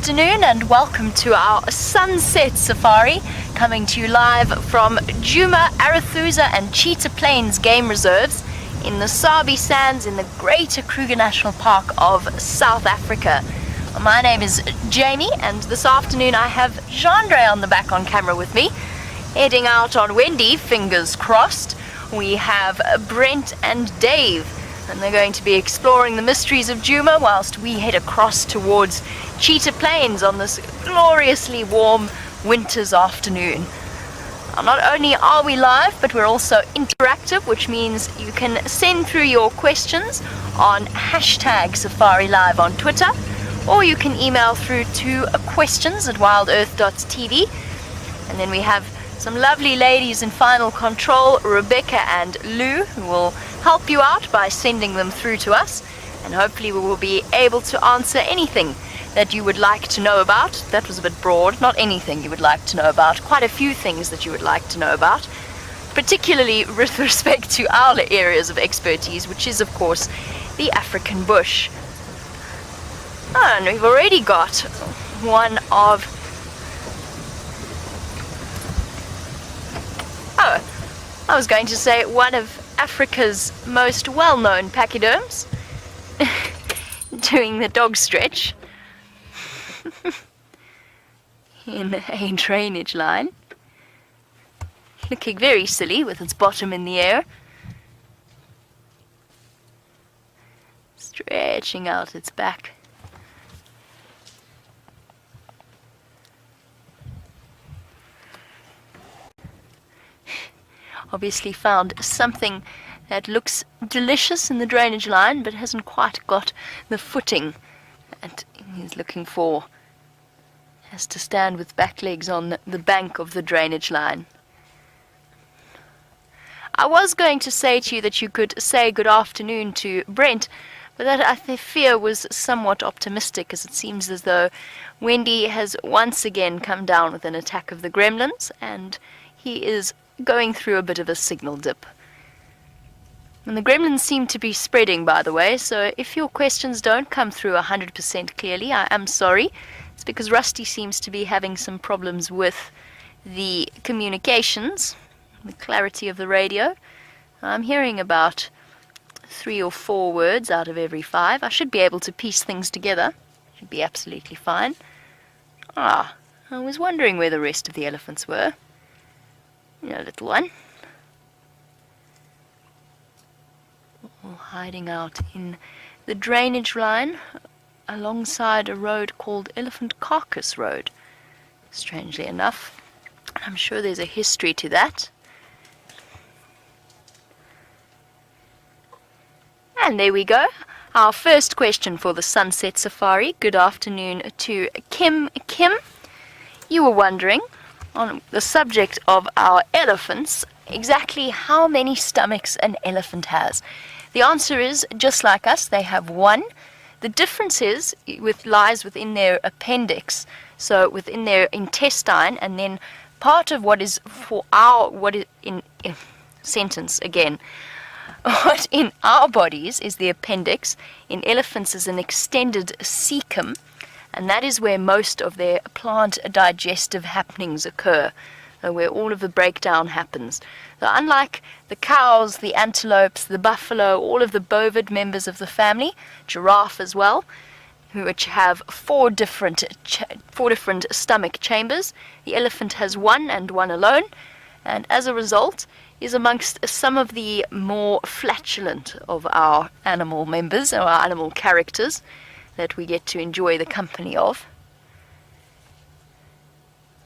afternoon and welcome to our sunset safari, coming to you live from Djuma, Arathusa and Cheetah Plains game reserves in the Sabi Sands in the Greater Kruger National Park of South Africa. My name is Jamie, and this afternoon I have Jandre on the back on camera with me, heading out on Wendy, fingers crossed. We have Brent and Dave, and they're going to be exploring the mysteries of Djuma whilst we head across towards Cheetah Plains on this gloriously warm winter's afternoon. Not only are we live, but we're also interactive, which means you can send through your questions on hashtag Safari Live on Twitter, or you can email through to questions@wildearth.tv. And then we have some lovely ladies in final control, Rebecca and Lou, who will help you out by sending them through to us, and hopefully we will be able to answer anything that you would like to know about. That was a bit broad. Not anything you would like to know about, quite a few things that you would like to know about, particularly with respect to our areas of expertise, which is of course the African bush. And we've already got one of I was going to say one of Africa's most well-known pachyderms doing the dog stretch in a drainage line, looking very silly with its bottom in the air, stretching out its back. Obviously found something that looks delicious in the drainage line, but hasn't quite got the footing that he's looking for. Has to stand with back legs on the bank of the drainage line. I was going to say to you that you could say good afternoon to Brent, but that I fear was somewhat optimistic, as it seems as though Wendy has once again come down with an attack of the gremlins, and he is going through a bit of a signal dip. And the gremlins seem to be spreading, by the way, so if your questions don't come through 100% clearly, I am sorry. It's because Rusty seems to be having some problems with the communications, the clarity of the radio. I'm hearing about 3 or 4 words out of every 5. I should be able to piece things together. Should be absolutely fine. I was wondering where the rest of the elephants were. You know, little one. All hiding out in the drainage line alongside a road called Elephant Carcass Road, strangely enough. I'm sure there's a history to that. And there we go. Our first question for the Sunset Safari. Good afternoon to Kim. You were wondering, on the subject of our elephants, exactly how many stomachs an elephant has. The answer is, just like us, they have one. The difference lies within their appendix, so within their intestine, and then part of what is what in our bodies is the appendix. In elephants is an extended cecum, and that is where most of their plant digestive happenings occur, where all of the breakdown happens. So unlike the cows, the antelopes, the buffalo, all of the bovid members of the family, giraffe as well, which have 4 different stomach chambers, the elephant has one and one alone, and as a result is amongst some of the more flatulent of our animal members, or our animal characters, that we get to enjoy the company of.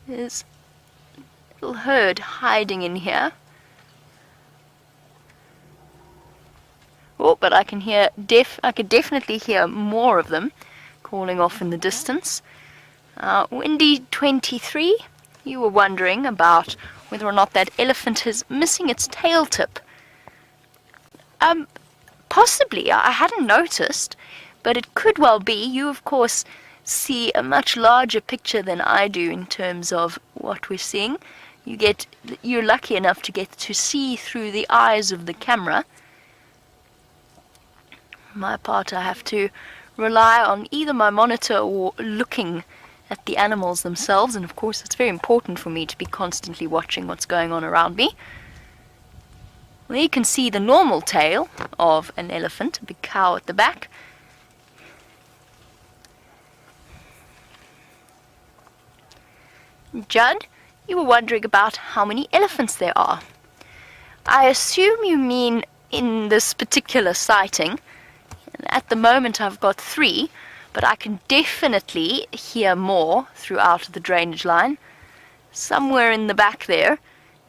There's a little herd hiding in here. Oh, but I can could definitely hear more of them calling off in the distance. Windy 23, you were wondering about whether or not that elephant is missing its tail tip. Possibly, I hadn't noticed, but it could well be. You, of course, see a much larger picture than I do in terms of what we're seeing. You're lucky enough to get to see through the eyes of the camera. For my part, I have to rely on either my monitor or looking at the animals themselves, and of course it's very important for me to be constantly watching what's going on around me. Well, you can see the normal tail of an elephant, a big cow at the back. Judd, you were wondering about how many elephants there are. I assume you mean in this particular sighting. At the moment I've got 3, but I can definitely hear more throughout the drainage line. Somewhere in the back there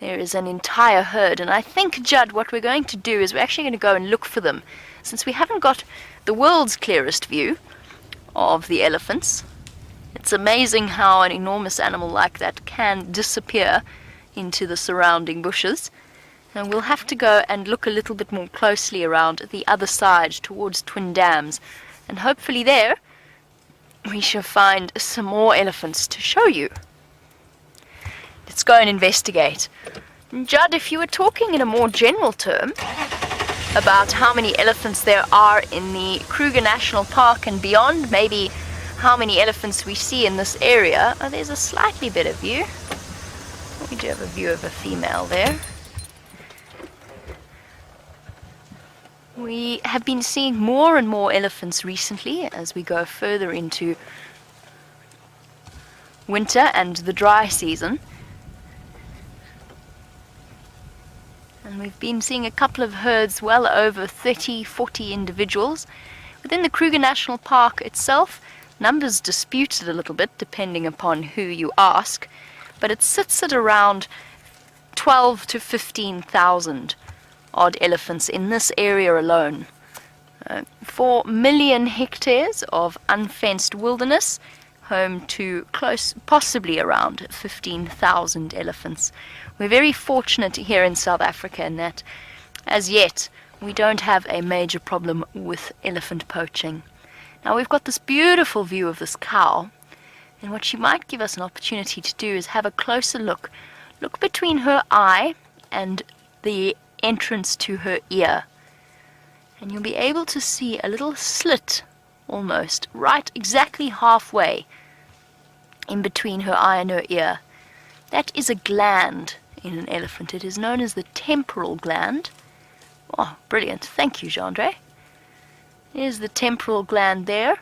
is an entire herd, and I think, Judd, what we're going to do is we're actually going to go and look for them, since we haven't got the world's clearest view of the elephants. It's amazing how an enormous animal like that can disappear into the surrounding bushes. And we'll have to go and look a little bit more closely around the other side towards Twin Dams, and hopefully there we shall find some more elephants to show you. Let's go and investigate. Judd, if you were talking in a more general term about how many elephants there are in the Kruger National Park and beyond, maybe how many elephants we see in this area. Oh, there's a slightly better view. We do have a view of a female there. We have been seeing more and more elephants recently as we go further into winter and the dry season. And we've been seeing a couple of herds, well over 30, 40 individuals. Within the Kruger National Park itself, numbers disputed a little bit depending upon who you ask, but it sits at around 12 to 15,000 odd elephants in this area alone. 4 million hectares of unfenced wilderness, home to close, possibly around 15,000 elephants. We're very fortunate here in South Africa in that, as yet, we don't have a major problem with elephant poaching. Now we've got this beautiful view of this cow, and what she might give us an opportunity to do is have a closer look. Look between her eye and the entrance to her ear, and you'll be able to see a little slit almost right exactly halfway in between her eye and her ear. That is a gland in an elephant. It is known as the temporal gland. Oh, brilliant. Thank you, Jandre. There's the temporal gland there.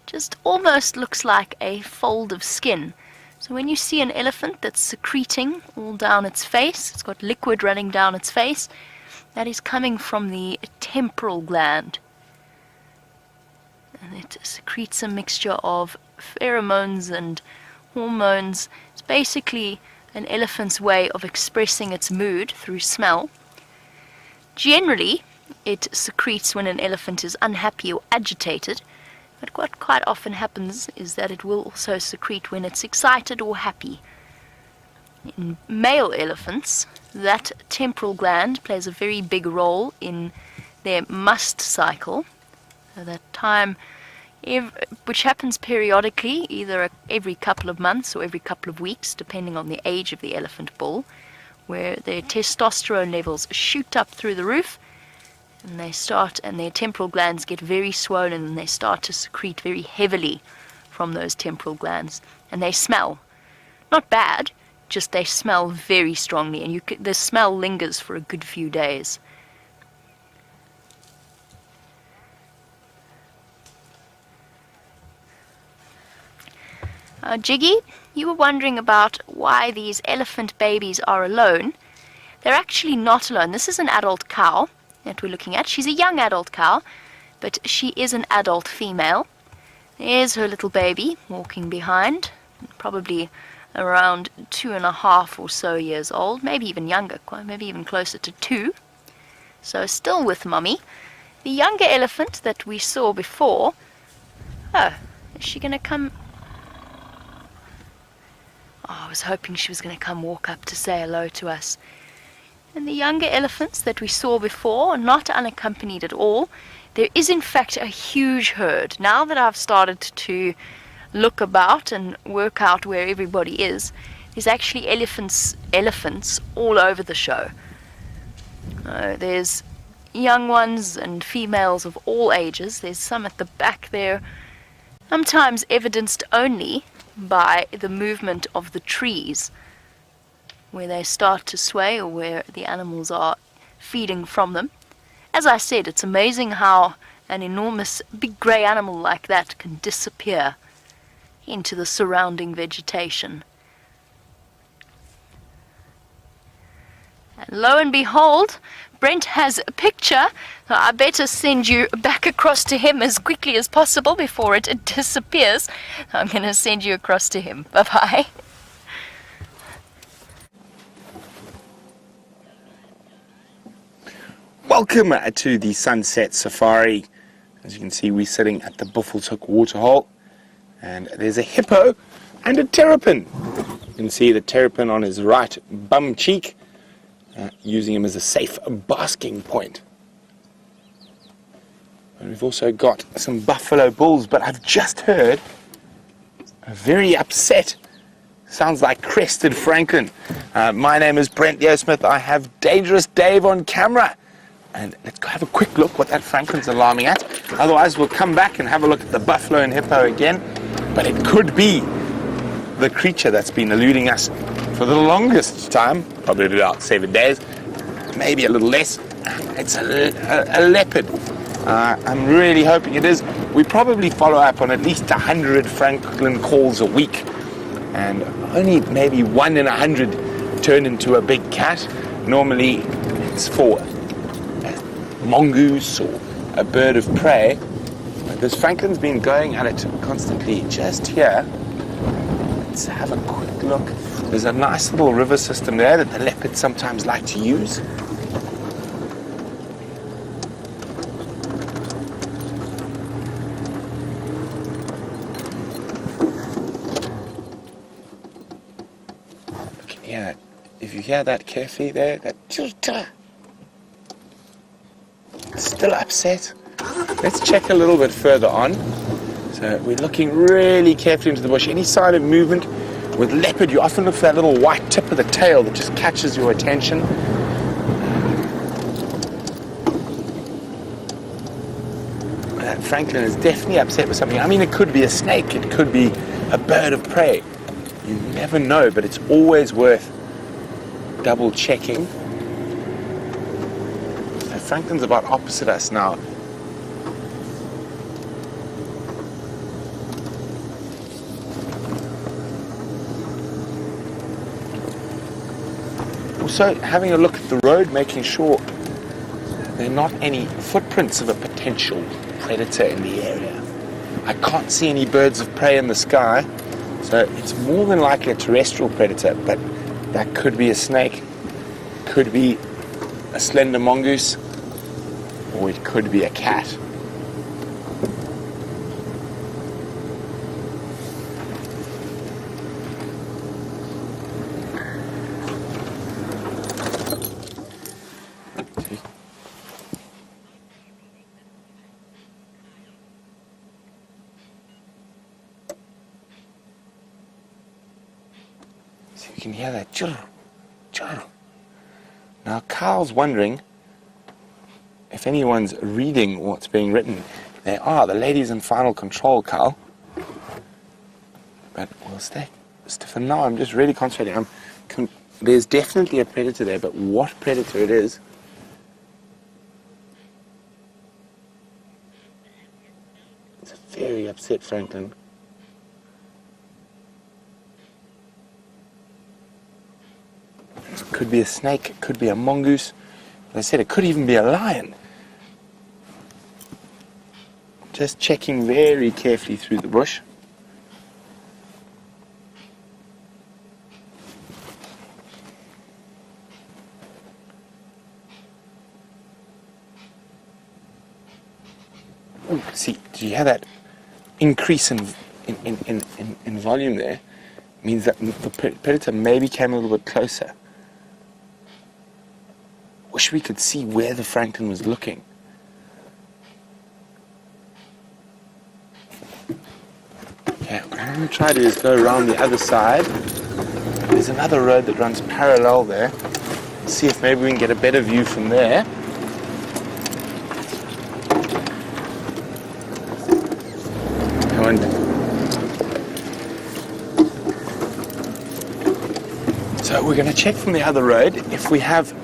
Just almost looks like a fold of skin. So when you see an elephant that's secreting all down its face, it's got liquid running down its face, that is coming from the temporal gland. And it secretes a mixture of pheromones and hormones. It's basically an elephant's way of expressing its mood through smell. Generally, it secretes when an elephant is unhappy or agitated. But what quite often happens is that it will also secrete when it's excited or happy. In male elephants, that temporal gland plays a very big role in their must cycle. So that time, which happens periodically, either every couple of months or every couple of weeks, depending on the age of the elephant bull, where their testosterone levels shoot up through the roof, and their temporal glands get very swollen, and they start to secrete very heavily from those temporal glands. And they smell. Not bad, just they smell very strongly, and the smell lingers for a good few days. Jiggy, you were wondering about why these elephant babies are alone. They're actually not alone. This is an adult cow that we're looking at. She's a young adult cow, but she is an adult female. There's her little baby walking behind, probably around 2.5 or so years old, maybe even younger, maybe even closer to 2. So still with mummy. The younger elephant that we saw before, oh, is she going to come? Oh, I was hoping she was going to come walk up to say hello to us. And the younger elephants that we saw before are not unaccompanied at all. There is in fact a huge herd. Now that I've started to look about and work out where everybody is, there's actually elephants all over the show. There's young ones and females of all ages. There's some at the back there. sometimes evidenced only by the movement of the trees, where they start to sway or where the animals are feeding from them. As I said, it's amazing how an enormous big grey animal like that can disappear into the surrounding vegetation. And lo and behold, Brent has a picture. So I better send you back across to him as quickly as possible before it disappears. I'm going to send you across to him. Bye-bye. Welcome to the Sunset Safari. As you can see, we're sitting at the Buffelshoek waterhole, and there's a hippo and a terrapin. You can see the terrapin on his right bum cheek, using him as a safe basking point. And we've also got some buffalo bulls, but I've just heard a very upset, sounds like Crested Franklin. My name is Brent Smith. I have Dangerous Dave on camera. And let's go have a quick look what that Franklin's alarming at. Otherwise, we'll come back and have a look at the buffalo and hippo again. But it could be the creature that's been eluding us for the longest time, probably about 7 days, maybe a little less. It's a leopard. I'm really hoping it is. We probably follow up on at least 100 Franklin calls a week, and only maybe 1 in 100 turn into a big cat. Normally, it's for mongoose or a bird of prey. But this Franklin's been going at it constantly just here. Let's have a quick look. There's a nice little river system there that the leopards sometimes like to use. Yeah, if you hear that carefully there, that still upset. Let's check a little bit further on. So we're looking really carefully into the bush. Any sign of movement with leopard, you often look for that little white tip of the tail that just catches your attention. That Franklin is definitely upset with something. I mean, it could be a snake, it could be a bird of prey. You never know, but it's always worth double checking. So Franklin's about opposite us now. Also, having a look at the road, making sure there are not any footprints of a potential predator in the area. I can't see any birds of prey in the sky, so it's more than likely a terrestrial predator, but that could be a snake, could be a slender mongoose, or it could be a cat. So you can hear that churr, churr. Now Carl's wondering if anyone's reading what's being written. They are. The lady's in final control, Carl. But we'll stay. For now, I'm just really concentrating. There's definitely a predator there, but what predator it is, it's a very upset Franklin. It could be a snake, it could be a mongoose. As I said, it could even be a lion. Just checking very carefully through the bush. Ooh, see, do you hear that increase in volume there? It means that the predator maybe came a little bit closer. Wish we could see where the Franklin was looking. Okay, what I'm going to try to do is go around the other side. There's another road that runs parallel there. See if maybe we can get a better view from there. Come on. So we're going to check from the other road. If we have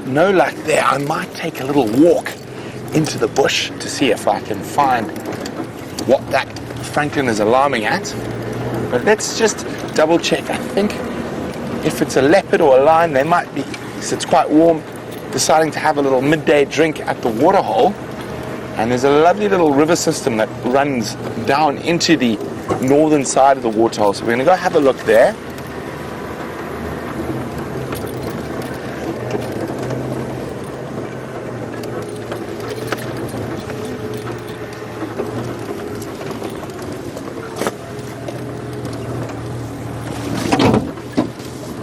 no luck there, I might take a little walk into the bush to see if I can find what that francolin is alarming at. But let's just double check. I think if it's a leopard or a lion, they might be, because it's quite warm, deciding to have a little midday drink at the waterhole. And there's a lovely little river system that runs down into the northern side of the waterhole. So we're going to go have a look there.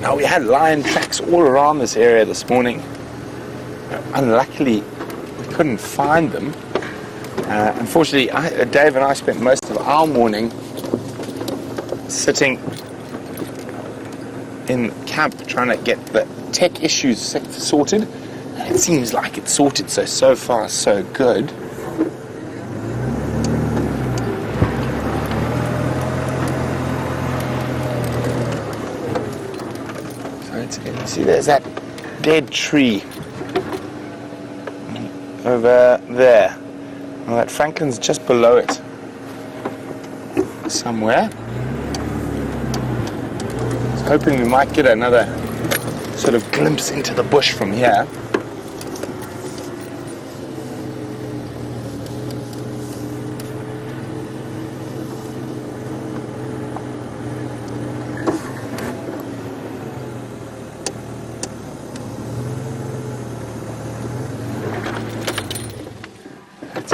Now, we had lion tracks all around this area this morning. Unluckily, we couldn't find them. Unfortunately, Dave and I spent most of our morning sitting in camp trying to get the tech issues sorted. And it seems like it's sorted, so far so good. See, there's that dead tree over there. Well, that francolin's just below it somewhere. I was hoping we might get another sort of glimpse into the bush from here.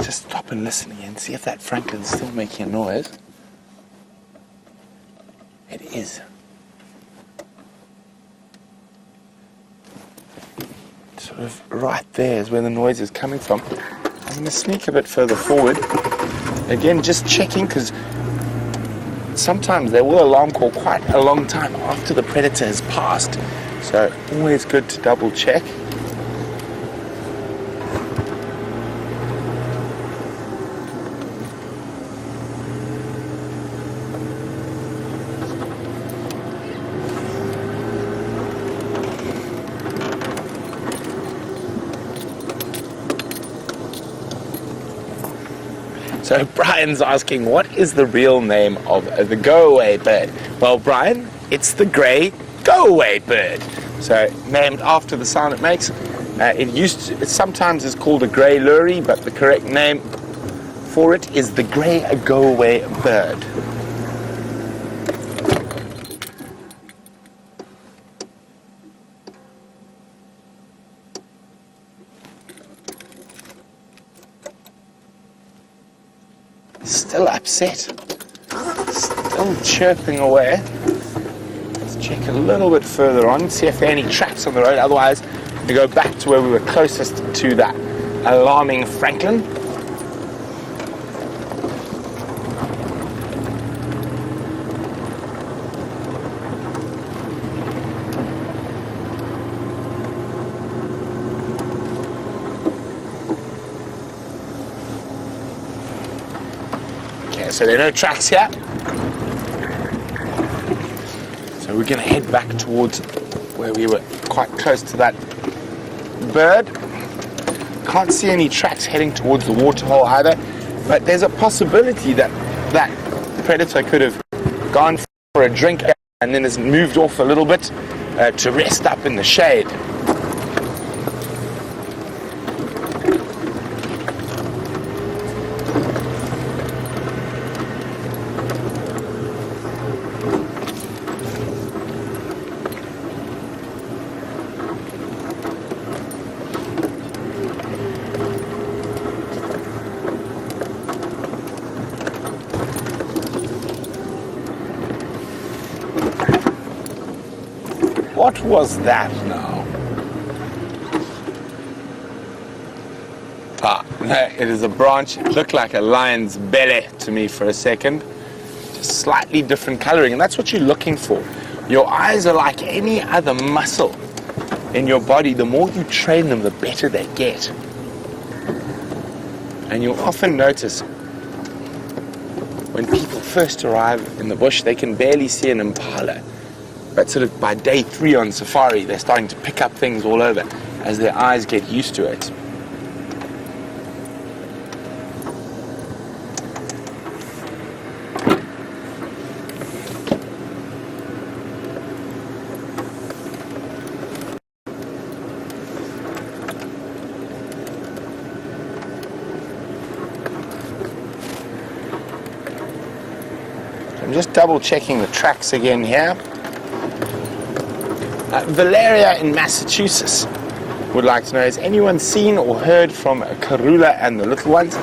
Just stop and listen again, see if that francolin's still making a noise. It is. Sort of right there is where the noise is coming from. I'm going to sneak a bit further forward. Again, just checking, because sometimes they will alarm call quite a long time after the predator has passed. So always good to double check. So Brian's asking, what is the real name of the go-away bird? Well, Brian, it's the grey go-away bird. So named after the sound it makes. It sometimes is called a grey lory, but the correct name for it is the grey go-away bird. Still upset, still chirping away. Let's check a little bit further on, see if there are any tracks on the road. Otherwise, we go back to where we were closest to that alarming francolin. So there are no tracks here. So we're going to head back towards where we were quite close to that bird. Can't see any tracks heading towards the waterhole either, but there's a possibility that that predator could have gone for a drink and then has moved off a little bit to rest up in the shade. What was that now? No, it is a branch. It looked like a lion's belly to me for a second. Just slightly different coloring, and that's what you're looking for. Your eyes are like any other muscle in your body. The more you train them, the better they get. And you'll often notice when people first arrive in the bush, they can barely see an impala. But sort of by day 3 on safari, they're starting to pick up things all over as their eyes get used to it. I'm just double checking the tracks again here. Valeria in Massachusetts would like to know, has anyone seen or heard from Karula and the little ones?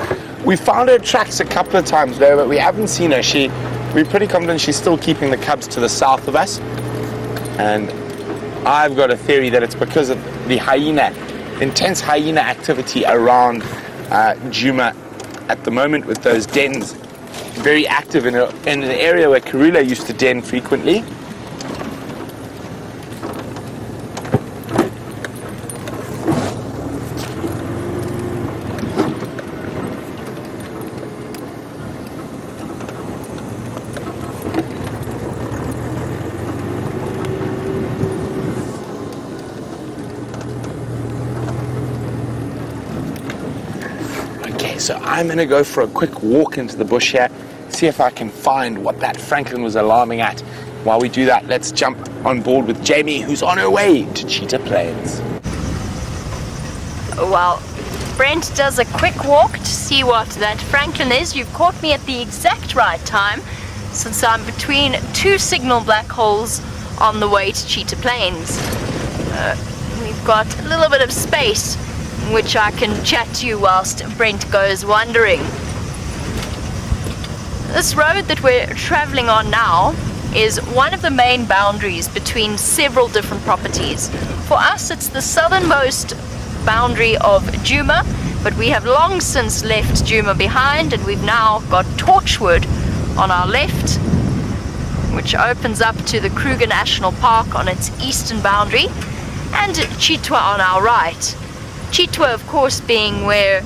We found her tracks a couple of times though, but we haven't seen her. We're pretty confident she's still keeping the cubs to the south of us. And I've got a theory that it's because of the intense hyena activity around Djuma at the moment, with those dens very active in an area where Karula used to den frequently. Okay, so I'm going to go for a quick walk into the bush here, see if I can find what that Franklin was alarming at. While we do that, let's jump on board with Jamie, who's on her way to Cheetah Plains. While Brent does a quick walk to see what that Franklin is, you've caught me at the exact right time, since I'm between 2 signal black holes on the way to Cheetah Plains. We've got a little bit of space in which I can chat to you whilst Brent goes wandering. This road that we're traveling on now is one of the main boundaries between several different properties. For us, it's the southernmost boundary of Djuma, but we have long since left Djuma behind, and we've now got Torchwood on our left, which opens up to the Kruger National Park on its eastern boundary, and Chitwa on our right. Chitwa, of course, being where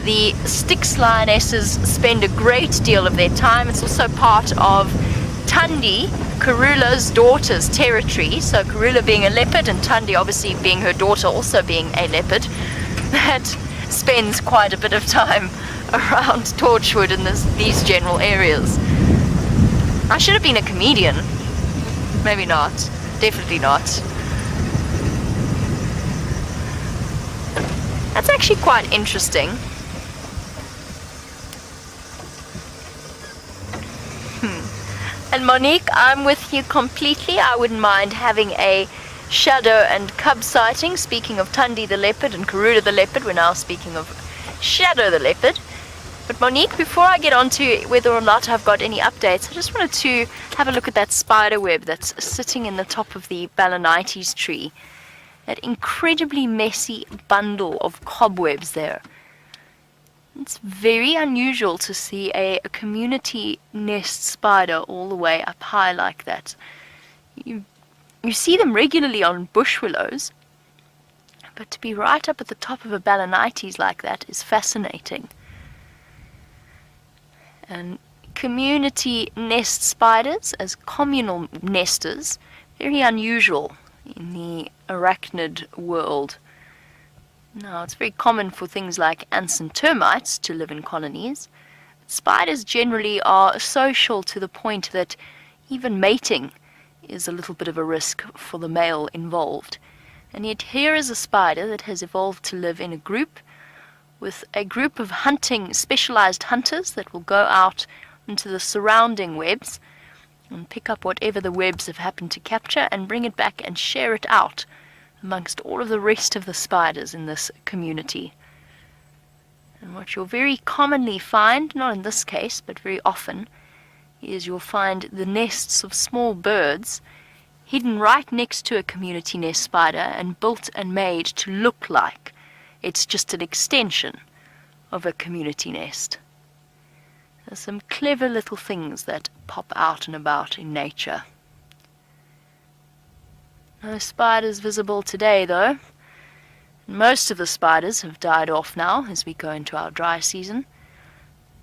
the Styx lionesses spend a great deal of their time. It's also part of Thandi, Karula's daughter's territory. So Karula being a leopard, and Thandi obviously being her daughter also being a leopard, that spends quite a bit of time around Torchwood in these general areas. I should have been a comedian. Maybe not. Definitely not. That's actually quite interesting. And Monique, I'm with you completely. I wouldn't mind having a shadow and cub sighting. Speaking of Thandi the leopard and Karula the leopard, we're now speaking of Shadow the leopard. But Monique, before I get on to whether or not I've got any updates, I just wanted to have a look at that spider web that's sitting in the top of the balanites tree. That incredibly messy bundle of cobwebs there. It's very unusual to see a community nest spider all the way up high like that. You see them regularly on bush willows, but to be right up at the top of a balanites like that is fascinating. And community nest spiders as communal nesters, very unusual in the arachnid world. Now, it's very common for things like ants and termites to live in colonies. Spiders generally are social to the point that even mating is a little bit of a risk for the male involved. And yet here is a spider that has evolved to live in a group, with a group of specialized hunters that will go out into the surrounding webs and pick up whatever the webs have happened to capture and bring it back and share it out amongst all of the rest of the spiders in this community. And what you'll very commonly find, not in this case, but very often, is you'll find the nests of small birds hidden right next to a community nest spider and built and made to look like it's just an extension of a community nest. There's some clever little things that pop out and about in nature. No spiders visible today, though. Most of the spiders have died off now as we go into our dry season.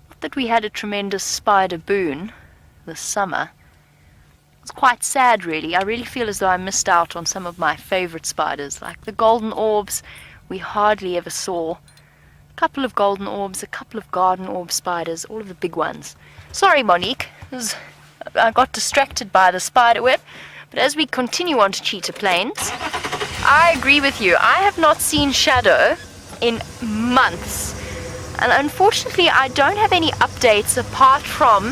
Not that we had a tremendous spider boon this summer. It's quite sad, really. I really feel as though I missed out on some of my favorite spiders, like the golden orbs we hardly ever saw. A couple of golden orbs, a couple of garden orb spiders, all of the big ones. Sorry, Monique. I got distracted by the spider web. But as we continue on to Cheetah Plains, I agree with you. I have not seen Shadow in months. And unfortunately, I don't have any updates apart from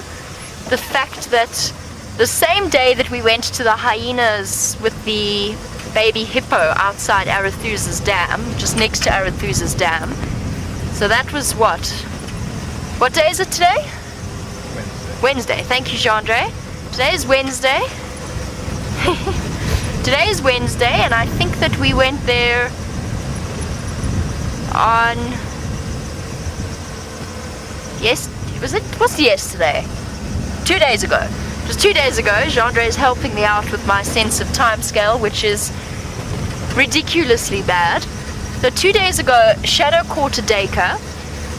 the fact that the same day that we went to the hyenas with the baby hippo outside Arathusa's dam, just next to Arathusa's dam. So that was what? What day is it today? Wednesday. Thank you, Jean-Andre. Today is Wednesday. Today is Wednesday, and I think that we went there on... Yes, what's yesterday? 2 days ago. It was 2 days ago. Jean-Andre is helping me out with my sense of timescale, which is ridiculously bad. So 2 days ago, Shadow caught a duiker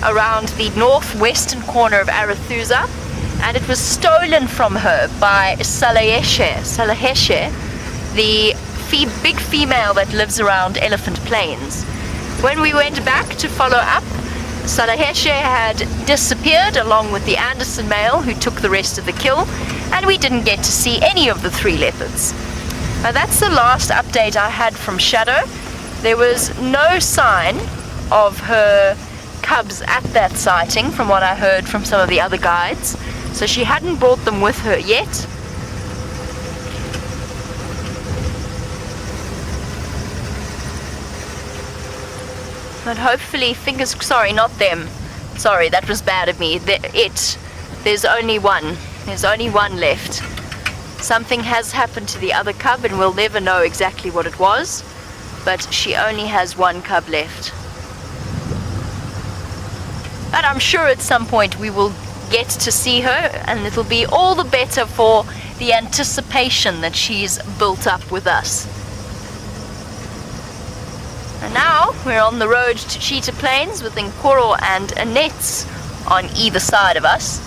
around the northwestern corner of Arathusa, and it was stolen from her by Salaheshe, the big female that lives around Elephant Plains. When we went back to follow up, Salaheshe had disappeared along with the Anderson male who took the rest of the kill, and we didn't get to see any of the 3 leopards. Now that's the last update I had from Shadow. There was no sign of her cubs at that sighting from what I heard from some of the other guides, so she hadn't brought them with her yet. But hopefully, sorry, not them. Sorry, that was bad of me. There's only one. There's only one left. Something has happened to the other cub, and we'll never know exactly what it was. But she only has one cub left. But I'm sure at some point we will get to see her, and it'll be all the better for the anticipation that she's built up with us. And now we're on the road to Cheetah Plains with Nkoro and Annette on either side of us.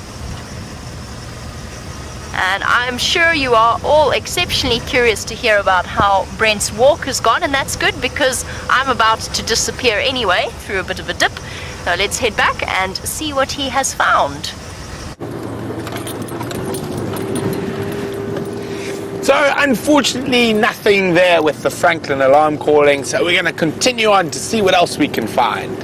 And I'm sure you are all exceptionally curious to hear about how Brent's walk has gone, and that's good because I'm about to disappear anyway through a bit of a dip. So let's head back and see what he has found. So unfortunately nothing there with the Franklin alarm calling, so we're going to continue on to see what else we can find.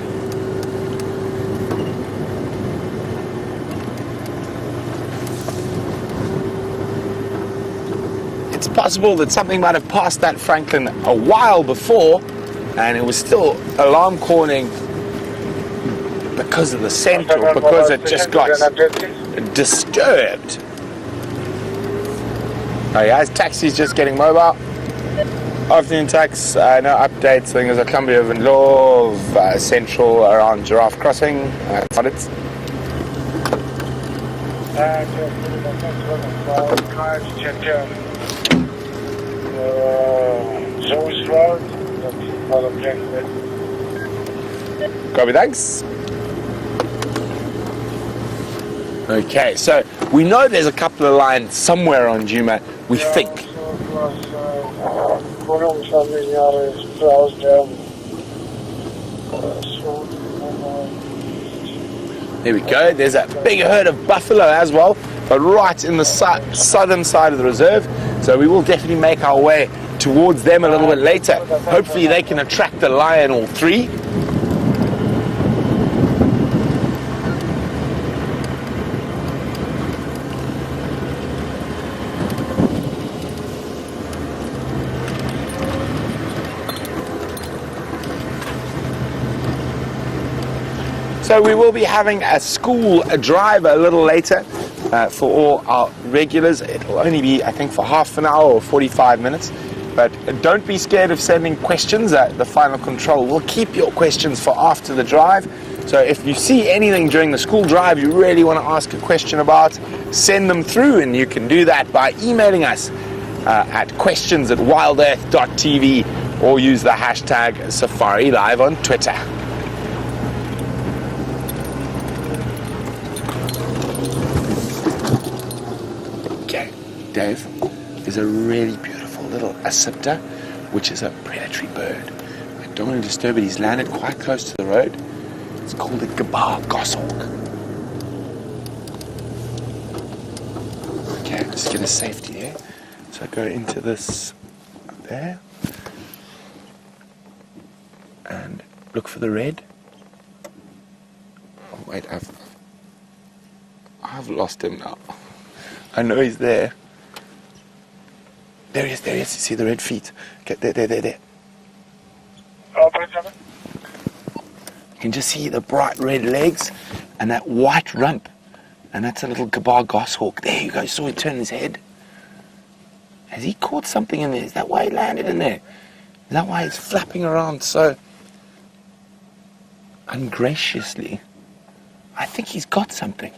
It's possible that something might have passed that Franklin a while before and it was still alarm calling because of the scent or because it just got disturbed. Oh yeah, his taxi's just getting mobile. Afternoon tax, no updates. I think there's a Columbia of Love Central around Giraffe Crossing. That's what it's. Copy, thanks. Okay, so we know there's a couple of lines somewhere on Djuma, we think. There we go, there's a big herd of buffalo as well, but right in the southern side of the reserve, so we will definitely make our way towards them a little bit later. Hopefully they can attract the lion or 3. So we will be having a school drive a little later for all our regulars. It'll only be, I think, for half an hour or 45 minutes. But don't be scared of sending questions. The final control will keep your questions for after the drive. So if you see anything during the school drive you really want to ask a question about, send them through, and you can do that by emailing us at questions@wildearth.tv or use the hashtag Safari Live on Twitter. Dave, is a really beautiful little Arathusa, which is a predatory bird. I don't want to disturb it. He's landed quite close to the road. It's called a gabar goshawk. Okay, just get a safety there. So I go into this up there and look for the red. Oh wait, I've lost him now. I know he's there. There he is, there he is. You see the red feet? Okay, there. You can just see the bright red legs and that white rump. And that's a little gabar goshawk. There you go, you saw him turn his head. Has he caught something in there? Is that why he landed in there? Is that why he's flapping around so ungraciously? I think he's got something.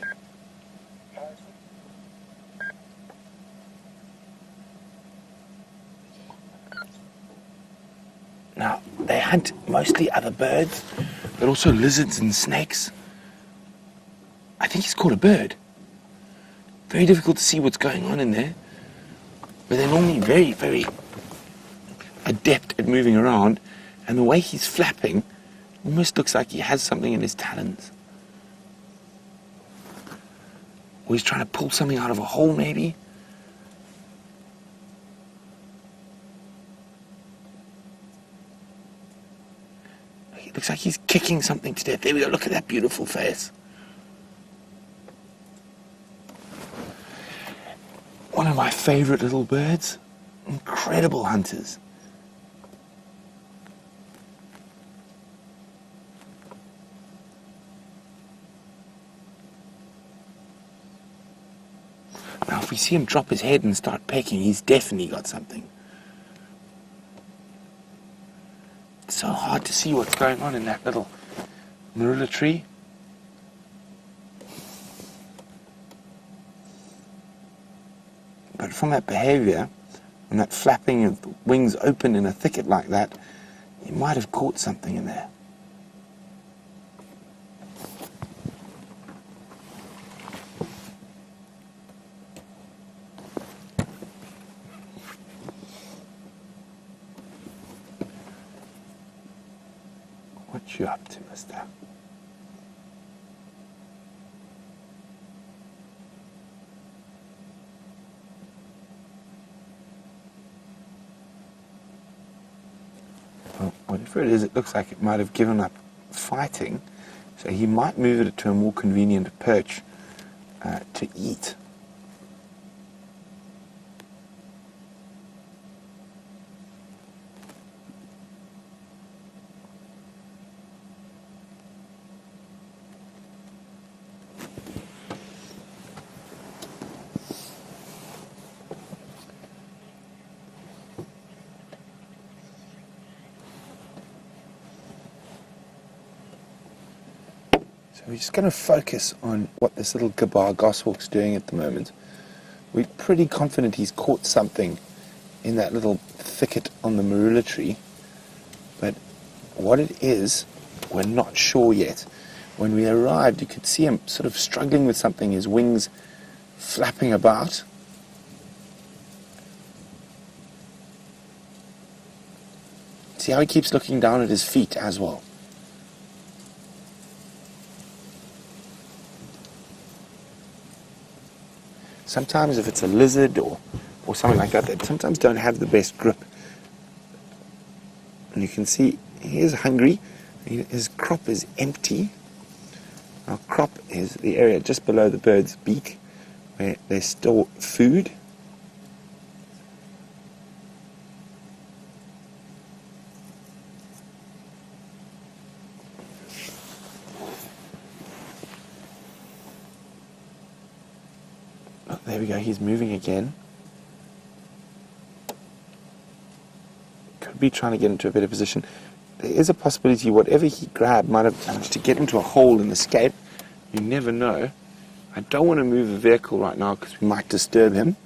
Now, they hunt mostly other birds, but also lizards and snakes. I think he's caught a bird. Very difficult to see what's going on in there. But they're normally very, very adept at moving around. And the way he's flapping almost looks like he has something in his talons. Or he's trying to pull something out of a hole, maybe. It looks like he's kicking something to death. There we go, look at that beautiful face. One of my favorite little birds. Incredible hunters. Now, if we see him drop his head and start pecking, he's definitely got something. It's so hard to see what's going on in that little marula tree. But from that behavior and that flapping of the wings open in a thicket like that, he might have caught something in there. What you up to, mister? Well, whatever it is, it looks like it might have given up fighting, so he might move it to a more convenient perch to eat. So we're just going to focus on what this little gabar goshawk's doing at the moment. We're pretty confident he's caught something in that little thicket on the marula tree, but what it is, we're not sure yet. When we arrived, you could see him sort of struggling with something, his wings flapping about. See how he keeps looking down at his feet as well. Sometimes if it's a lizard or something like that, they sometimes don't have the best grip. And you can see he is hungry. His crop is empty. Our crop is the area just below the bird's beak where they store food. Oh, there we go, he's moving again. Could be trying to get into a better position. There is a possibility whatever he grabbed might have managed to get into a hole and escape. You never know. I don't want to move the vehicle right now because we might disturb him.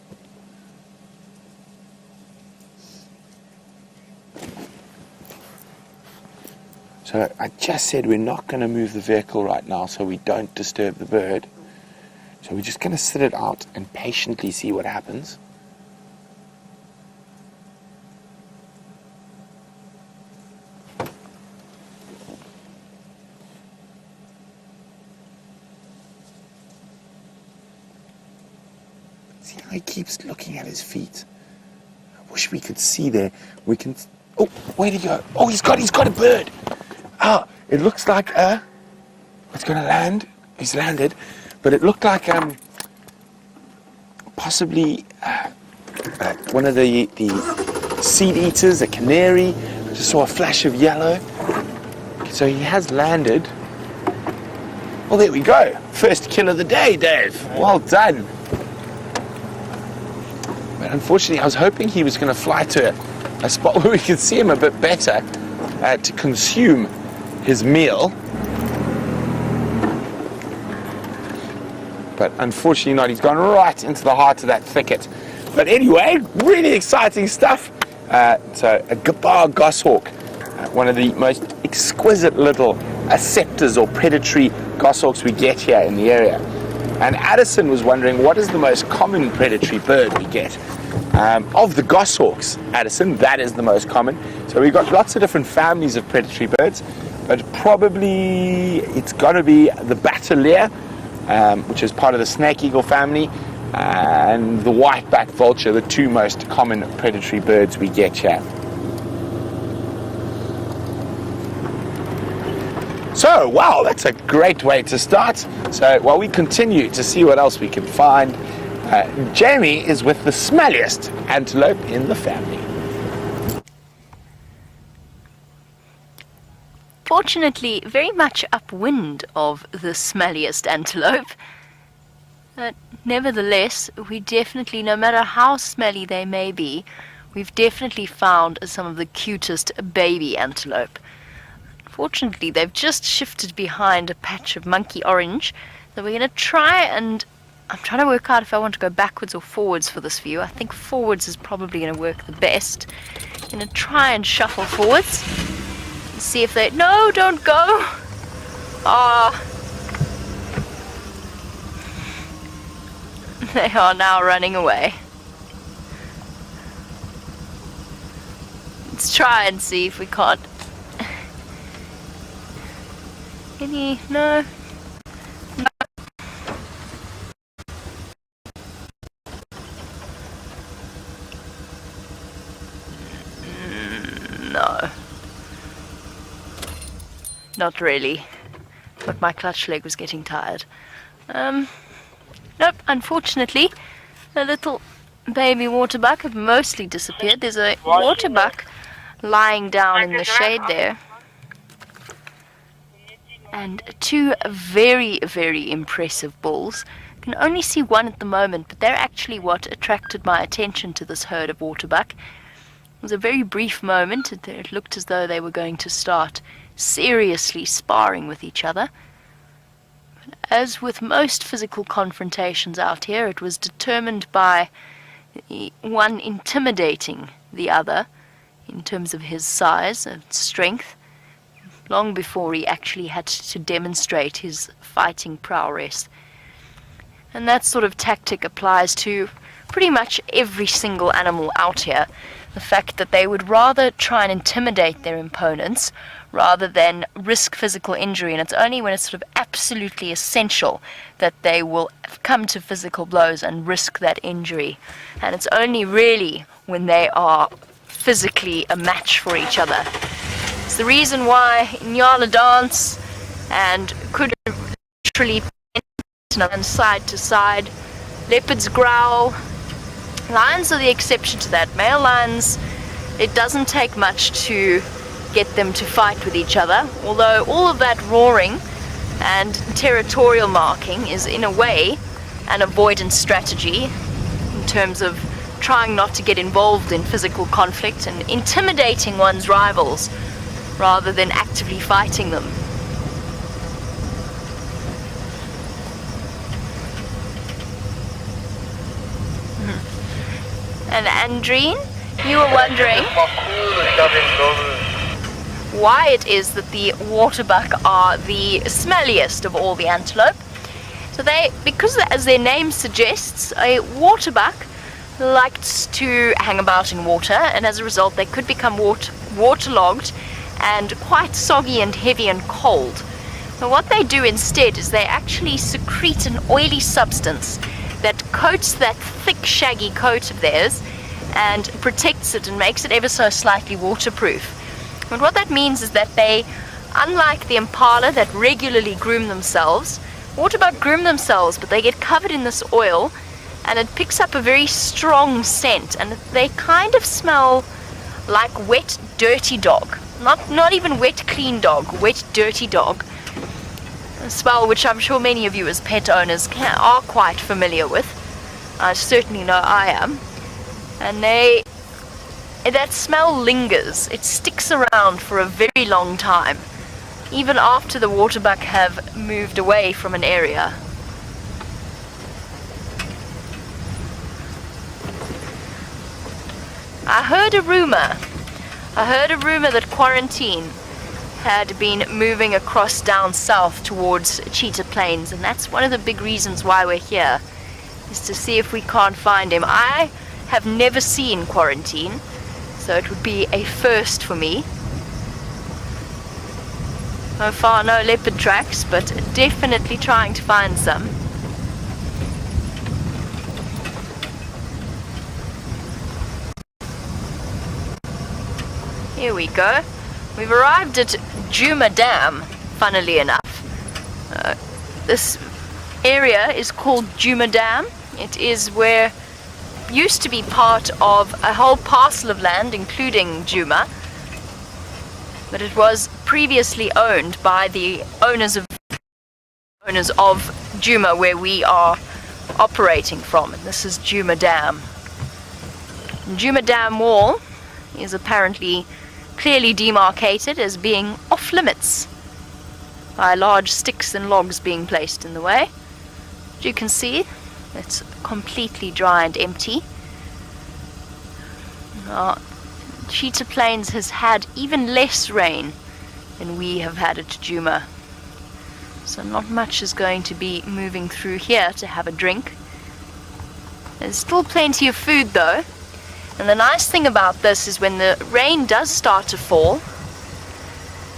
So I just said we're not going to move the vehicle right now so we don't disturb the bird. So we're just going to sit it out and patiently see what happens. He keeps looking at his feet. I wish we could see there. We can... Oh, where'd he go? Oh, he's got a bird. Ah, it looks like it's going to land. He's landed. But it looked like possibly one of the seed eaters, a canary. I just saw a flash of yellow. So he has landed. Well, there we go. First kill of the day, Dave. Well done. But unfortunately, I was hoping he was going to fly to a spot where we could see him a bit better to consume his meal. But unfortunately not. He's gone right into the heart of that thicket. But anyway, really exciting stuff. So a gabar goshawk, one of the most exquisite little scepters or predatory goshawks we get here in the area. And Addison was wondering, what is the most common predatory bird we get? Of the goshawks, Addison, that is the most common. So we've got lots of different families of predatory birds, but probably it's got to be the batalier, which is part of the snake eagle family, and the white-backed vulture, the two most common predatory birds we get here. So, wow, that's a great way to start. So, while we continue to see what else we can find, Jamie is with the smelliest antelope in the family. Fortunately, very much upwind of the smelliest antelope. Nevertheless, we definitely, no matter how smelly they may be, we've definitely found some of the cutest baby antelope. Fortunately, they've just shifted behind a patch of monkey orange, so we're going to try and... I'm trying to work out if I want to go backwards or forwards for this view. I think forwards is probably going to work the best. I'm going to try and shuffle forwards and see if they... No, don't go! Ah... They are now running away. Let's try and see if we can't... Any... No. No. Not really. But my clutch leg was getting tired. Nope, unfortunately, the little baby waterbuck have mostly disappeared. There's a waterbuck lying down in the shade there. And two very, very impressive bulls. I can only see one at the moment, but they're actually what attracted my attention to this herd of waterbuck. It was a very brief moment. It looked as though they were going to start seriously sparring with each other. As with most physical confrontations out here, it was determined by one intimidating the other in terms of his size and strength, long before he actually had to demonstrate his fighting prowess. And that sort of tactic applies to pretty much every single animal out here. The fact that they would rather try and intimidate their opponents rather than risk physical injury, and it's only when it's sort of absolutely essential that they will come to physical blows and risk that injury. And it's only really when they are physically a match for each other. It's the reason why Nyala dance and could literally run side to side. Leopards growl. Lions are the exception to that. Male lions, it doesn't take much to get them to fight with each other, although all of that roaring and territorial marking is in a way an avoidance strategy in terms of trying not to get involved in physical conflict and intimidating one's rivals rather than actively fighting them. And Andreen, you were wondering why it is that the waterbuck are the smelliest of all the antelope. So because as their name suggests, a waterbuck likes to hang about in water, and as a result they could become waterlogged and quite soggy and heavy and cold. So what they do instead is they actually secrete an oily substance that coats that thick shaggy coat of theirs and protects it and makes it ever so slightly waterproof. And what that means is that they, unlike the impala that regularly groom themselves, waterbuck groom themselves, but they get covered in this oil and it picks up a very strong scent, and they kind of smell like wet, dirty dog. Not even wet, clean dog, wet, dirty dog. A smell which I'm sure many of you as pet owners are quite familiar with. I certainly know I am. And that smell lingers. It sticks around for a very long time, even after the waterbuck have moved away from an area. I heard a rumor that Quarantine had been moving across down south towards Cheetah Plains, and that's one of the big reasons why we're here, is to see if we can't find him. I have never seen Quarantine, so it would be a first for me. So far no leopard tracks, but definitely trying to find some. Here we go. We've arrived at Djuma Dam, funnily enough. This area is called Djuma Dam. It is where used to be part of a whole parcel of land, including Djuma, but it was previously owned by the owners of Djuma, where we are operating from, and this is Djuma Dam. Djuma Dam wall is apparently clearly demarcated as being off limits by large sticks and logs being placed in the way. As you can see, it's completely dry and empty. Cheetah Plains has had even less rain than we have had at Djuma, so not much is going to be moving through here to have a drink. There's still plenty of food though, and the nice thing about this is when the rain does start to fall,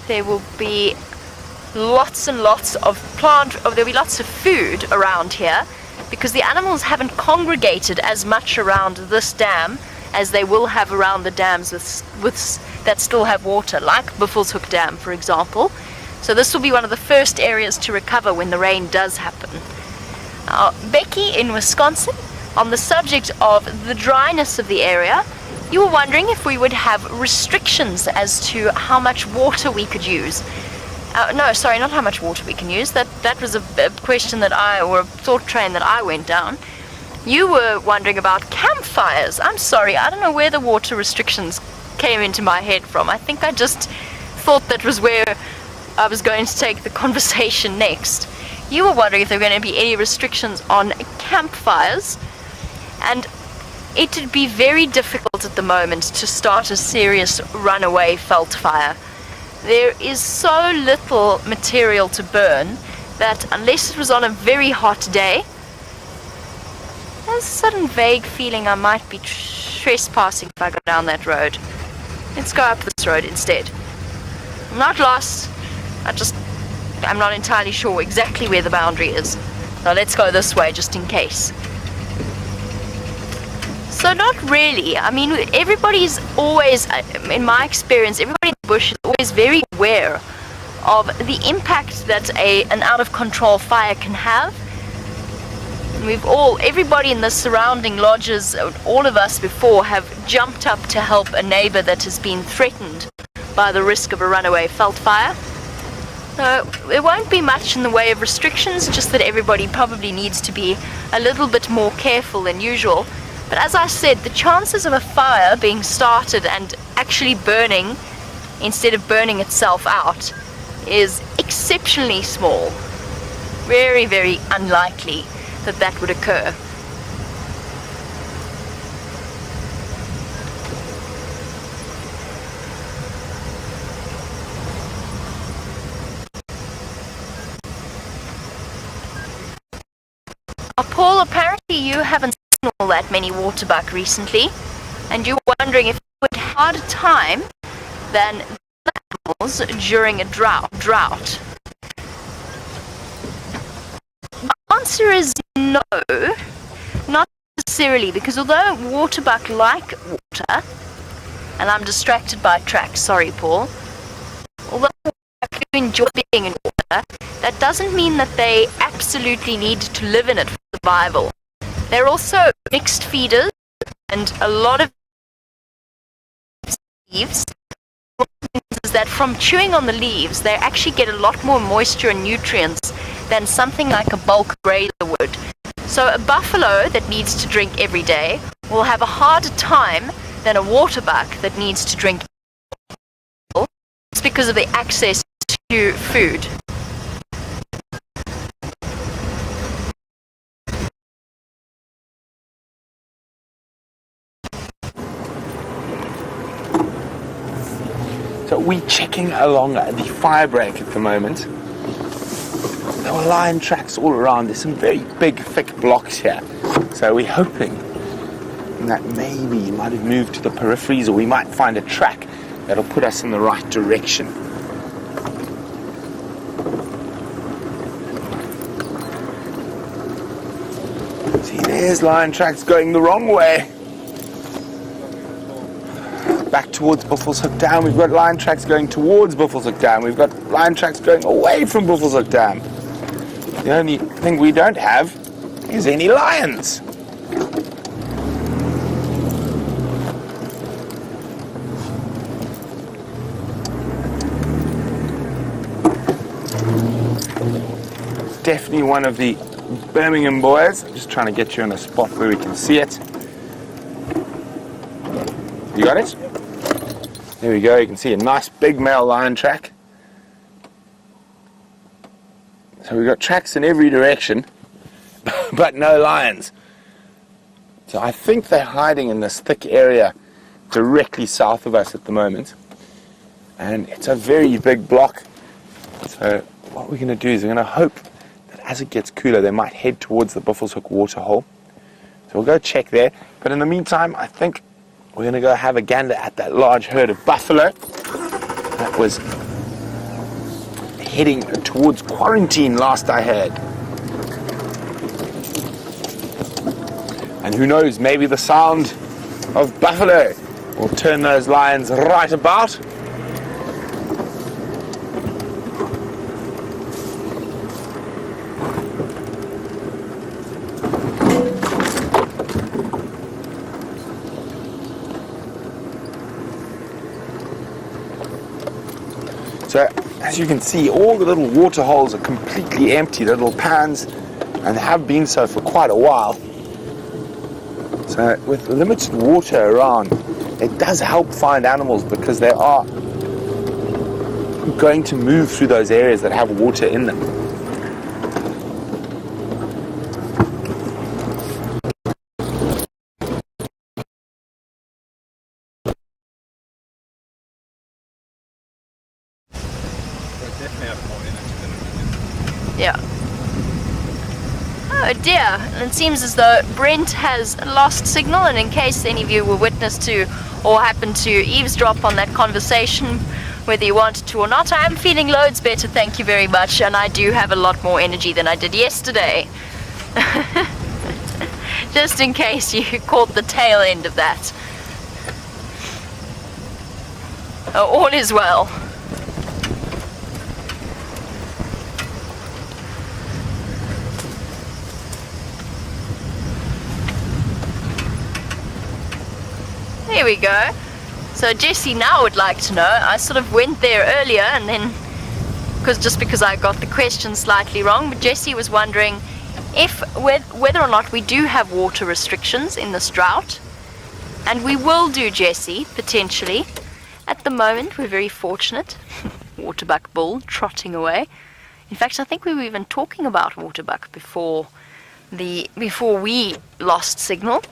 there will be lots and lots of there'll be lots of food around here, because the animals haven't congregated as much around this dam as they will have around the dams that still have water, like Buffelshoek Dam, for example. So this will be one of the first areas to recover when the rain does happen. Becky in Wisconsin, on the subject of the dryness of the area, you were wondering if we would have restrictions as to how much water we could use. No, sorry, not how much water we can use. That was a question or a thought train that I went down. You were wondering about campfires. I'm sorry, I don't know where the water restrictions came into my head from. I think I just thought that was where I was going to take the conversation next. You were wondering if there were going to be any restrictions on campfires, and it would be very difficult at the moment to start a serious runaway veld fire. There is so little material to burn that unless it was on a very hot day, there's a sudden vague feeling I might be trespassing if I go down that road. Let's go up this road instead. I'm not lost, I'm not entirely sure exactly where the boundary is. So let's go this way just in case. So not really. I mean, everybody's always, in my experience, everybody in the bush is always very aware of the impact that an out-of-control fire can have. Everybody in the surrounding lodges, all of us before, have jumped up to help a neighbor that has been threatened by the risk of a runaway veld fire. So there won't be much in the way of restrictions, just that everybody probably needs to be a little bit more careful than usual. But as I said, the chances of a fire being started and actually burning instead of burning itself out is exceptionally small. Very, very unlikely that would occur. Paul, apparently you haven't seen all that many waterbuck recently, and you're wondering if you would have a harder time than animals during a drought. The answer is no. necessarily, because although waterbuck like water, and I'm distracted by tracks, sorry Paul, although waterbuck do enjoy being in water, that doesn't mean that they absolutely need to live in it for survival. They're also mixed feeders, and a lot of leaves, is that from chewing on the leaves, they actually get a lot more moisture and nutrients than something like a bulk grazer would. So a buffalo that needs to drink every day will have a harder time than a waterbuck that needs to drink. It's because of the access to food. So we're checking along the fire break at the moment. There are lion tracks all around. There's some very big, thick blocks here. So we're hoping that maybe you might have moved to the peripheries, or we might find a track that'll put us in the right direction. See, there's lion tracks going the wrong way. Back towards Buffelshoek Dam. We've got lion tracks going towards Buffelshoek Dam. We've got lion tracks going away from Buffelshoek Dam. The only thing we don't have is any lions. Definitely one of the Birmingham boys. Just trying to get you in a spot where we can see it. You got it? There we go. You can see a nice big male lion track. So we've got tracks in every direction, but no lions. So I think they're hiding in this thick area directly south of us at the moment. And it's a very big block. So what we're going to do is we're going to hope that as it gets cooler, they might head towards the Buffelshoek waterhole. So we'll go check there. But in the meantime, I think we're going to go have a gander at that large herd of buffalo that was heading towards quarantine last I heard. And who knows, maybe the sound of buffalo will turn those lions right about. So, as you can see, all the little water holes are completely empty, the little pans, and have been so for quite a while. So, with limited water around, it does help find animals because they are going to move through those areas that have water in them. Yeah. Oh dear, and it seems as though Brent has lost signal, and in case any of you were witness to or happened to eavesdrop on that conversation, whether you wanted to or not, I am feeling loads better, thank you very much, and I do have a lot more energy than I did yesterday. Just in case you caught the tail end of that. All is well. There we go. So Jessie now would like to know, I sort of went there earlier and then, because I got the question slightly wrong, but Jessie was wondering if whether or not we do have water restrictions in this drought. And we will do, Jessie, potentially. At the moment, we're very fortunate. Waterbuck bull trotting away. In fact, I think we were even talking about waterbuck before we lost signal.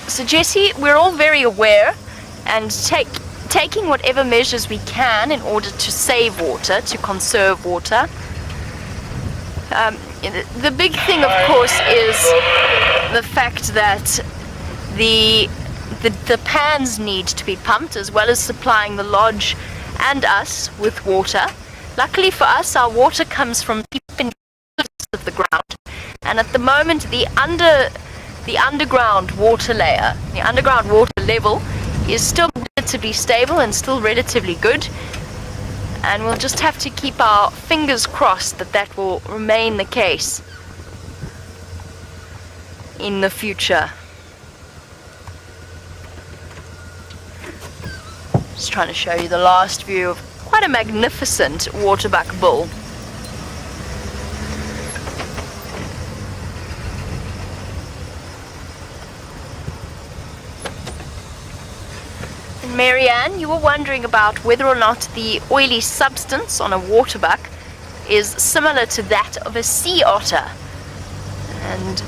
So Jessie, we're all very aware and taking whatever measures we can in order to save water, to conserve water. The big thing, of course, is the fact that the pans need to be pumped, as well as supplying the lodge and us with water. Luckily for us, our water comes from deep in the surface of the ground, And at the moment, the underground water layer, the underground water level, is still relatively stable and still relatively good. And we'll just have to keep our fingers crossed that that will remain the case in the future. Just trying to show you the last view of quite a magnificent waterbuck bull. And Marianne, you were wondering about whether or not the oily substance on a waterbuck is similar to that of a sea otter, and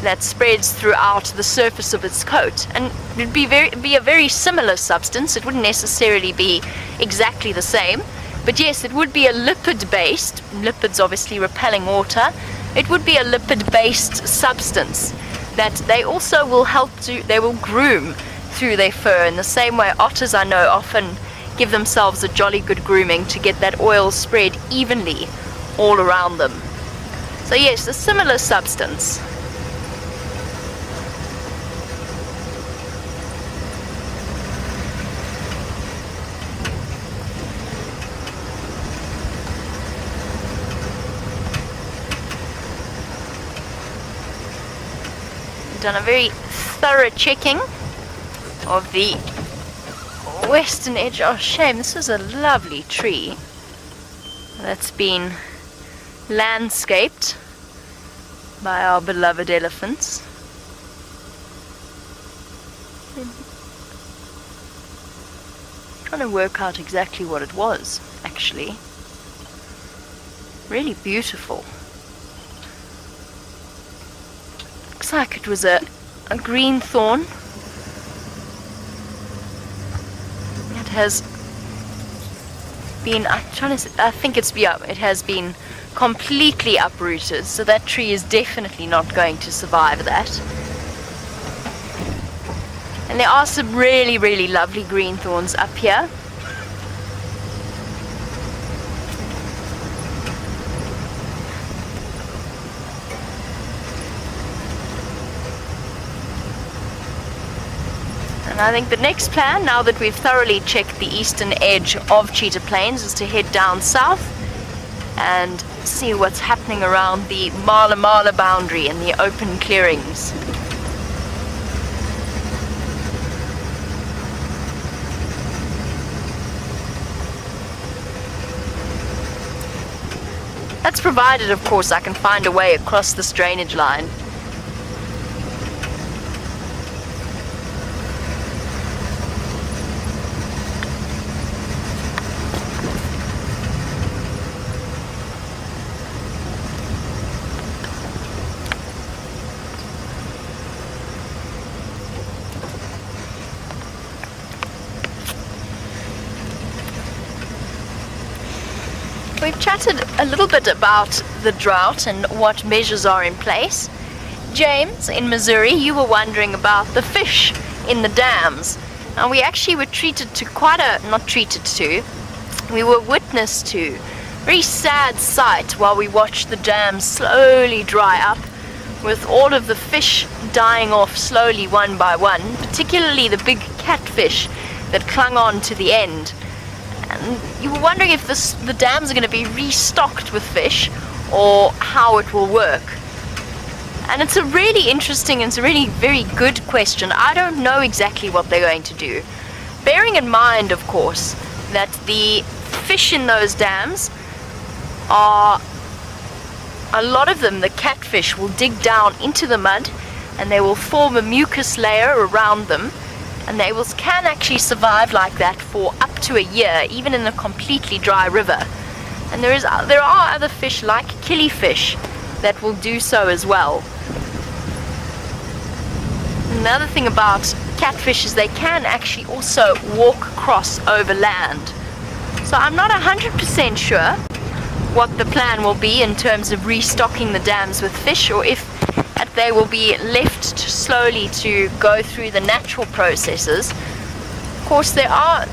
that spreads throughout the surface of its coat. And it'd be a very similar substance. It wouldn't necessarily be exactly the same, but yes, it would be a lipid-based, lipids obviously repelling water, it would be a lipid-based substance that they also will they will groom through their fur in the same way otters, I know, often give themselves a jolly good grooming to get that oil spread evenly all around them. So yes, a similar substance. Done a very thorough checking of the western edge. Oh, shame, this is a lovely tree that's been landscaped by our beloved elephants. Trying to work out exactly what it was, actually. Really beautiful. Looks like it was a green thorn. It has been, it has been completely uprooted, so that tree is definitely not going to survive that. And there are some really, really lovely green thorns up here. And I think the next plan, now that we've thoroughly checked the eastern edge of Cheetah Plains, is to head down south and see what's happening around the Mala Mala boundary and the open clearings. That's provided, of course, I can find a way across this drainage line. We've chatted a little bit about the drought and what measures are in place. James, in Missouri, you were wondering about the fish in the dams. And we actually were we were witness to a very sad sight while we watched the dams slowly dry up, with all of the fish dying off slowly one by one, particularly the big catfish that clung on to the end. And you were wondering if the dams are going to be restocked with fish or how it will work. And it's a really interesting and it's a really very good question. I don't know exactly what they're going to do. Bearing in mind, of course, that the fish in those dams are, a lot of them, the catfish, will dig down into the mud and they will form a mucus layer around them. And they can actually survive like that for up to a year, even in a completely dry river. And there are other fish like killifish that will do so as well. Another thing about catfish is they can actually also walk across over land. So I'm not 100% sure what the plan will be in terms of restocking the dams with fish, or if they will be left slowly to go through the natural processes. Of course,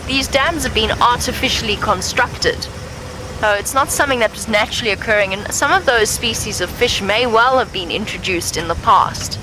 these dams have been artificially constructed, So it's not something that was naturally occurring, and some of those species of fish may well have been introduced in the past.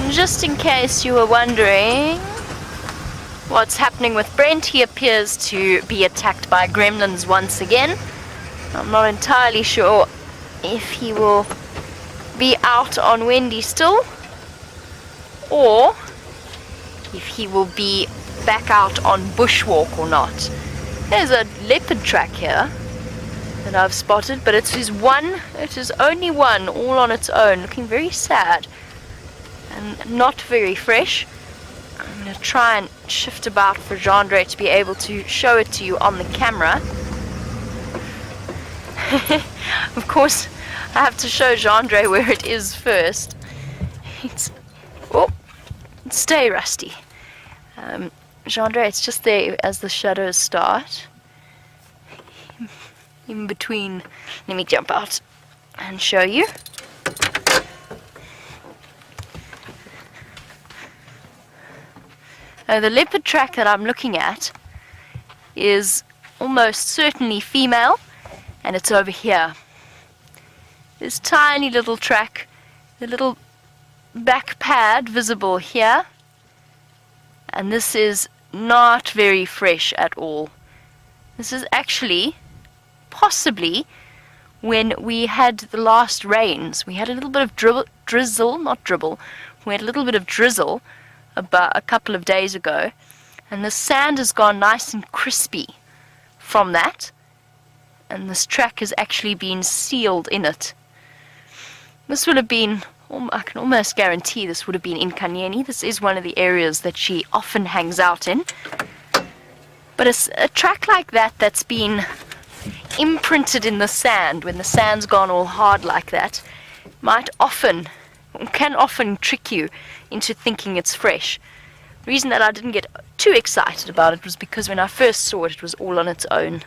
Just in case you were wondering what's happening with Brent, he appears to be attacked by gremlins once again. I'm not entirely sure if he will be out on Wendy still, or if he will be back out on bushwalk or not. There's a leopard track here that I've spotted, but it is only one, all on its own, looking very sad and not very fresh. I'm going to try and shift about for Jean-Andre to be able to show it to you on the camera. Of course, I have to show Jean-Andre where it is first. Stay, Rusty. Jean-Andre, it's just there as the shadows start. In between, let me jump out and show you. The leopard track that I'm looking at is almost certainly female, and it's over here. This tiny little track, the little back pad visible here, and this is not very fresh at all. This is actually possibly when we had the last rains. We had a little bit of drizzle, not dribble, we had a little bit of drizzle about a couple of days ago, and the sand has gone nice and crispy from that, and this track has actually been sealed in it. This would have been, I can almost guarantee this would have been in Kanyeni. This is one of the areas that she often hangs out in, but a track like that that's been imprinted in the sand, when the sand's gone all hard like that, can often trick you into thinking it's fresh. The reason that I didn't get too excited about it was because when I first saw it, it was all on its own.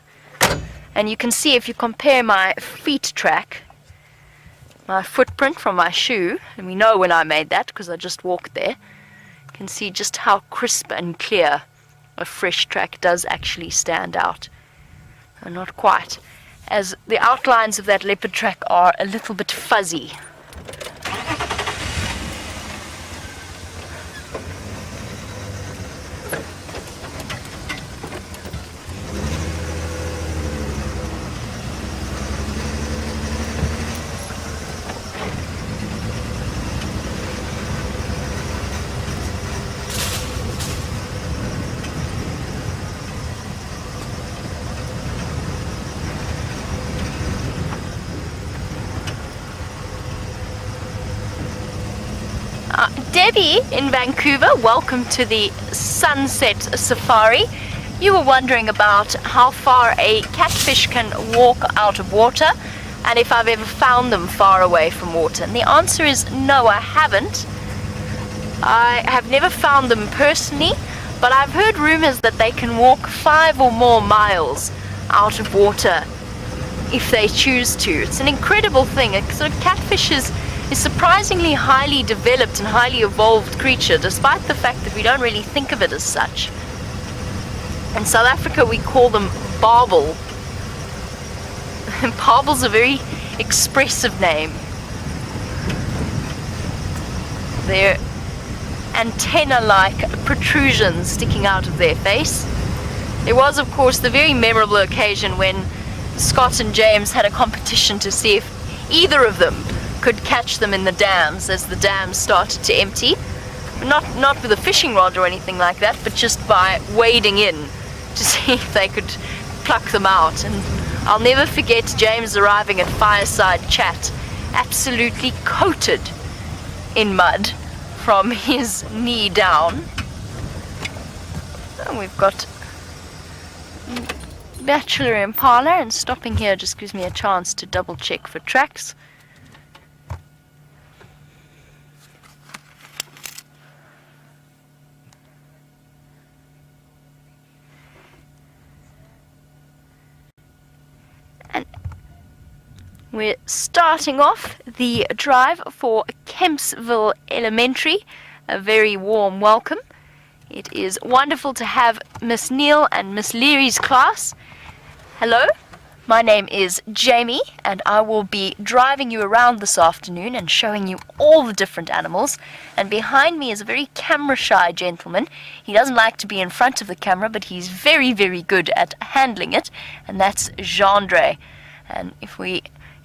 And you can see if you compare my feet track, my footprint from my shoe, and we know when I made that because I just walked there, you can see just how crisp and clear a fresh track does actually stand out. And not quite, as the outlines of that leopard track are a little bit fuzzy. Debbie in Vancouver, welcome to the Sunset Safari. You were wondering about how far a catfish can walk out of water and if I've ever found them far away from water. And the answer is no, I haven't. I have never found them personally, but I've heard rumors that they can walk 5 or more miles out of water if they choose to. It's an incredible thing. A sort of catfish is surprisingly highly developed and highly evolved creature, despite the fact that we don't really think of it as such. In South Africa we call them barbel. Barbel's a very expressive name. They're antenna-like protrusions sticking out of their face. There was, of course, the very memorable occasion when Scott and James had a competition to see if either of them could catch them in the dams as the dams started to empty. Not with a fishing rod or anything like that, but just by wading in to see if they could pluck them out. And I'll never forget James arriving at Fireside Chat absolutely coated in mud from his knee down. And we've got Bachelor Impala, and stopping here just gives me a chance to double check for tracks. And we're starting off the drive for Kempsville Elementary. A very warm welcome. It is wonderful to have Miss Neal and Miss Leary's class. Hello, my name is Jamie, and I will be driving you around this afternoon and showing you all the different animals. And behind me is a very camera-shy gentleman. He doesn't like to be in front of the camera, but he's very, very good at handling it, and that's Gendre. And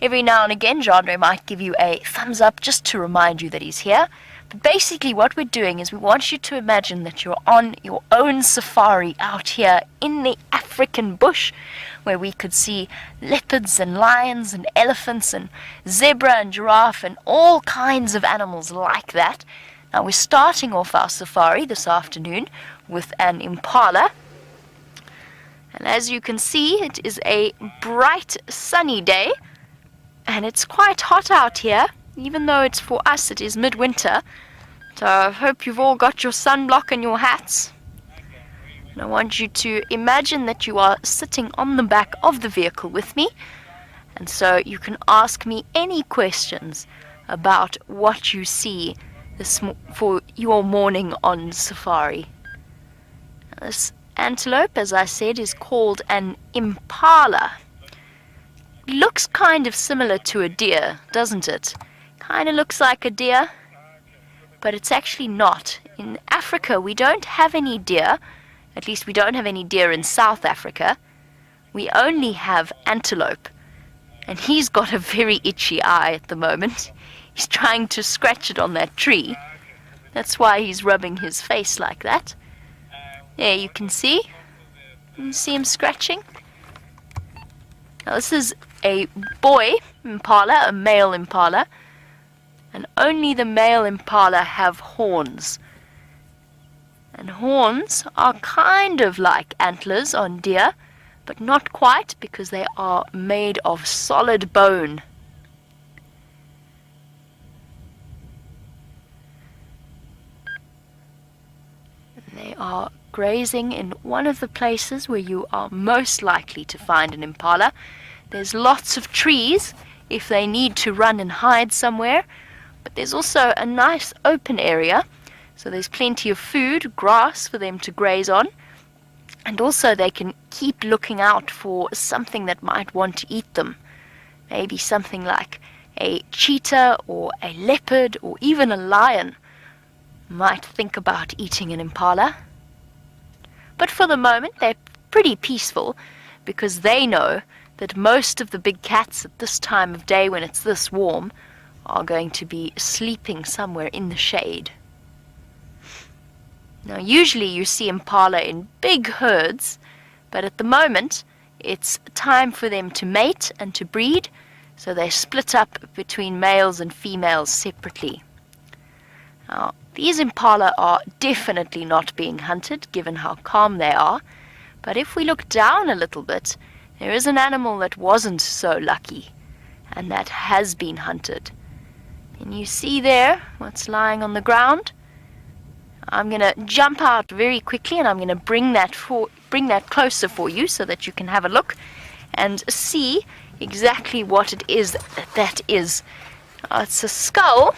every now and again, Gendre might give you a thumbs up just to remind you that he's here. But basically what we're doing is we want you to imagine that you're on your own safari out here in the African bush, where we could see leopards and lions and elephants and zebra and giraffe and all kinds of animals like that. Now we're starting off our safari this afternoon with an impala. And as you can see, it is a bright sunny day, and it's quite hot out here, even though it's for us, it is midwinter. So I hope you've all got your sunblock and your hats. And I want you to imagine that you are sitting on the back of the vehicle with me, and so you can ask me any questions about what you see for your morning on safari. This antelope, as I said, is called an impala. Looks kind of similar to a deer, doesn't it? Kind of looks like a deer, but it's actually not. In Africa, we don't have any deer. At least we don't have any deer in South Africa. We only have antelope. And he's got a very itchy eye at the moment. He's trying to scratch it on that tree. That's why he's rubbing his face like that. There, you can see. You see him scratching? Now this is a boy impala, a male impala. And only the male impala have horns. And horns are kind of like antlers on deer, but not quite, because they are made of solid bone. And they are grazing in one of the places where you are most likely to find an impala. There's lots of trees if they need to run and hide somewhere, but there's also a nice open area, so there's plenty of food, grass for them to graze on, and also they can keep looking out for something that might want to eat them. Maybe something like a cheetah or a leopard or even a lion might think about eating an impala. But for the moment they're pretty peaceful, because they know that most of the big cats at this time of day when it's this warm are going to be sleeping somewhere in the shade. Now usually you see impala in big herds, but at the moment it's time for them to mate and to breed, so they split up between males and females separately. Now these impala are definitely not being hunted, given how calm they are, but if we look down a little bit, there is an animal that wasn't so lucky, and that has been hunted. Can you see there what's lying on the ground? I'm going to jump out very quickly, and I'm going to bring that closer for you so that you can have a look and see exactly what it is that is. It's a skull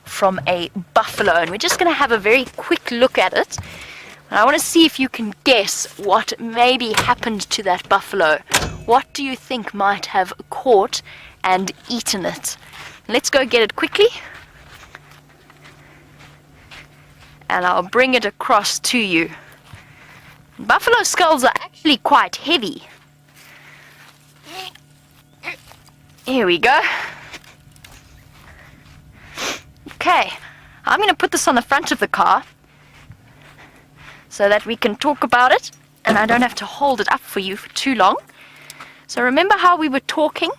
from a buffalo, and we're just going to have a very quick look at it. And I want to see if you can guess what maybe happened to that buffalo. What do you think might have caught and eaten it? Let's go get it quickly, and I'll bring it across to you. Buffalo skulls are actually quite heavy. Here we go. Okay, I'm going to put this on the front of the car so that we can talk about it, and I don't have to hold it up for you for too long. So remember how we were talking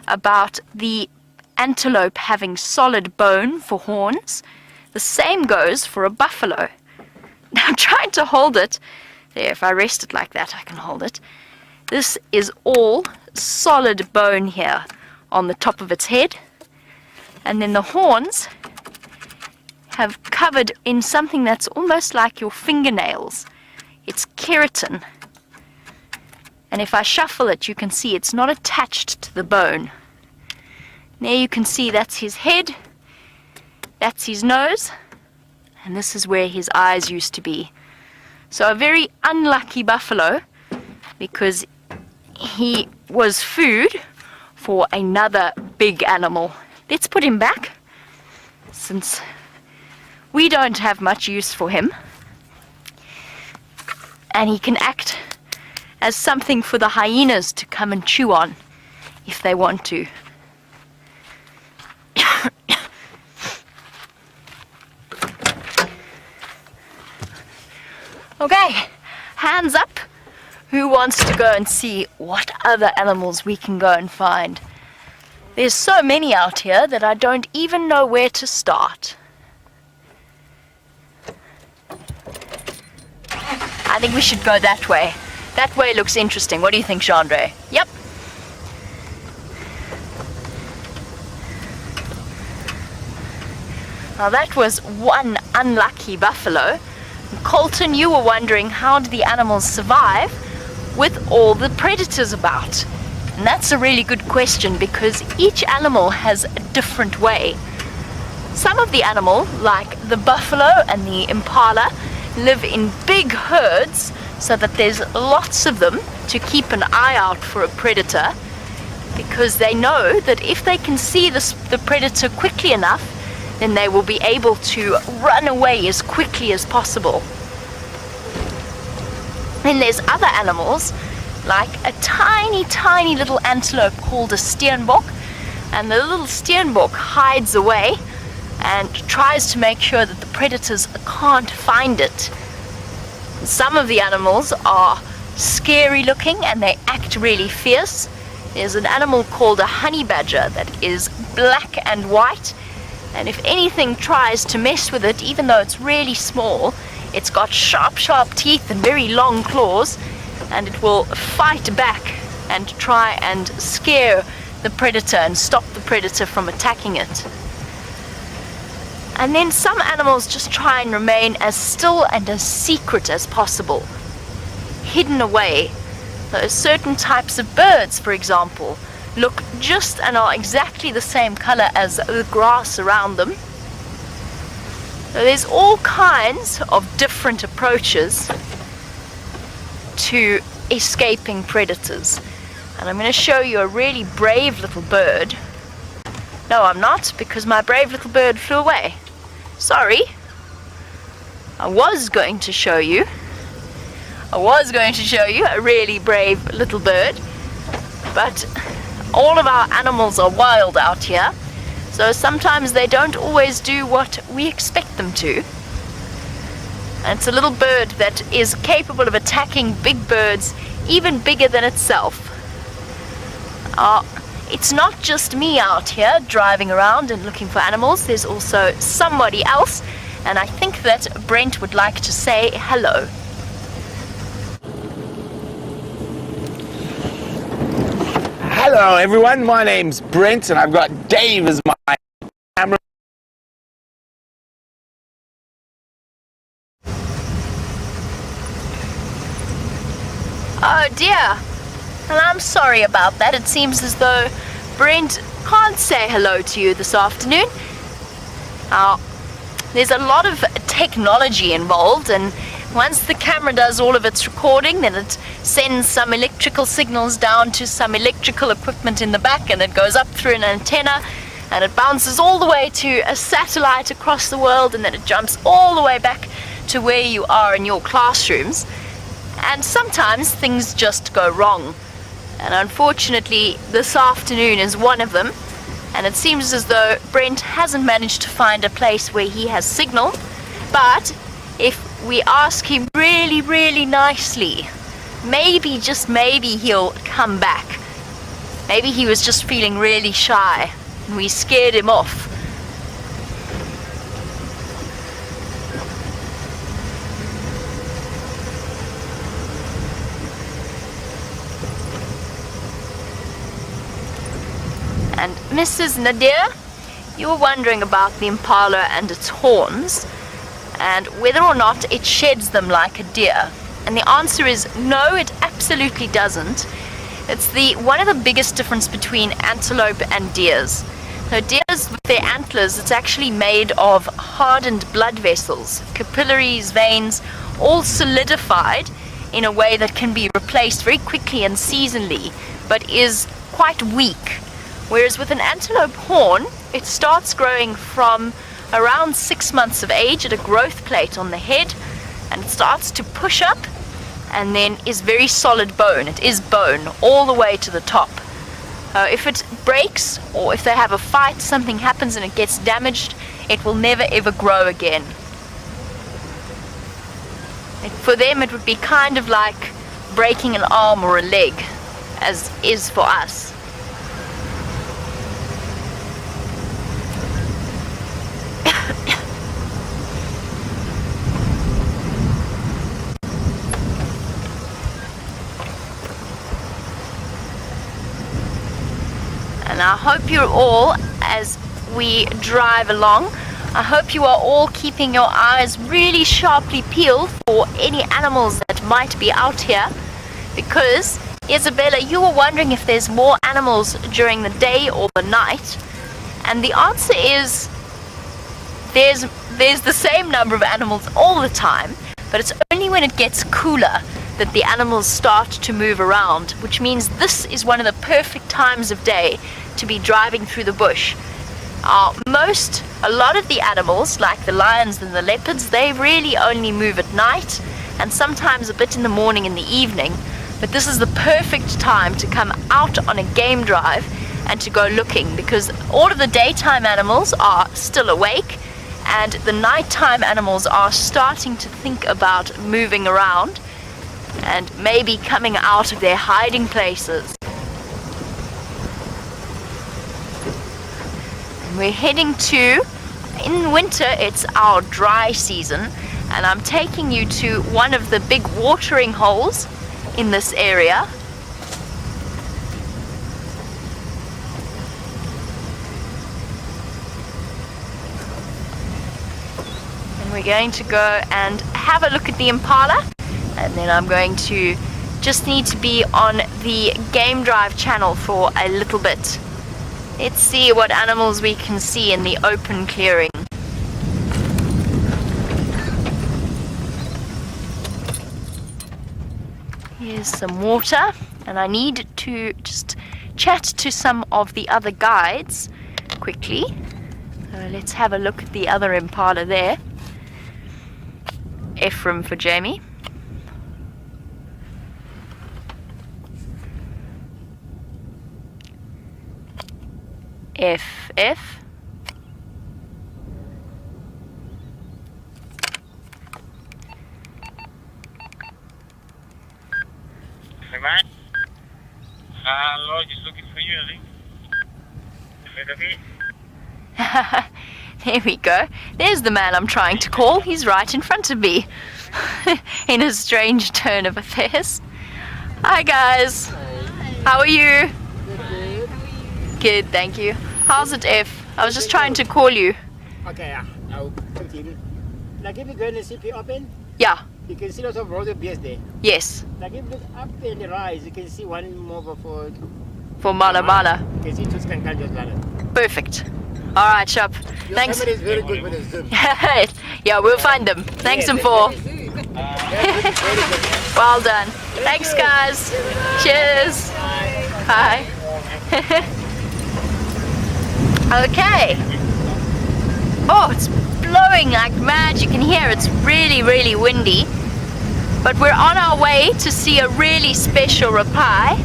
about the antelope having solid bone for horns? The same goes for a buffalo. Now I'm trying to hold it. There, if I rest it like that, I can hold it. This is all solid bone here on the top of its head. And then the horns have covered in something that's almost like your fingernails. It's keratin. And if I shuffle it, you can see it's not attached to the bone. There you can see that's his head, that's his nose, and this is where his eyes used to be. So a very unlucky buffalo, because he was food for another big animal. Let's put him back, since we don't have much use for him. And he can act as something for the hyenas to come and chew on if they want to. Okay, hands up. Who wants to go and see what other animals we can go and find? There's so many out here that I don't even know where to start. I think we should go that way. That way looks interesting. What do you think, Chandre? Yep. Now that was one unlucky buffalo. Colton, you were wondering how do the animals survive with all the predators about? And that's a really good question, because each animal has a different way. Some of the animal, like the buffalo and the impala, live in big herds so that there's lots of them to keep an eye out for a predator, because they know that if they can see the predator quickly enough, then they will be able to run away as quickly as possible. Then there's other animals, like a tiny, tiny little antelope called a steenbok, and the little steenbok hides away and tries to make sure that the predators can't find it. Some of the animals are scary looking and they act really fierce. There's an animal called a honey badger that is black and white, and if anything tries to mess with it, even though it's really small, it's got sharp, sharp teeth and very long claws, and it will fight back and try and scare the predator and stop the predator from attacking it. And then some animals just try and remain as still and as secret as possible, hidden away. Those certain types of birds, for example, look just and are exactly the same color as the grass around them. So there's all kinds of different approaches to escaping predators. And I'm going to show you a really brave little bird. No, I'm not, because my brave little bird flew away. Sorry. I was going to show you a really brave little bird, but all of our animals are wild out here, so sometimes they don't always do what we expect them to. And it's a little bird that is capable of attacking big birds, even bigger than itself. It's not just me out here driving around and looking for animals, there's also somebody else, and I think that Brent would like to say hello. Hello everyone, my name's Brent and I've got Dave as my camera. Oh dear. Well, I'm sorry about that. It seems as though Brent can't say hello to you this afternoon. There's a lot of technology involved, and once the camera does all of its recording, then it sends some electrical signals down to some electrical equipment in the back, and it goes up through an antenna, and it bounces all the way to a satellite across the world, and then it jumps all the way back to where you are in your classrooms. And sometimes things just go wrong. And unfortunately, this afternoon is one of them, and it seems as though Brent hasn't managed to find a place where he has signal, but if we ask him really, really nicely, maybe, just maybe, he'll come back. Maybe he was just feeling really shy and we scared him off. And Mrs. Nadir, you were wondering about the impala and its horns, and whether or not it sheds them like a deer. And the answer is no, it absolutely doesn't. It's one of the biggest difference between antelope and deers. So deers with their antlers, it's actually made of hardened blood vessels, capillaries, veins, all solidified in a way that can be replaced very quickly and seasonally, but is quite weak. Whereas with an antelope horn, it starts growing from around 6 months of age at a growth plate on the head, and it starts to push up and then is very solid bone. It is bone all the way to the top. If it breaks, or if they have a fight, something happens and it gets damaged, it will never ever grow again. For them it would be kind of like breaking an arm or a leg, as is for us. And I hope you're all, as we drive along, I hope you are all keeping your eyes really sharply peeled for any animals that might be out here, because Isabella, you were wondering if there's more animals during the day or the night, and the answer is there's the same number of animals all the time, but it's only when it gets cooler that the animals start to move around, which means this is one of the perfect times of day to be driving through the bush. A lot of the animals, like the lions and the leopards, they really only move at night and sometimes a bit in the morning and the evening, but this is the perfect time to come out on a game drive and to go looking, because all of the daytime animals are still awake and the nighttime animals are starting to think about moving around and maybe coming out of their hiding places. And we're heading to, in winter it's our dry season, and I'm taking you to one of the big watering holes in this area. And we're going to go and have a look at the impala, and then I'm going to just need to be on the Game Drive channel for a little bit. Let's see what animals we can see in the open clearing. Here's some water, and I need to just chat to some of the other guides quickly. Let's have a look at the other impala there. Ephraim for Jamie. FF. Hey man. Hello, just looking for you, I think. There we go. There's the man I'm trying to call. He's right in front of me. In a strange turn of affairs. Hi guys. How are you? Good, thank you. How's it, F? I was just trying to call you. Okay, I'll continue. Like if you go in the CP open, Yeah. you can see lots of road beers there. Yes. Like if you look up in the rise, you can see one more For Mala Mala. You can see two skankan just like Perfect. All right, Shop. Your Thanks. camera is very good with the zoom. Yeah, we'll find them. Thanks, Yeah, M4. very good. Well done. Thanks, guys. Cheers. Bye. Okay. Oh, it's blowing like mad. You can hear it's really, really windy. But we're on our way to see a really special reply.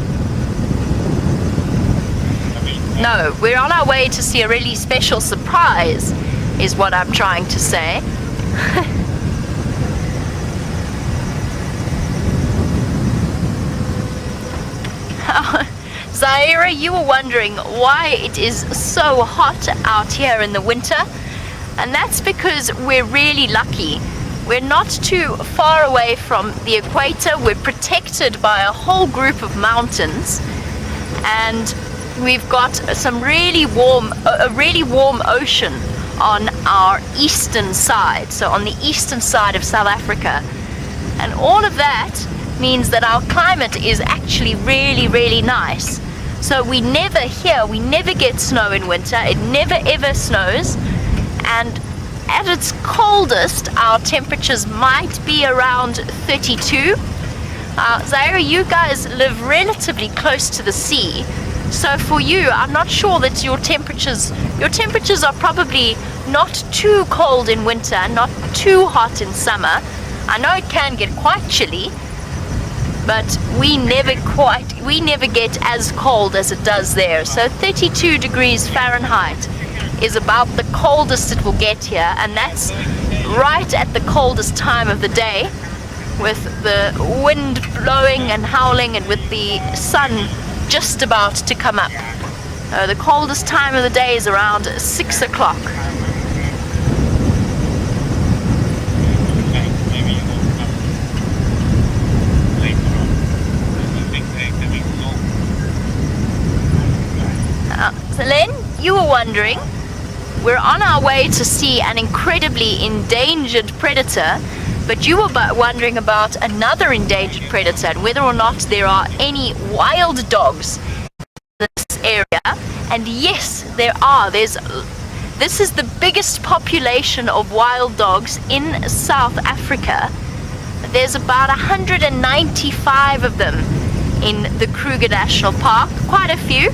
No, we're on our way to see a really special surprise, is what I'm trying to say. Zaira, you were wondering why it is so hot out here in the winter, and that's because we're really lucky. We're not too far away from the equator. We're protected by a whole group of mountains, and we've got some really warm, a really warm ocean on our eastern side, so on the eastern side of South Africa. And all of that means that our climate is actually really, really nice. So we never get snow in winter, it never ever snows, and at its coldest, our temperatures might be around 32. Zaira, you guys live relatively close to the sea, so for you, I'm not sure that your temperatures are probably not too cold in winter, not too hot in summer. I know it can get quite chilly, but we never get as cold as it does there. So 32 degrees Fahrenheit is about the coldest it will get here, and that's right at the coldest time of the day, with the wind blowing and howling and with the sun just about to come up. The coldest time of the day is around 6 o'clock. Maybe you will come later on. I think they're coming soon. Len, you were wondering, we're on our way to see an incredibly endangered predator, but you were wondering about another endangered predator and whether or not there are any wild dogs in this area. And yes, there are. This is the biggest population of wild dogs in South Africa. There's about 195 of them in the Kruger National Park, quite a few.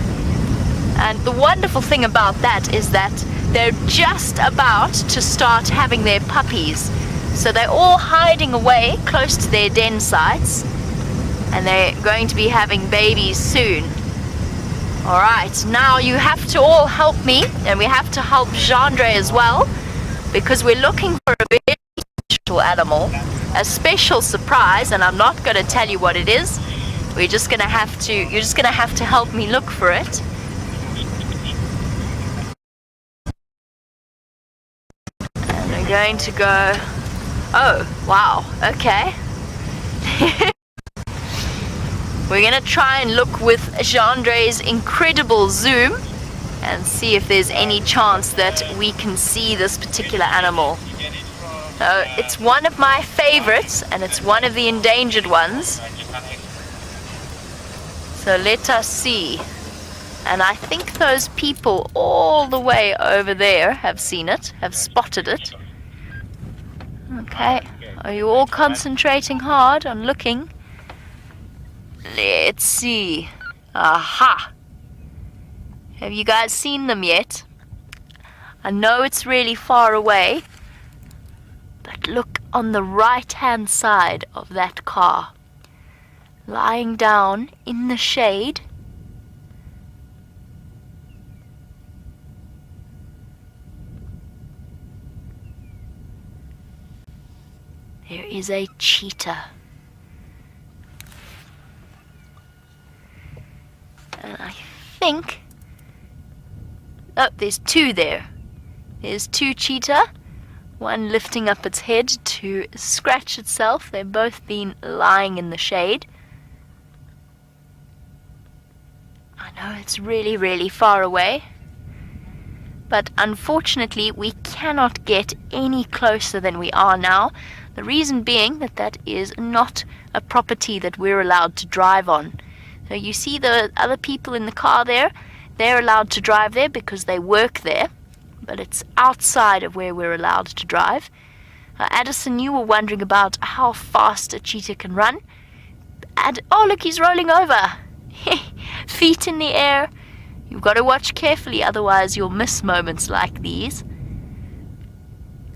And the wonderful thing about that is that they're just about to start having their puppies. So they're all hiding away close to their den sites, and they're going to be having babies soon. Alright, now you have to all help me, and we have to help Gendre as well, because we're looking for a very special animal, a special surprise, and I'm not going to tell you what it is. You're just going to have to help me look for it. And we're going to go, oh, wow, okay. We're going to try and look with Gendre's incredible zoom and see if there's any chance that we can see this particular animal. It's one of my favorites, and it's one of the endangered ones. So let us see. And I think those people all the way over there have seen it, have spotted it. Okay, are you all concentrating hard on looking? Let's see. Aha! Have you guys seen them yet? I know it's really far away, but look on the right-hand side of that car. Lying down in the shade. There is a cheetah. And I think... oh, there's two there. There's two cheetah. One lifting up its head to scratch itself. They've both been lying in the shade. I know it's really, really far away. But unfortunately, we cannot get any closer than we are now. The reason being that that is not a property that we're allowed to drive on. So you see the other people in the car there? They're allowed to drive there because they work there. But it's outside of where we're allowed to drive. Addison, you were wondering about how fast a cheetah can run. Oh, look, he's rolling over. Feet in the air. You've got to watch carefully, otherwise you'll miss moments like these.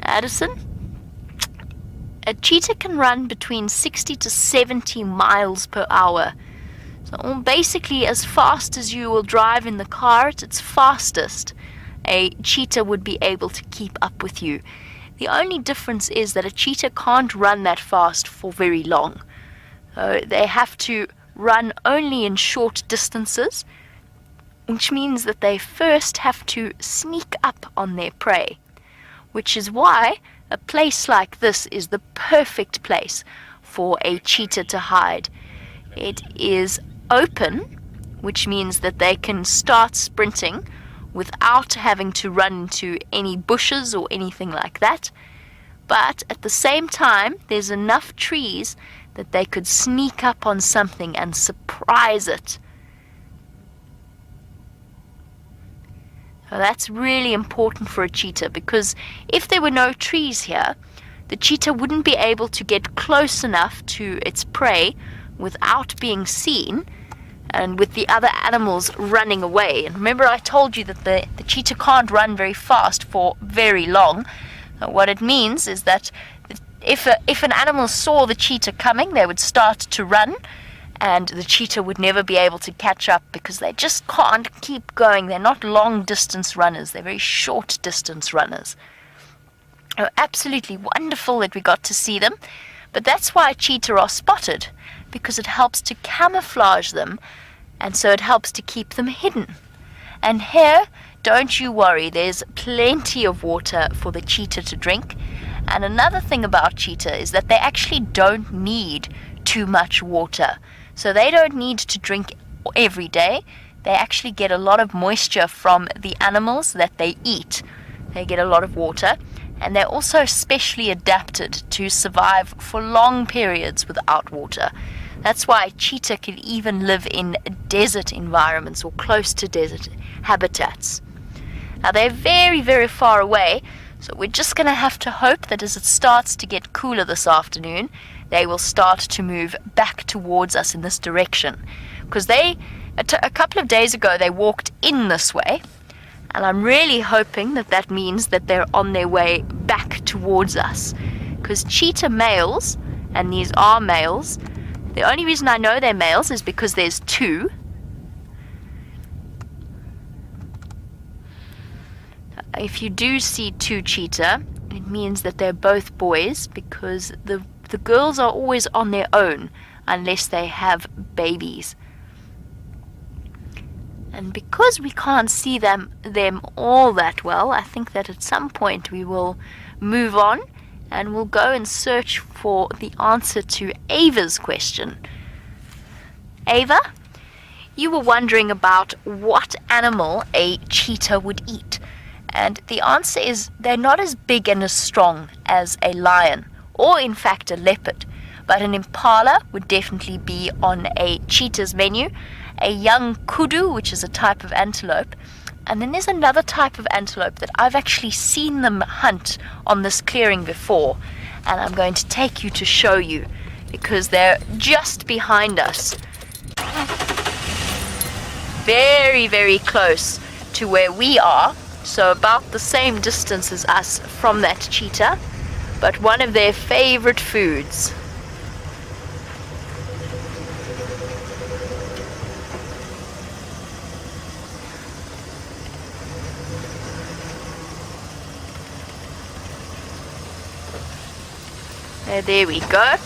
Addison? A cheetah can run between 60 to 70 miles per hour. So basically as fast as you will drive in the car at its fastest, a cheetah would be able to keep up with you. The only difference is that a cheetah can't run that fast for very long. They have to run only in short distances, which means that they first have to sneak up on their prey, which is why a place like this is the perfect place for a cheetah to hide. It is open which means that they can start sprinting without having to run into any bushes or anything like that. But at the same time, there's enough trees that they could sneak up on something and surprise it. So that's really important for a cheetah, because if there were no trees here, the cheetah wouldn't be able to get close enough to its prey without being seen and with the other animals running away. And remember, I told you that the cheetah can't run very fast for very long. What it means is that if an animal saw the cheetah coming, they would start to run, and the cheetah would never be able to catch up because they just can't keep going. They're not long distance runners, they're very short distance runners. Oh, absolutely wonderful that we got to see them, but that's why cheetah are spotted, because it helps to camouflage them, and so it helps to keep them hidden. And here, don't you worry, there's plenty of water for the cheetah to drink. And another thing about cheetah is that they actually don't need too much water. So they don't need to drink every day. They actually get a lot of moisture from the animals that they eat. They get a lot of water, and they're also specially adapted to survive for long periods without water. That's why cheetah can even live in desert environments or close to desert habitats. Now they're very, very far away, so we're just going to have to hope that as it starts to get cooler this afternoon, they will start to move back towards us in this direction. Because a couple of days ago, they walked in this way, and I'm really hoping that that means that they're on their way back towards us. Because cheetah males, and these are males, the only reason I know they're males is because there's two. If you do see two cheetah, it means that they're both boys, because the girls are always on their own unless they have babies. And because we can't see them all that well, I think that at some point we will move on and we'll go and search for the answer to Ava's question. Ava, you were wondering about what animal a cheetah would eat. And the answer is they're not as big and as strong as a lion, or in fact a leopard. But an impala would definitely be on a cheetah's menu, a young kudu, which is a type of antelope, and then there's another type of antelope that I've actually seen them hunt on this clearing before, and I'm going to take you to show you, because they're just behind us. Very, very close to where we are. So about the same distance as us from that cheetah, but one of their favorite foods. There we go.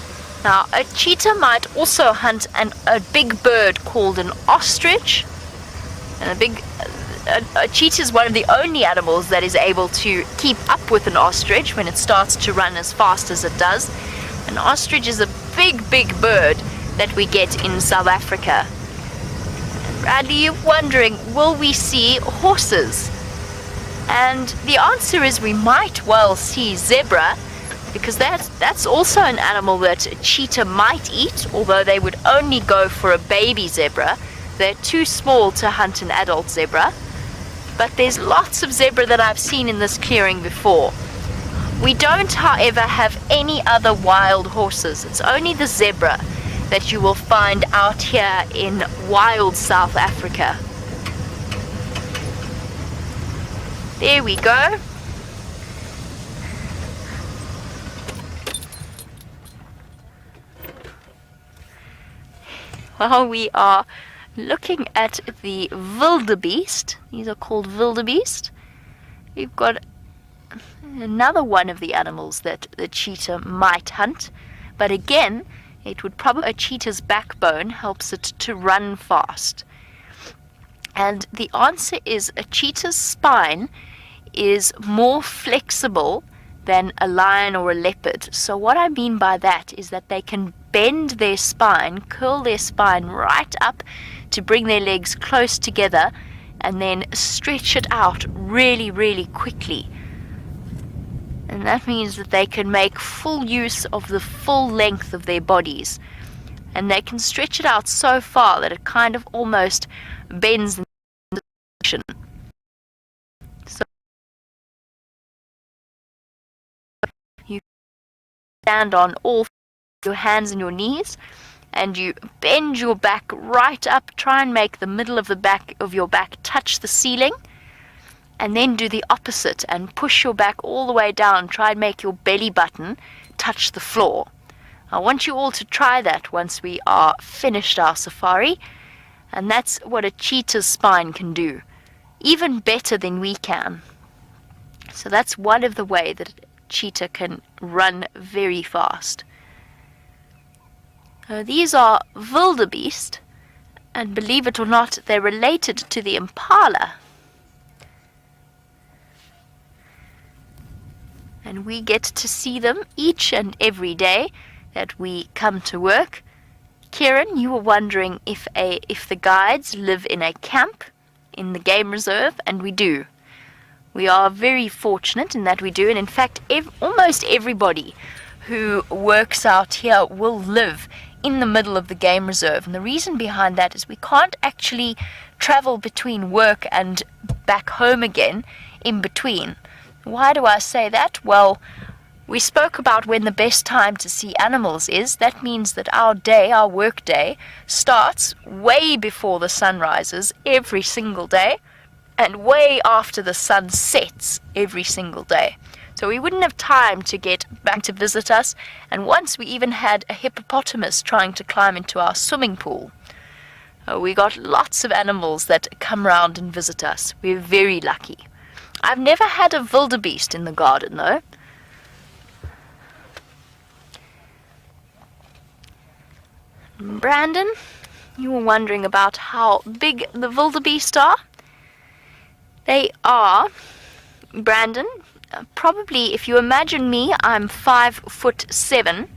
Now a cheetah might also hunt a big bird called an ostrich, and a cheetah is one of the only animals that is able to keep up with an ostrich when it starts to run as fast as it does. An ostrich is a big, big bird that we get in South Africa. Bradley, you're wondering, will we see horses? And the answer is we might well see zebra, because that's also an animal that a cheetah might eat, although they would only go for a baby zebra. They're too small to hunt an adult zebra. But there's lots of zebra that I've seen in this clearing before. We don't, however, have any other wild horses. It's only the zebra that you will find out here in wild South Africa. There we go. Well, we are looking at the wildebeest. These are called wildebeest. We've got another one of the animals that the cheetah might hunt, but again, it would probably, a cheetah's backbone helps it to run fast. And the answer is a cheetah's spine is more flexible than a lion or a leopard. So what I mean by that is that they can bend their spine, curl their spine right up to bring their legs close together and then stretch it out really, really quickly. And that means that they can make full use of the full length of their bodies. And they can stretch it out so far that it kind of almost bends in the direction. So you stand on all your hands and your knees, and you bend your back right up, try and make the middle of the back of your back touch the ceiling, and then do the opposite and push your back all the way down, try and make your belly button touch the floor. I want you all to try that once we are finished our safari, and that's what a cheetah's spine can do, even better than we can. So that's one of the ways that a cheetah can run very fast. These are wildebeest, and believe it or not, they're related to the impala. And we get to see them each and every day that we come to work. Kieran, you were wondering if the guides live in a camp in the game reserve, and we do. We are very fortunate in that we do, and in fact, almost everybody who works out here will live in the middle of the game reserve. And the reason behind that is we can't actually travel between work and back home again in between. Why do I say that? Well, we spoke about when the best time to see animals is. That means that our day, our work day, starts way before the sun rises every single day, and way after the sun sets every single day. So we wouldn't have time to get back to visit us, and once we even had a hippopotamus trying to climb into our swimming pool. We got lots of animals that come round and visit us. We're very lucky. I've never had a wildebeest in the garden though. Brandon, you were wondering about how big the wildebeest are. They are, Brandon, probably, if you imagine me, I'm 5'7",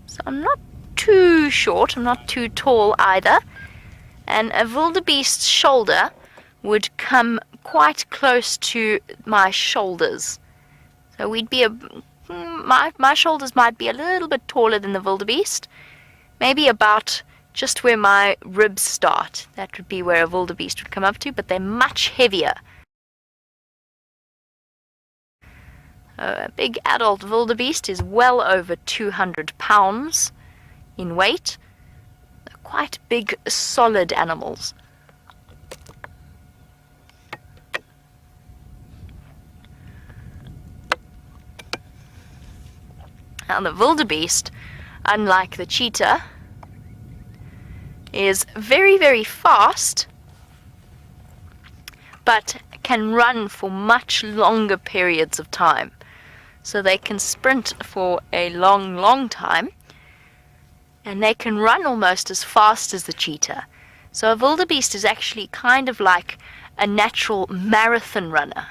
so I'm not too short, I'm not too tall either, and a wildebeest's shoulder would come quite close to my shoulders. So we'd be my shoulders might be a little bit taller than the wildebeest, maybe about just where my ribs start. That would be where a wildebeest would come up to, but they're much heavier. A big adult wildebeest is well over 200 pounds in weight. They're quite big, solid animals. Now the wildebeest, unlike the cheetah, is very, very fast, but can run for much longer periods of time. So they can sprint for a long, long time, and they can run almost as fast as the cheetah. So a wildebeest is actually kind of like a natural marathon runner.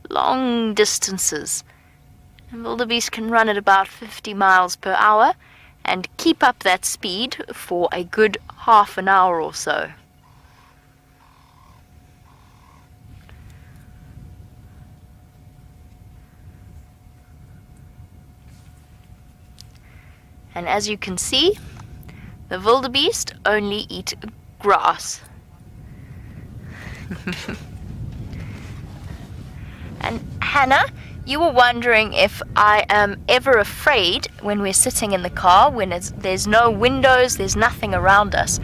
Long distances. And wildebeest can run at about 50 miles per hour and keep up that speed for a good half an hour or so. And as you can see, the wildebeest only eat grass. And Hannah, you were wondering if I am ever afraid when we're sitting in the car, when there's no windows, there's nothing around us.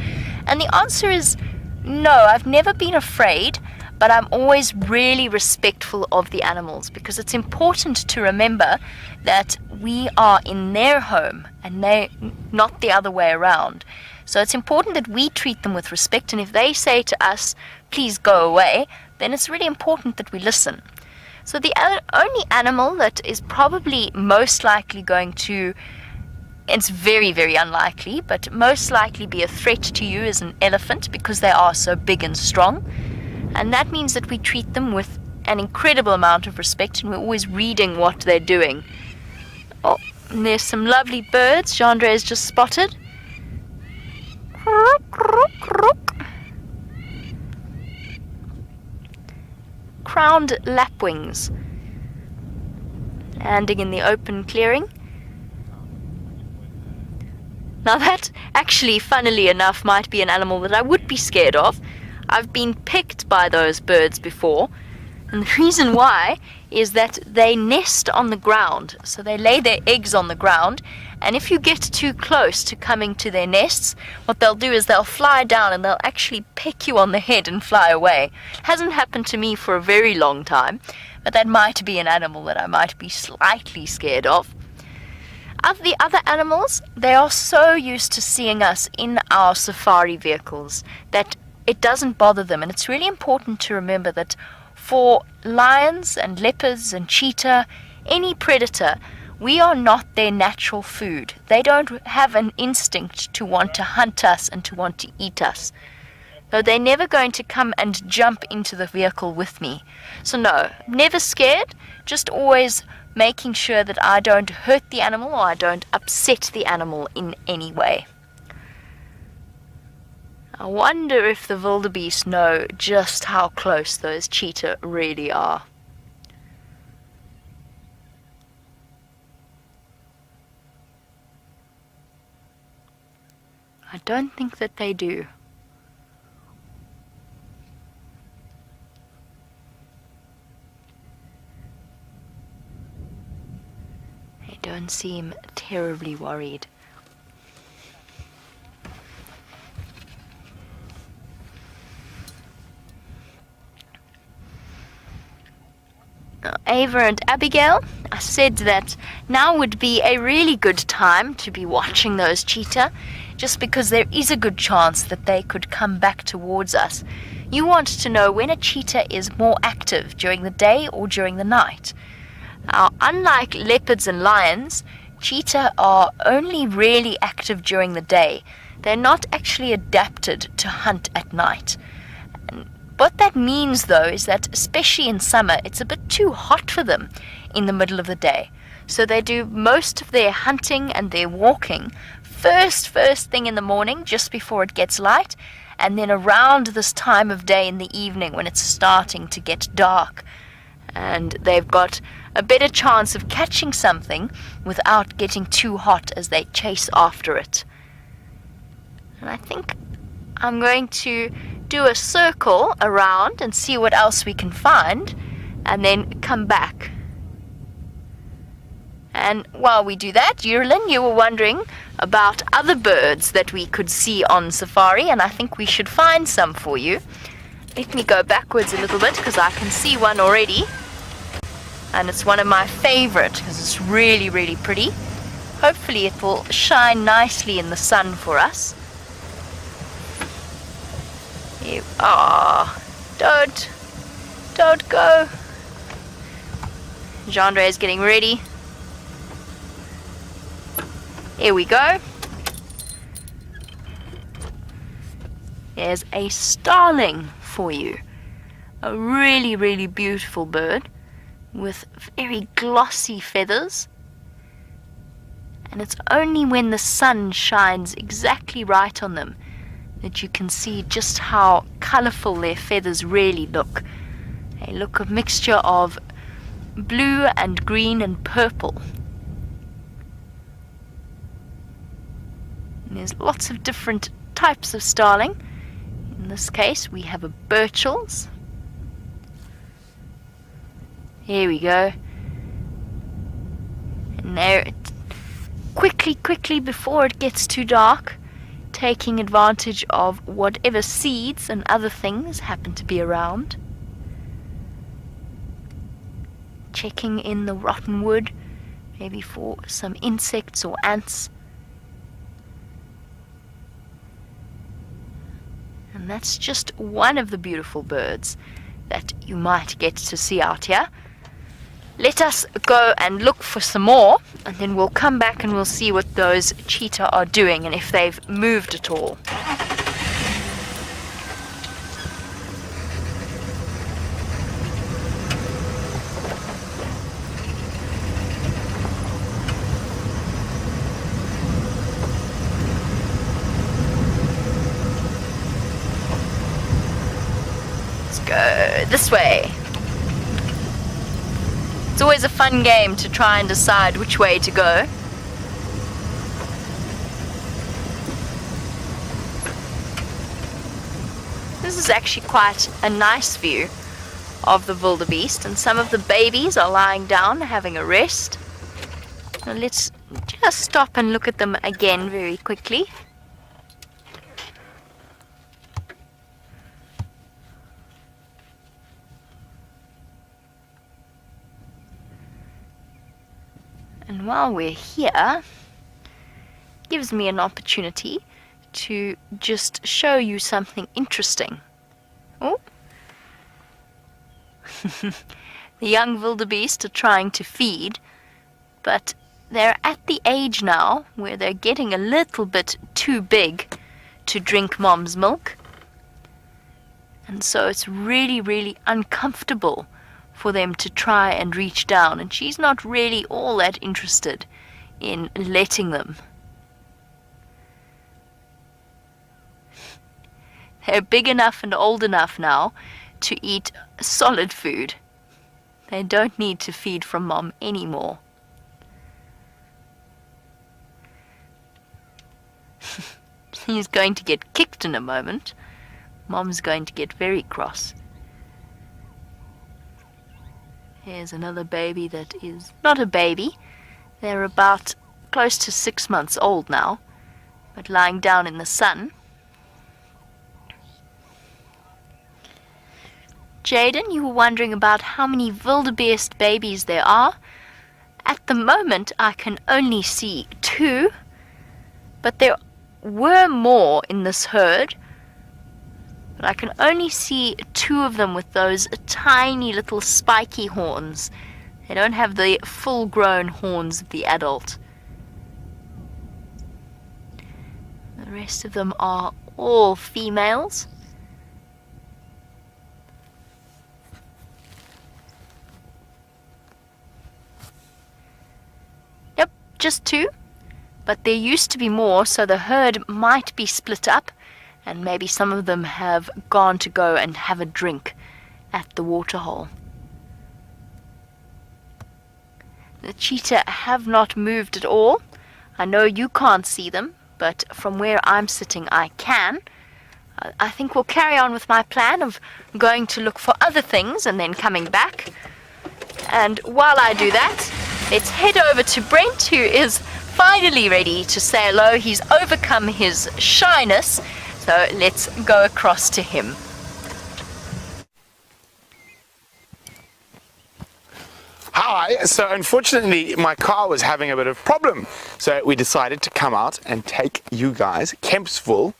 And the answer is no, I've never been afraid, but I'm always really respectful of the animals, because it's important to remember that we are in their home and they not the other way around. So it's important that we treat them with respect, and if they say to us, please go away, then it's really important that we listen. So the only animal that is probably most likely going to, it's very, very unlikely, but most likely be a threat to you is an elephant, because they are so big and strong. And that means that we treat them with an incredible amount of respect, and we're always reading what they're doing. Oh, and there's some lovely birds Jean-Andre has just spotted. Croak, croak, croak. crowned lapwings, landing in the open clearing. Now that actually, funnily enough, might be an animal that I would be scared of. I've been picked by those birds before, and the reason why is that they nest on the ground. So they lay their eggs on the ground, and if you get too close to coming to their nests, what they'll do is they'll fly down and they'll actually peck you on the head and fly away. Hasn't happened to me for a very long time, but that might be an animal that I might be slightly scared of. Of the other animals, they are so used to seeing us in our safari vehicles that it doesn't bother them. And it's really important to remember that for lions and leopards and cheetah, any predator, we are not their natural food. They don't have an instinct to want to hunt us and to want to eat us. So they're never going to come and jump into the vehicle with me. So no, never scared, just always making sure that I don't hurt the animal or I don't upset the animal in any way. I wonder if the wildebeest know just how close those cheetah really are. I don't think that they do. They don't seem terribly worried. Ava and Abigail, I said that now would be a really good time to be watching those cheetah, just because there is a good chance that they could come back towards us. You want to know when a cheetah is more active, during the day or during the night. Now, unlike leopards and lions, cheetah are only really active during the day. They're not actually adapted to hunt at night. What that means, though, is that especially in summer, it's a bit too hot for them in the middle of the day. So they do most of their hunting and their walking first thing in the morning, just before it gets light, and then around this time of day in the evening when it's starting to get dark. And they've got a better chance of catching something without getting too hot as they chase after it. And I think I'm going to do a circle around and see what else we can find, and then come back. And while we do that, Yurlin, you were wondering about other birds that we could see on safari, and I think we should find some for you. Let me go backwards a little bit because I can see one already, and it's one of my favorite because it's really, really pretty. Hopefully it will shine nicely in the sun for us. You are. Don't go. Jean-Andre is getting ready. Here we go. There's a starling for you. A really, really beautiful bird with very glossy feathers. And it's only when the sun shines exactly right on them that you can see just how colourful their feathers really look. They look a mixture of blue and green and purple. And there's lots of different types of starling. In this case we have a Burchell's. Here we go. And there, quickly before it gets too dark, taking advantage of whatever seeds and other things happen to be around. Checking in the rotten wood, maybe for some insects or ants. And that's just one of the beautiful birds that you might get to see out here. Let us go and look for some more, and then we'll come back and we'll see what those cheetah are doing and if they've moved at all. Let's go this way. It's always a fun game to try and decide which way to go. This is actually quite a nice view of the wildebeest, and some of the babies are lying down having a rest. Now let's just stop and look at them again very quickly. And while we're here, gives me an opportunity to just show you something interesting. Oh, the young wildebeest are trying to feed, but they're at the age now where they're getting a little bit too big to drink mom's milk. And so it's really, really uncomfortable for them to try and reach down, and she's not really all that interested in letting them. They're big enough and old enough now to eat solid food. They don't need to feed from mom anymore. He's going to get kicked in a moment. Mom's going to get very cross. Here's another baby that is not a baby. They're about close to 6 months old now, but lying down in the sun. Jaden, you were wondering about how many wildebeest babies there are. At the moment, I can only see 2, but there were more in this herd. But I can only see 2 of them with those tiny little spiky horns. They don't have the full-grown horns of the adult. The rest of them are all females. Yep, just 2. But there used to be more, so the herd might be split up, and maybe some of them have gone to go and have a drink at the waterhole. The cheetah have not moved at all. I know you can't see them, but from where I'm sitting I can. I think we'll carry on with my plan of going to look for other things and then coming back. And while I do that, let's head over to Brent, who is finally ready to say hello. He's overcome his shyness, so let's go across to him. Hi, so unfortunately my car was having a bit of problem, so we decided to come out and take you guys, Kempsville,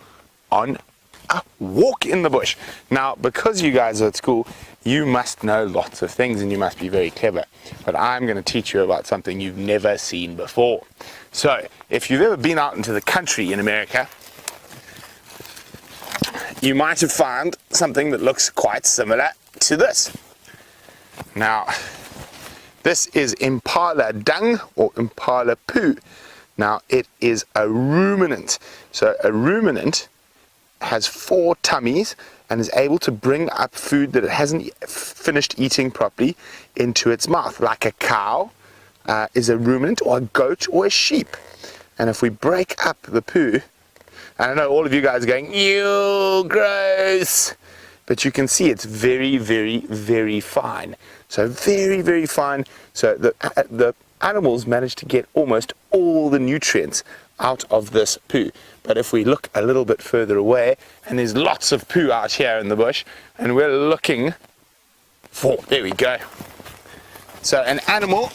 on a walk in the bush. Now, because you guys are at school, you must know lots of things and you must be very clever, but I'm going to teach you about something you've never seen before. So, if you've ever been out into the country in America, you might have found something that looks quite similar to this. Now, this is impala dung or impala poo. Now, it is a ruminant. So a ruminant has 4 tummies and is able to bring up food that it hasn't finished eating properly into its mouth, like a cow is a ruminant, or a goat, or a sheep. And if we break up the poo, and I know all of you guys are going, ew, gross, but you can see it's very, very, very fine. So very, very fine. So the animals manage to get almost all the nutrients out of this poo. But if we look a little bit further away, and there's lots of poo out here in the bush, and we're looking for, there we go. So an animal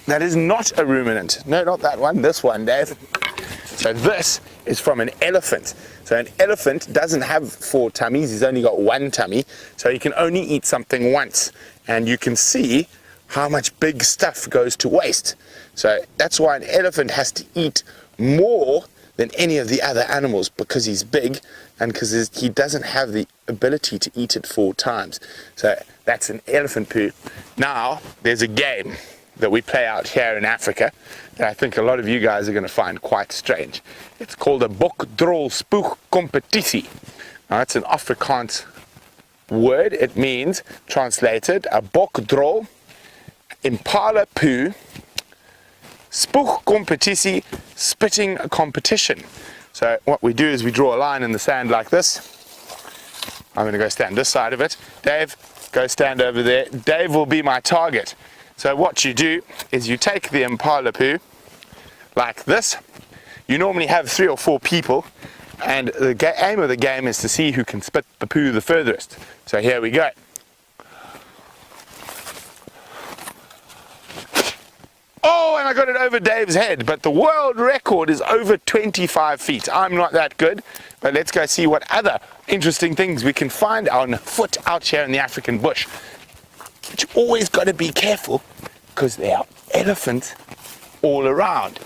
that is not a ruminant. No, not that one, this one, Dave. So this is from an elephant. So an elephant doesn't have 4 tummies, he's only got 1 tummy, so he can only eat something once. And you can see how much big stuff goes to waste. So that's why an elephant has to eat more than any of the other animals, because he's big and because he doesn't have the ability to eat it 4 times. So that's an elephant poo. Now, there's a game that we play out here in Africa that I think a lot of you guys are going to find quite strange. It's called a bokdrol spook competitie. Now, it's an Afrikaans word. It means, translated, a bokdrol Impala poo spoegkompetisie spitting competition. So what we do is we draw a line in the sand like this. I'm going to go stand this side of it. Dave, go stand over there. Dave will be my target. So what you do is you take the impala poo like this. You normally have 3 or 4 people, and the aim of the game is to see who can spit the poo the furthest. So here we go. Oh, and I got it over Dave's head, but the world record is over 25 feet. I'm not that good, but let's go see what other interesting things we can find on foot out here in the African bush. But you always got to be careful because there are elephants all around.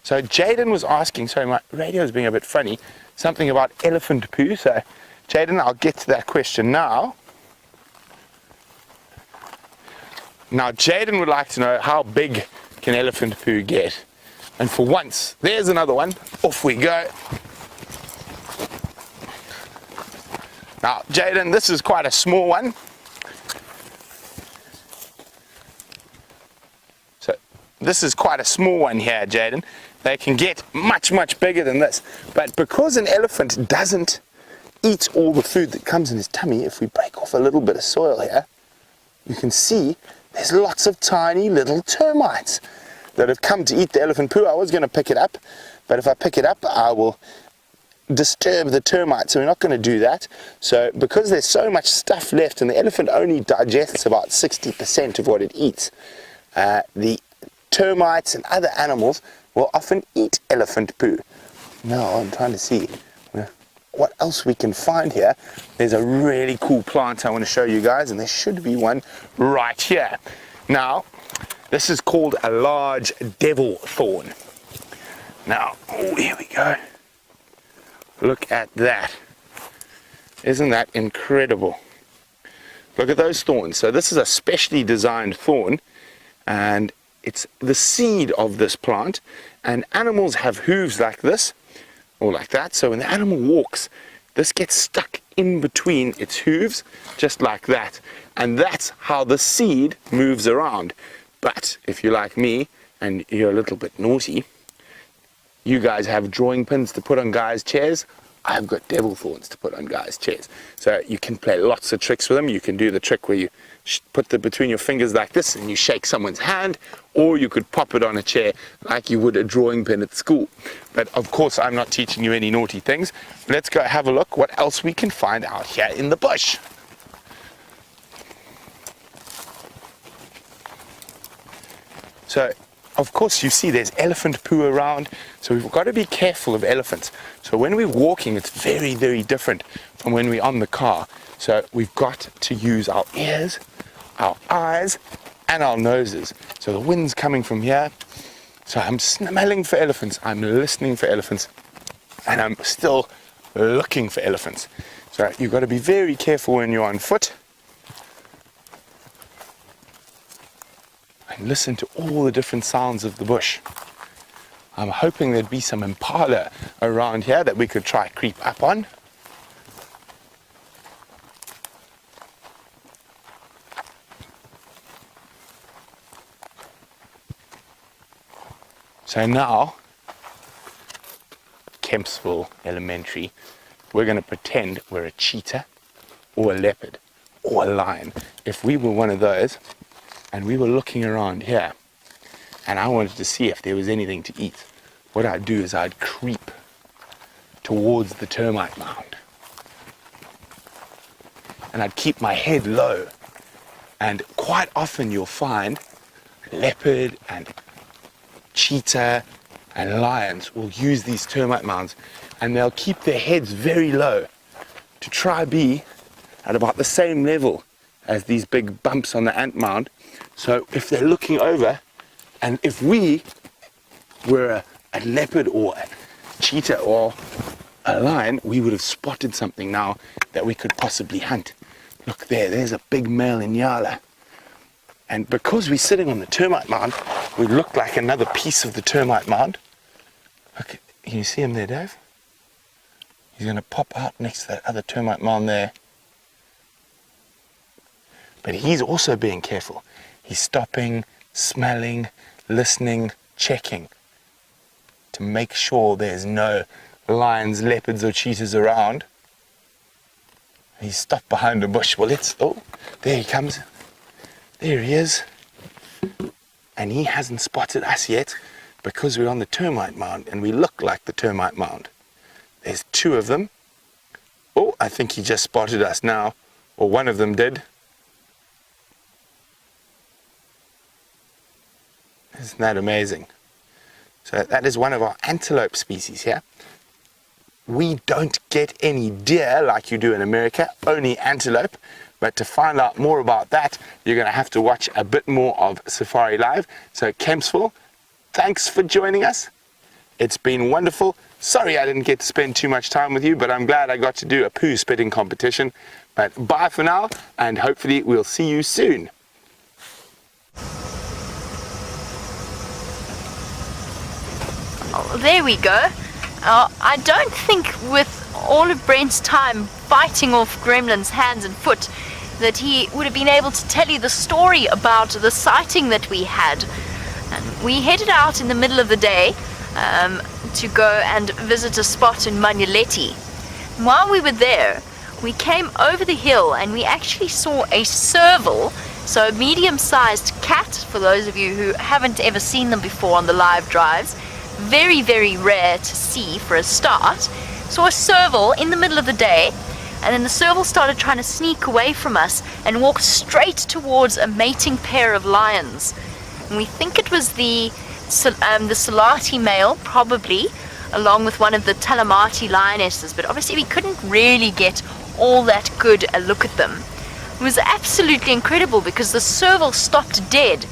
So Jaden was asking, sorry, my radio is being a bit funny, something about elephant poo. So Jaden, I'll get to that question now. Now Jaden would like to know, how big can elephant poo get? And for once, there's another one. Off we go. Now Jaden, this is quite a small one. So this is quite a small one here, Jaden. They can get much, much bigger than this. But because an elephant doesn't eat all the food that comes in his tummy, if we break off a little bit of soil here, you can see there's lots of tiny little termites that have come to eat the elephant poo. I was going to pick it up, but if I pick it up, I will disturb the termites, so we're not going to do that. So because there's so much stuff left, and the elephant only digests about 60% of what it eats, the termites and other animals will often eat elephant poo. Now I'm trying to see what else we can find here. There's a really cool plant I want to show you guys, and there should be one right here. Now this is called a large devil thorn. Now, oh, here we go. Look at that. Isn't that incredible? Look at those thorns. So this is a specially designed thorn, and it's the seed of this plant, and animals have hooves like this or like that. So when the animal walks, this gets stuck in between its hooves just like that, and that's how the seed moves around. But if you're like me and you're a little bit naughty, you guys have drawing pins to put on guys' chairs. I've got devil thorns to put on guys' chairs. So you can play lots of tricks with them. You can do the trick where you put them between your fingers like this and you shake someone's hand, or you could pop it on a chair like you would a drawing pin at school. But of course, I'm not teaching you any naughty things. Let's go have a look what else we can find out here in the bush. So, of course, you see there's elephant poo around, so we've got to be careful of elephants. So when we're walking, it's very, very different from when we're on the car. So we've got to use our ears, our eyes, and our noses. So the wind's coming from here, so I'm smelling for elephants, I'm listening for elephants, and I'm still looking for elephants. So you've got to be very careful when you're on foot. And listen to all the different sounds of the bush. I'm hoping there'd be some impala around here that we could try creep up on. So now, Kempsville Elementary, we're going to pretend we're a cheetah or a leopard or a lion. If we were one of those, and we were looking around here, and I wanted to see if there was anything to eat, what I'd do is I'd creep towards the termite mound. And I'd keep my head low. And quite often you'll find leopard and cheetah and lions will use these termite mounds, and they'll keep their heads very low to try be at about the same level as these big bumps on the ant mound. So if they're looking over, and if we were a leopard or a cheetah or a lion, we would have spotted something now that we could possibly hunt. Look there, there's a big male inyala. And because we're sitting on the termite mound, we look like another piece of the termite mound. Look, can you see him there, Dave? He's going to pop out next to that other termite mound there. But he's also being careful. He's stopping, smelling, listening, checking to make sure there's no lions, leopards, or cheetahs around. He's stopped behind a bush. Well, there he comes. There he is. And he hasn't spotted us yet because we're on the termite mound and we look like the termite mound. There's 2 of them. Oh, I think he just spotted us now, or one of them did. Isn't that amazing? So that is one of our antelope species here. We don't get any deer like you do in America, only antelope. But to find out more about that, you're going to have to watch a bit more of Safari Live. So Kempsville, thanks for joining us. It's been wonderful. Sorry I didn't get to spend too much time with you, but I'm glad I got to do a poo spitting competition. But bye for now, and hopefully we'll see you soon. Oh, there we go. I don't think with all of Brent's time fighting off gremlins hands and foot that he would have been able to tell you the story about the sighting that we had. And we headed out in the middle of the day to go and visit a spot in Manyeleti. While we were there, we came over the hill and we actually saw a serval, so a medium-sized cat, for those of you who haven't ever seen them before on the live drives. Very, very rare to see for a start. Saw a serval in the middle of the day, and then the serval started trying to sneak away from us and walk straight towards a mating pair of lions. And we think it was the Salati male, probably, along with one of the Talamati lionesses, but obviously we couldn't really get all that good a look at them. It was absolutely incredible because the serval stopped dead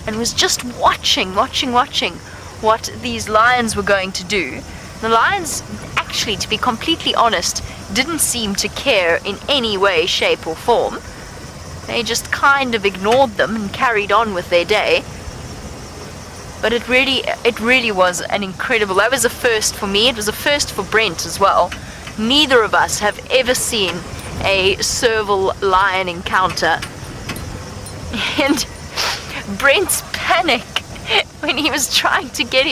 and was just watching what these lions were going to do. The lions, actually, to be completely honest, didn't seem to care in any way, shape or form. They just kind of ignored them and carried on with their day. But it really was an incredible, that was a first for me, it was a first for Brent as well. Neither of us have ever seen a serval lion encounter. And Brent's panic when he was trying to get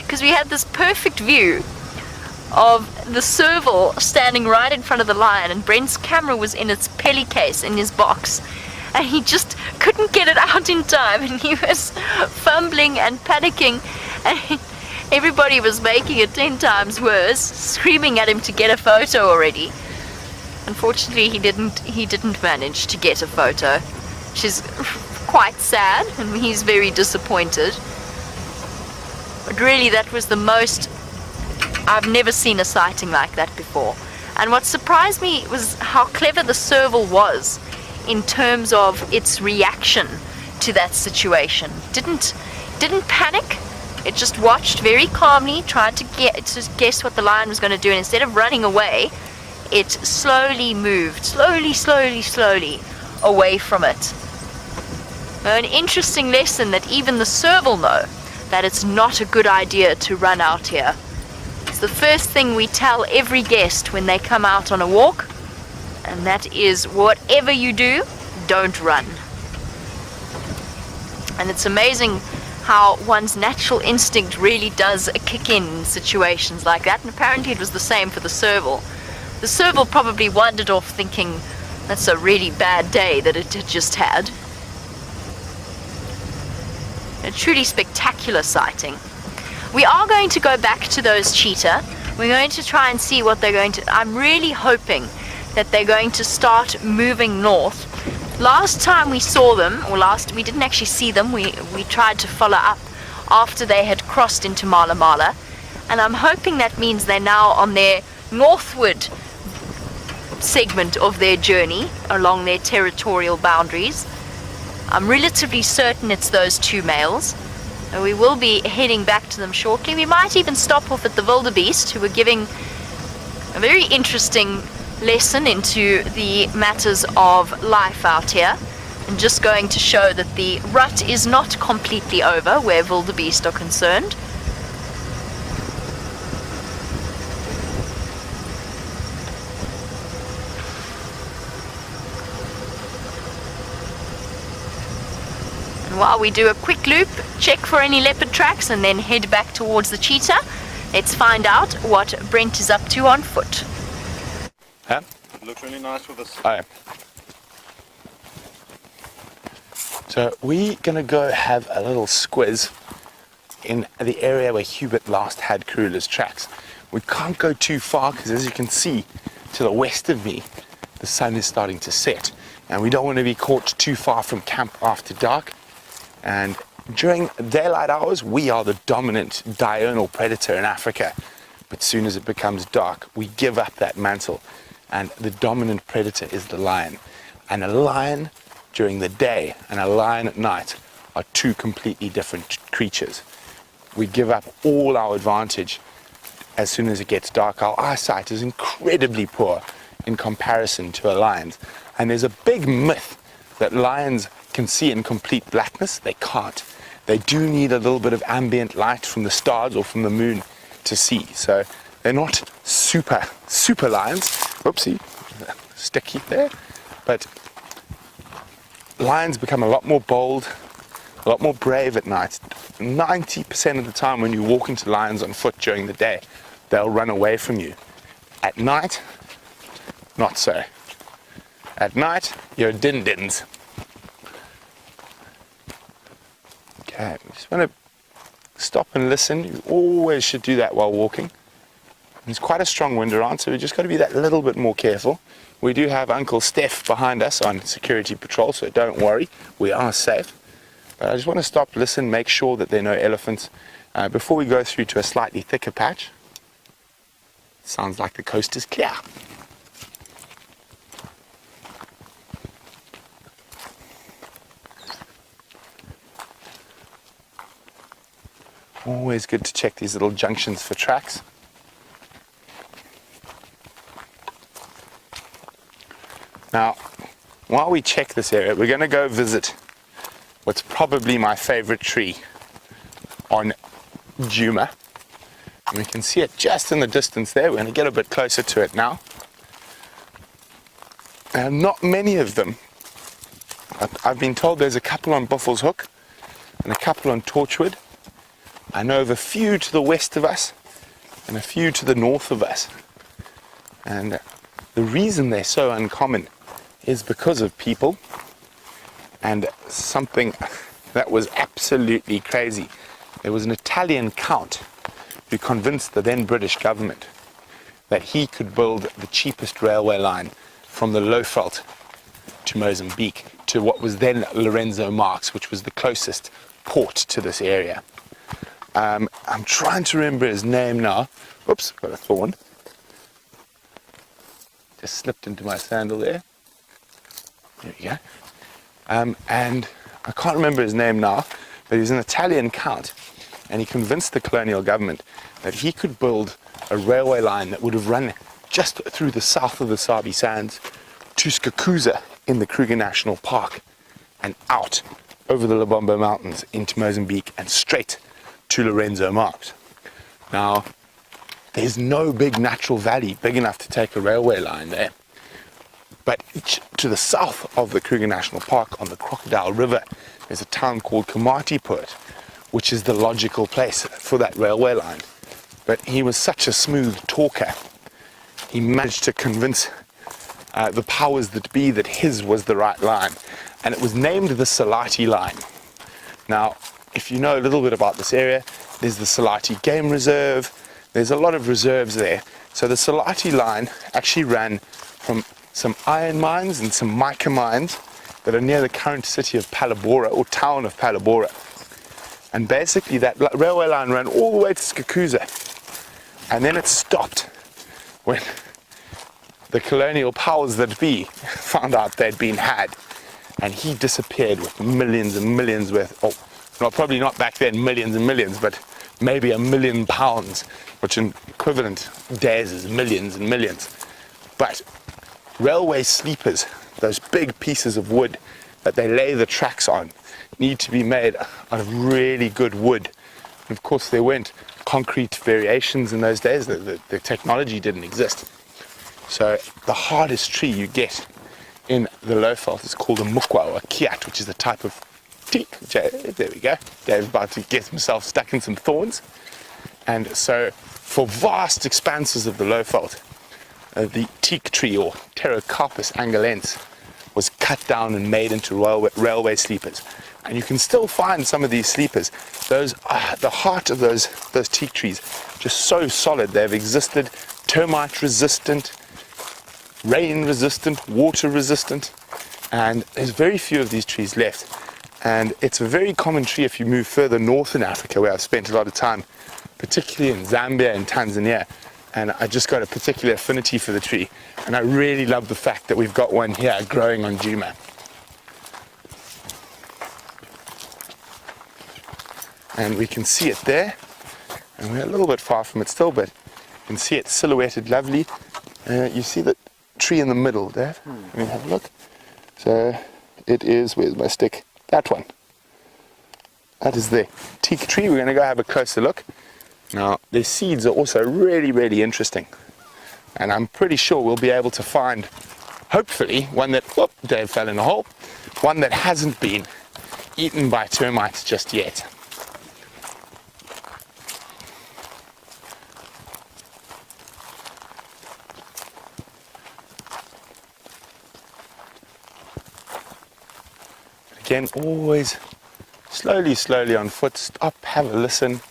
because we had this perfect view of the serval standing right in front of the lion, and Brent's camera was in its pelly case in his box, and he just couldn't get it out in time, and he was fumbling and panicking, and everybody was making it 10 times worse, screaming at him to get a photo already. Unfortunately, he didn't manage to get a photo, which is quite sad, and he's very disappointed. But really, that was the most, I've never seen a sighting like that before. And what surprised me was how clever the serval was in terms of its reaction to that situation. Didn't panic. It just watched very calmly, tried to guess what the lion was going to do, and instead of running away, it slowly moved, slowly away from it. An interesting lesson that even the serval know that it's not a good idea to run out here. It's the first thing we tell every guest when they come out on a walk, and that is, whatever you do, don't run. And it's amazing how one's natural instinct really does kick in situations like that, and apparently it was the same for the serval. The serval probably wandered off thinking that's a really bad day that it had just had. A truly spectacular sighting. We are going to go back to those cheetah. We're going to try and see what they're going to... I'm really hoping that they're going to start moving north. Last time we saw them, we didn't actually see them, we tried to follow up after they had crossed into Mala Mala, and I'm hoping that means they're now on their northward segment of their journey along their territorial boundaries. I'm relatively certain it's those 2 males. We will be heading back to them shortly. We might even stop off at the wildebeest, who were giving a very interesting lesson into the matters of life out here, and just going to show that the rut is not completely over where wildebeest are concerned. And while we do a quick loop, check for any leopard tracks and then head back towards the cheetah, let's find out what Brent is up to on foot. Huh? It looks really nice with this. Oh. So we're gonna go have a little squiz in the area where Hubert last had Crueller's tracks. We can't go too far because, as you can see to the west of me, the sun is starting to set, and we don't want to be caught too far from camp after dark. And during daylight hours, we are the dominant diurnal predator in Africa. But soon as it becomes dark, we give up that mantle, and the dominant predator is the lion. And a lion during the day and a lion at night are two completely different creatures. We give up all our advantage as soon as it gets dark. Our eyesight is incredibly poor in comparison to a lion's. And there's a big myth that lions can see in complete blackness. They can't. They do need a little bit of ambient light from the stars or from the moon to see. So they're not super lions. Oopsie, sticky there. But lions become a lot more bold, a lot more brave at night. 90% of the time when you walk into lions on foot during the day, they'll run away from you. At night, not so. At night, you're din-dins. Okay, we just want to stop and listen. You always should do that while walking. There's quite a strong wind around, so we just got to be that little bit more careful. We do have Uncle Steph behind us on security patrol, so don't worry, we are safe. But I just want to stop, listen, make sure that there are no elephants before we go through to a slightly thicker patch. Sounds like the coast is clear. Always good to check these little junctions for tracks. Now, while we check this area, we're going to go visit what's probably my favorite tree on Djuma. And we can see it just in the distance there. We're going to get a bit closer to it now. And not many of them. I've been told there's a couple on Buffel's Hook and a couple on Torchwood. I know of a few to the west of us and a few to the north of us. And the reason they're so uncommon is because of people and something that was absolutely crazy. There was an Italian count who convinced the then British government that he could build the cheapest railway line from the Lowveld to Mozambique to what was then Lorenzo Marques, which was the closest port to this area. I'm trying to remember his name now. Oops, got a thorn. Just slipped into my sandal there. There we go. And I can't remember his name now, but he's an Italian count, and he convinced the colonial government that he could build a railway line that would have run just through the south of the Sabi Sands to Skakuza in the Kruger National Park and out over the Lubombo Mountains into Mozambique and straight to Lorenzo Marques. Now, there's no big natural valley big enough to take a railway line there. But to the south of the Kruger National Park on the Crocodile River, there's a town called Kamatiput, which is the logical place for that railway line. But he was such a smooth talker, he managed to convince the powers that be that his was the right line. And it was named the Salati Line. Now, if you know a little bit about this area, there's the Salati Game Reserve. There's a lot of reserves there. So the Salati Line actually ran from some iron mines and some mica mines that are near the current city of Palabora, or town of Palabora. And basically that railway line ran all the way to Skakuza. And then it stopped when the colonial powers that be found out they'd been had. And he disappeared with millions and millions worth, probably not back then millions and millions, but maybe £1 million, which in equivalent days is millions and millions. But railway sleepers, those big pieces of wood that they lay the tracks on, need to be made out of really good wood. And of course there weren't concrete variations in those days, the technology didn't exist. So the hardest tree you get in the Lowveld is called a mukwa or a kiat, which is a type of There we go. Dave's about to get himself stuck in some thorns. And so for vast expanses of the low veld, the teak tree, or Pterocarpus angolense, was cut down and made into railway sleepers. And you can still find some of these sleepers. Those, the heart of those teak trees, just so solid. They've existed, termite resistant, rain resistant, water resistant, and there's very few of these trees left. And it's a very common tree if you move further north in Africa, where I've spent a lot of time, particularly in Zambia and Tanzania. And I just got a particular affinity for the tree. And I really love the fact that we've got one here growing on Djuma. And we can see it there. And we're a little bit far from it still, but you can see it silhouetted lovely. You see the tree in the middle, Dave? Let me have a look. So it is, where's my stick? That one. That is the teak tree. We're going to go have a closer look. Now, the seeds are also really, really interesting. And I'm pretty sure we'll be able to find, hopefully, one that, whoop, Dave fell in a hole, one that hasn't been eaten by termites just yet. Again, always slowly on foot. Stop, have a listen.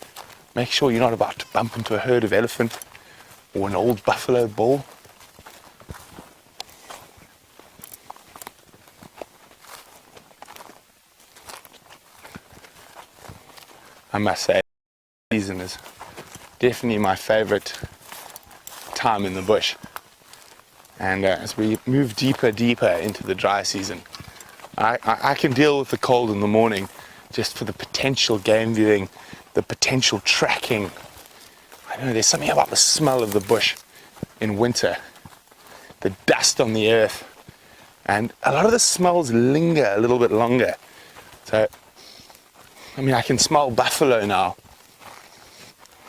Make sure you're not about to bump into a herd of elephant or an old buffalo bull. I must say, season is definitely my favorite time in the bush. And as we move deeper into the dry season, I can deal with the cold in the morning just for the potential game viewing, the potential tracking. I don't know, there's something about the smell of the bush in winter, the dust on the earth, and a lot of the smells linger a little bit longer. So, I mean, I can smell buffalo now.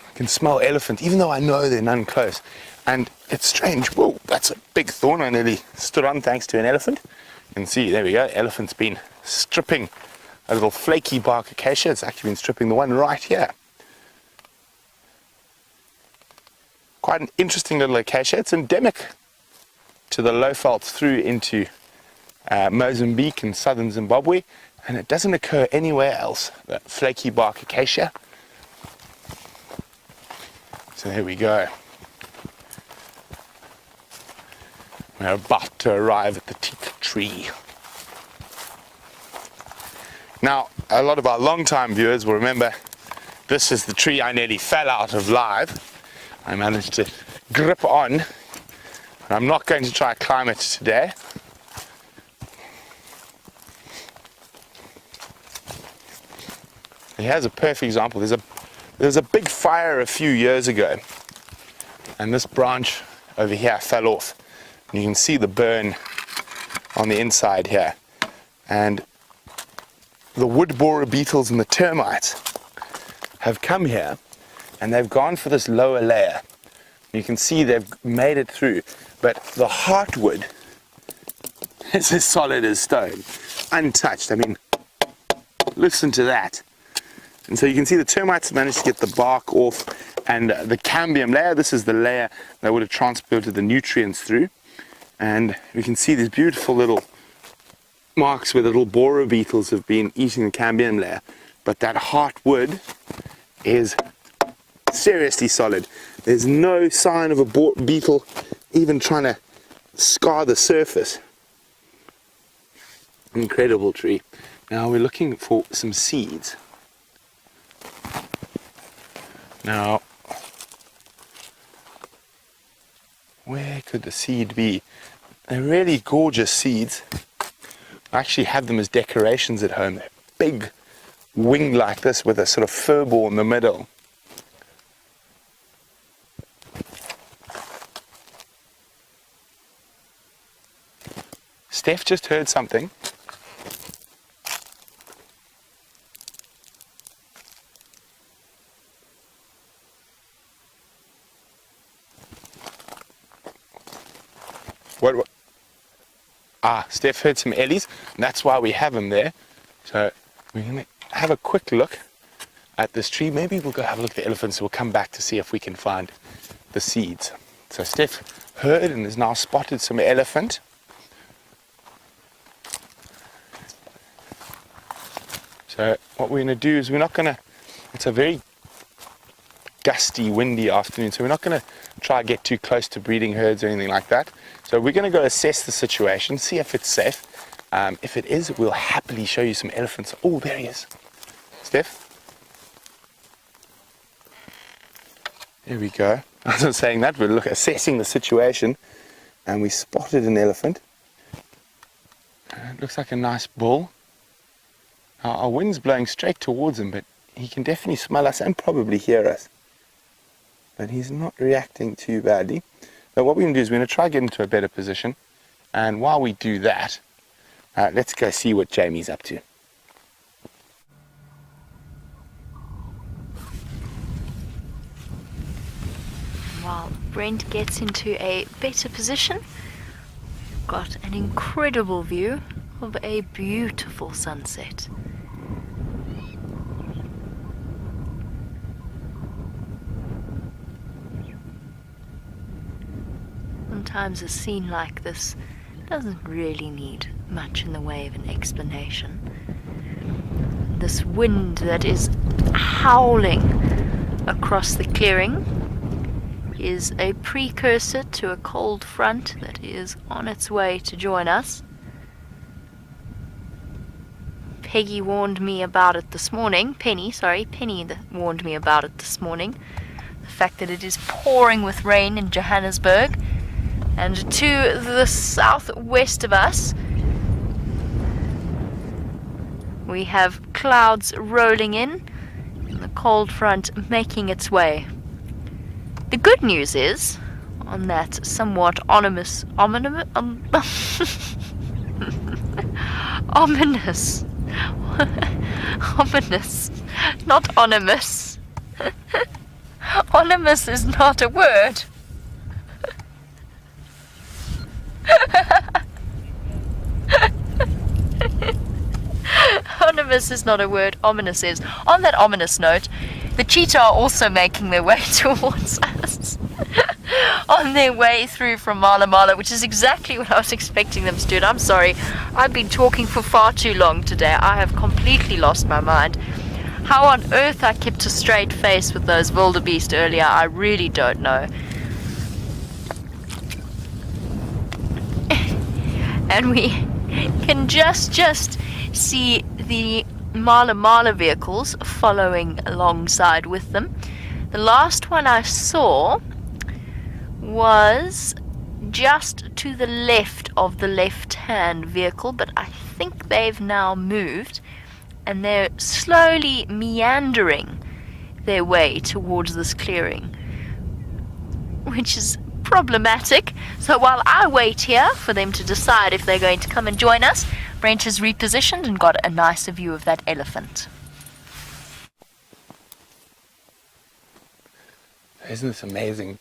I can smell elephant, even though I know there are none close. And it's strange. Whoa, that's a big thorn I nearly stood on thanks to an elephant. You can see, there we go, elephant's been stripping a little flaky bark acacia. It's actually been stripping the one right here. Quite an interesting little acacia. It's endemic to the low veld through into Mozambique and southern Zimbabwe, and it doesn't occur anywhere else, that flaky bark acacia. So there we go. We're about to arrive at the teak tree. Now, a lot of our long-time viewers will remember this is the tree I nearly fell out of live. I managed to grip on, and I'm not going to try to climb it today. Here's a perfect example. There's a big fire a few years ago, and this branch over here fell off. You can see the burn on the inside here. And the wood borer beetles and the termites have come here, and they've gone for this lower layer. You can see they've made it through, but the heartwood is as solid as stone, untouched. I mean, listen to that. And so you can see the termites managed to get the bark off, and the cambium layer, this is the layer that would have transported the nutrients through. And we can see these beautiful little marks where the little borer beetles have been eating the cambium layer. But that heartwood is seriously solid. There's no sign of a beetle even trying to scar the surface. Incredible tree. Now we're looking for some seeds. Now, where could the seed be? They're really gorgeous seeds. I actually have them as decorations at home. They're big, winged like this with a sort of fur ball in the middle. Steph just heard something. What? Ah, Steph heard some ellies, and that's why we have them there. So we're going to have a quick look at this tree. Maybe we'll go have a look at the elephants. We'll come back to see if we can find the seeds. So Steph heard and has now spotted some elephant. So what we're going to do is it's a very gusty, windy afternoon, so we're not going to try to get too close to breeding herds or anything like that. So we're going to go assess the situation, see if it's safe. If it is, we'll happily show you some elephants. Oh, there he is. Steph? There we go. I was saying that, we're assessing the situation, and we spotted an elephant. It looks like a nice bull. Now, our wind's blowing straight towards him, but he can definitely smell us and probably hear us. But he's not reacting too badly. So what we're going to do is we're going to try to get into a better position. And while we do that, let's go see what Jamie's up to. While Brent gets into a better position, we've got an incredible view of a beautiful sunset. Sometimes a scene like this doesn't really need much in the way of an explanation. This wind that is howling across the clearing is a precursor to a cold front that is on its way to join us. Penny warned me about it this morning. Penny warned me about it this morning. The fact that it is pouring with rain in Johannesburg. And to the southwest of us, we have clouds rolling in and the cold front making its way. The good news is, on that somewhat ominous, not ominous. Ominous is not a word. Ominous is not a word, ominous is. On that ominous note, the cheetah are also making their way towards us. On their way through from Mala Mala, which is exactly what I was expecting them to do. And I'm sorry, I've been talking for far too long today. I have completely lost my mind. How on earth I kept a straight face with those wildebeest earlier, I really don't know. And we can just see the Mala Mala vehicles following alongside with them. The last one I saw was just to the left of the left-hand vehicle, but I think they've now moved and they're slowly meandering their way towards this clearing, which is problematic. So while I wait here for them to decide if they're going to come and join us, Brent has repositioned and got a nicer view of that elephant. Isn't this amazing?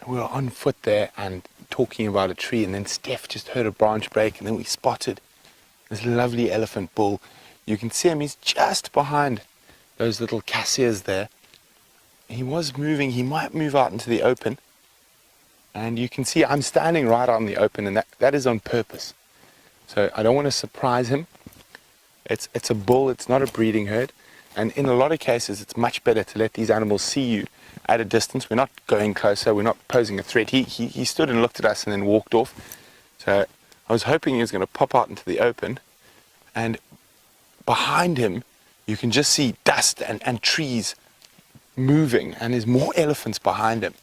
We were on foot there and talking about a tree, and then Steph just heard a branch break, and then we spotted this lovely elephant bull. You can see him, he's just behind those little cassias there. He was moving, he might move out into the open. And you can see I'm standing right out in the open, and that is on purpose. So I don't want to surprise him. It's a bull, it's not a breeding herd. And in a lot of cases, it's much better to let these animals see you at a distance. We're not going closer, we're not posing a threat. He stood and looked at us and then walked off. So I was hoping he was going to pop out into the open. And behind him, you can just see dust and trees moving. And there's more elephants behind him.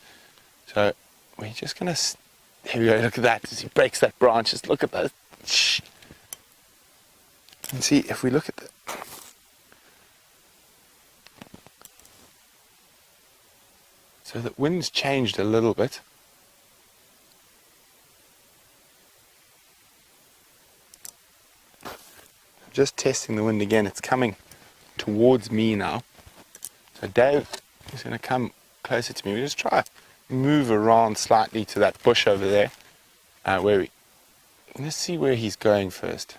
So we're just going to... There we go, look at that. As he breaks that branch, just look at that. Shh. And see, if we look at the... So the wind's changed a little bit. Just testing the wind again. It's coming towards me now. So Dave is going to come closer to me. We just try to move around slightly to that bush over there. Let's see where he's going first.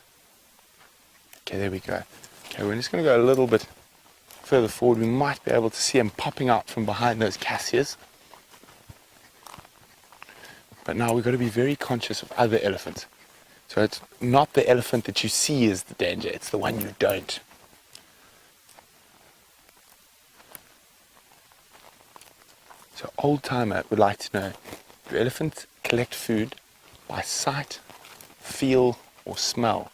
Okay, there we go. Okay, Okay, we're just going to go a little bit further forward. We might be able to see them popping out from behind those cassias. But now we've got to be very conscious of other elephants. So it's not the elephant that you see is the danger, it's the one you don't. So old timer would like to know, do elephants collect food by sight, feel, or smell?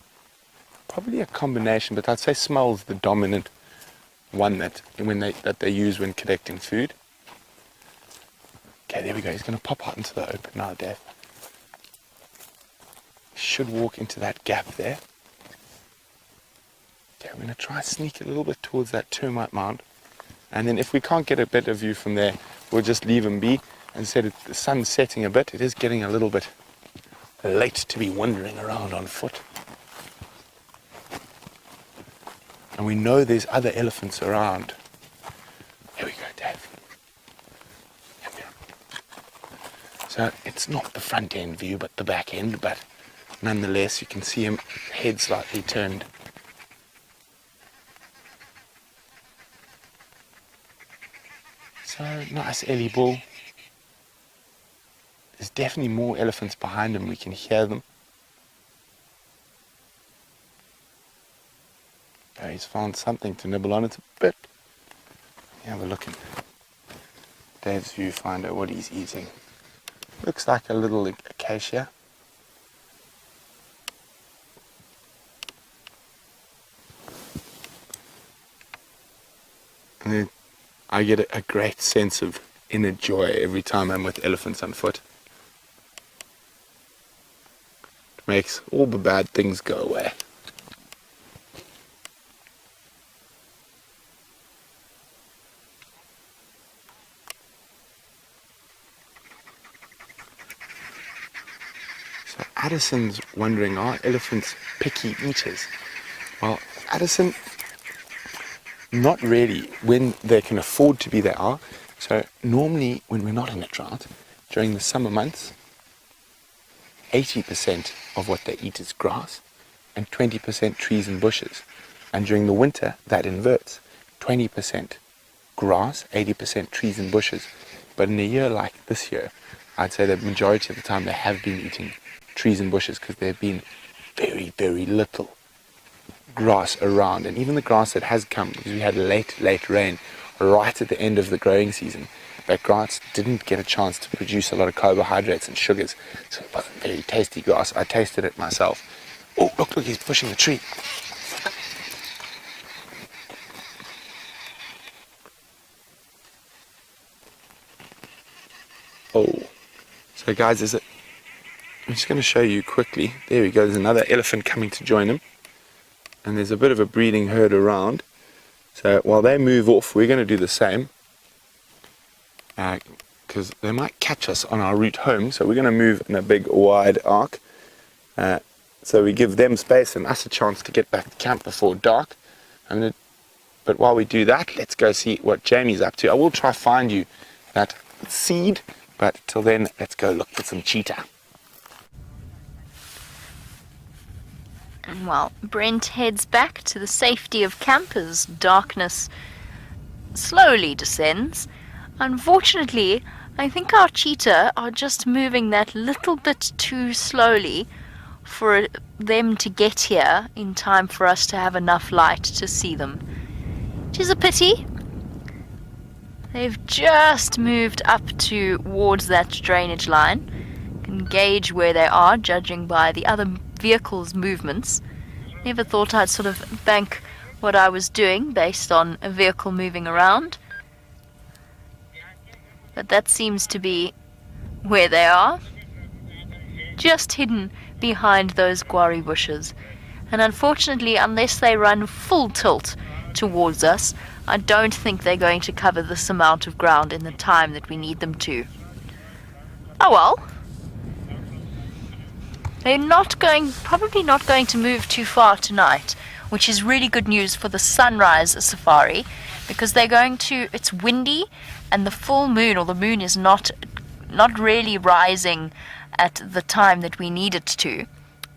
Probably a combination, but I'd say smell is the dominant one that they use when collecting food. Okay, there we go. He's going to pop out into the open now, Dave. Should walk into that gap there. Okay, we're going to try sneak a little bit towards that termite mound. And then if we can't get a better view from there, we'll just leave him be. And said the sun's setting a bit. It is getting a little bit late to be wandering around on foot. And we know there's other elephants around. Here we go, Dave. Here we are. So it's not the front end view, but the back end, but nonetheless you can see him head slightly turned. So nice Ellie bull. There's definitely more elephants behind him, we can hear them. Oh, he's found something to nibble on it a bit. Have a look at Dave's viewfinder, what he's eating. Looks like a little acacia. And then I get a great sense of inner joy every time I'm with elephants on foot. It makes all the bad things go away. So Addison's wondering, are elephants picky eaters? Well, Addison, not really. When they can afford to be, they are. So normally when we're not in a drought, during the summer months, 80% of what they eat is grass and 20% trees and bushes. And during the winter, that inverts. 20% grass, 80% trees and bushes. But in a year like this year, I'd say the majority of the time they have been eating trees and bushes because there have been very, very little grass around. And even the grass that has come, because we had late rain right at the end of the growing season, that grass didn't get a chance to produce a lot of carbohydrates and sugars, so it wasn't very tasty grass. I tasted it myself. Oh, look, he's pushing the tree. Oh, so guys, I'm just going to show you quickly. There we go, there's another elephant coming to join him. And there's a bit of a breeding herd around. So while they move off, we're going to do the same. Because they might catch us on our route home. So we're going to move in a big wide arc. So we give them space and us a chance to get back to camp before dark. But while we do that, let's go see what Jamie's up to. I will try find you that seed. But till then, let's go look for some cheetah. And while Brent heads back to the safety of camp as darkness slowly descends, unfortunately, I think our cheetah are just moving that little bit too slowly for them to get here in time for us to have enough light to see them. Which is a pity. They've just moved up towards that drainage line. You can gauge where they are, judging by the other vehicle's movements. Never thought I'd sort of bank what I was doing based on a vehicle moving around. But that seems to be where they are. Just hidden behind those guarri bushes. And unfortunately, unless they run full tilt towards us, I don't think they're going to cover this amount of ground in the time that we need them to. Oh well. They're probably not going to move too far tonight, which is really good news for the sunrise safari, because it's windy and the full moon, or the moon, is not really rising at the time that we need it to.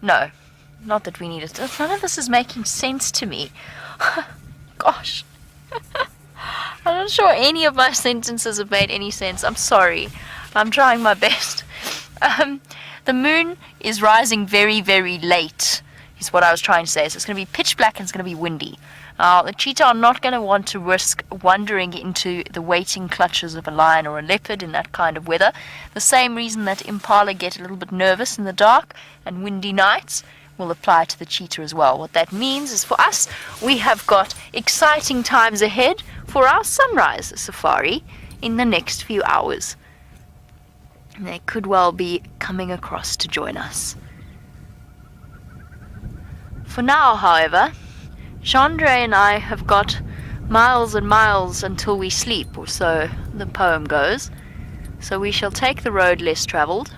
No, Not that we need it. None of this is making sense to me. Gosh. I'm not sure any of my sentences have made any sense. I'm sorry. I'm trying my best. The moon is rising very, very late, is what I was trying to say. So it's going to be pitch black and it's going to be windy. The cheetah are not going to want to risk wandering into the waiting clutches of a lion or a leopard in that kind of weather. The same reason that impala get a little bit nervous in the dark and windy nights will apply to the cheetah as well. What that means is for us, we have got exciting times ahead for our sunrise safari in the next few hours. And they could well be coming across to join us. For now, however, Chandra and I have got miles and miles until we sleep, or so the poem goes. So we shall take the road less travelled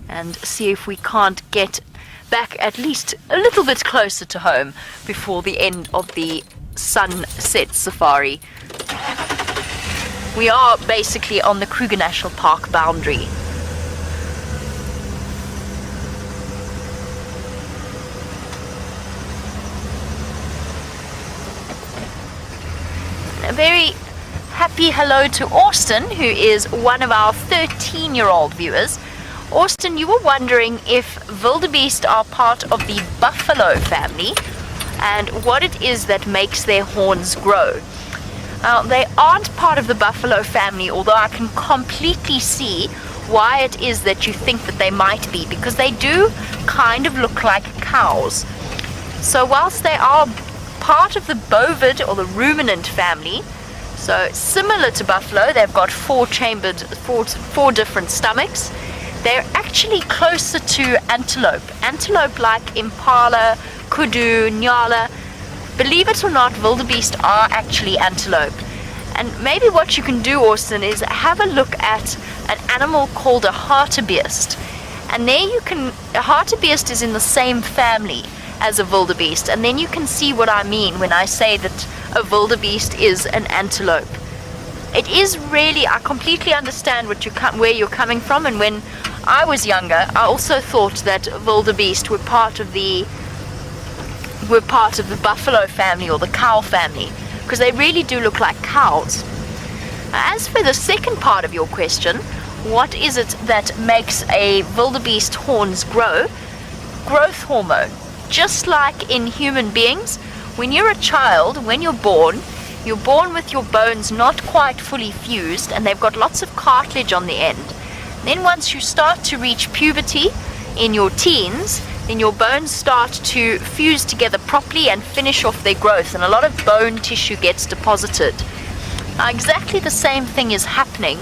and see if we can't get back at least a little bit closer to home before the end of the sunset safari. We are basically on the Kruger National Park boundary. A very happy hello to Austin, who is one of our 13-year-old viewers. Austin, you were wondering if wildebeest are part of the buffalo family and what it is that makes their horns grow. They aren't part of the buffalo family, although I can completely see why it is that you think that they might be, because they do kind of look like cows. So whilst they are part of the bovid or the ruminant family, so similar to buffalo, they've got four different stomachs. They're actually closer to antelope. Antelope like impala, kudu, nyala. Believe it or not, wildebeest are actually antelope. And maybe what you can do, Austin, is have a look at an animal called a hartebeest. And there you can, a hartebeest is in the same family as a wildebeest. And then you can see what I mean when I say that a wildebeest is an antelope. It is really, I completely understand where you're coming from. And when I was younger, I also thought that wildebeest were part of the buffalo family or the cow family, because they really do look like cows. As for the second part of your question, what is it that makes a wildebeest horns grow? Growth hormone. Just like in human beings, when you're a child, when you're born with your bones not quite fully fused and they've got lots of cartilage on the end. Then once you start to reach puberty in your teens, then your bones start to fuse together properly and finish off their growth, and a lot of bone tissue gets deposited. Now exactly the same thing is happening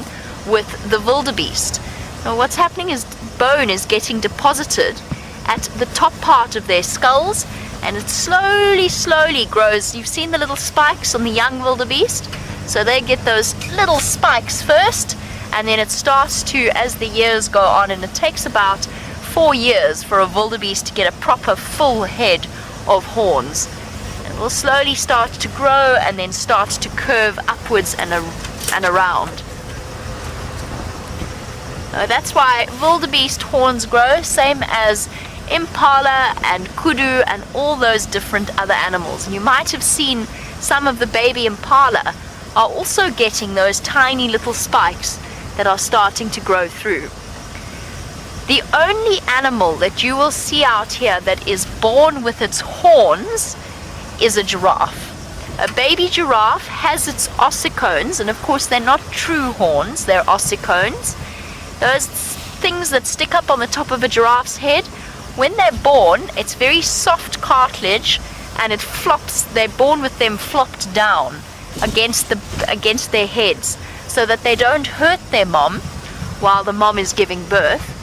with the wildebeest. Now what's happening is bone is getting deposited at the top part of their skulls, and it slowly grows. You've seen the little spikes on the young wildebeest? So they get those little spikes first, and then it starts to, as the years go on, and it takes about 4 years for a wildebeest to get a proper full head of horns. It will slowly start to grow and then start to curve upwards and around. That's why wildebeest horns grow, same as impala and kudu and all those different other animals. And you might have seen some of the baby impala are also getting those tiny little spikes that are starting to grow through. The only animal that you will see out here that is born with its horns is a giraffe. A baby giraffe has its ossicones, and of course they're not true horns, they're ossicones. Those things that stick up on the top of a giraffe's head, when they're born, it's very soft cartilage and it flops. They're born with them flopped down against their heads so that they don't hurt their mom while the mom is giving birth,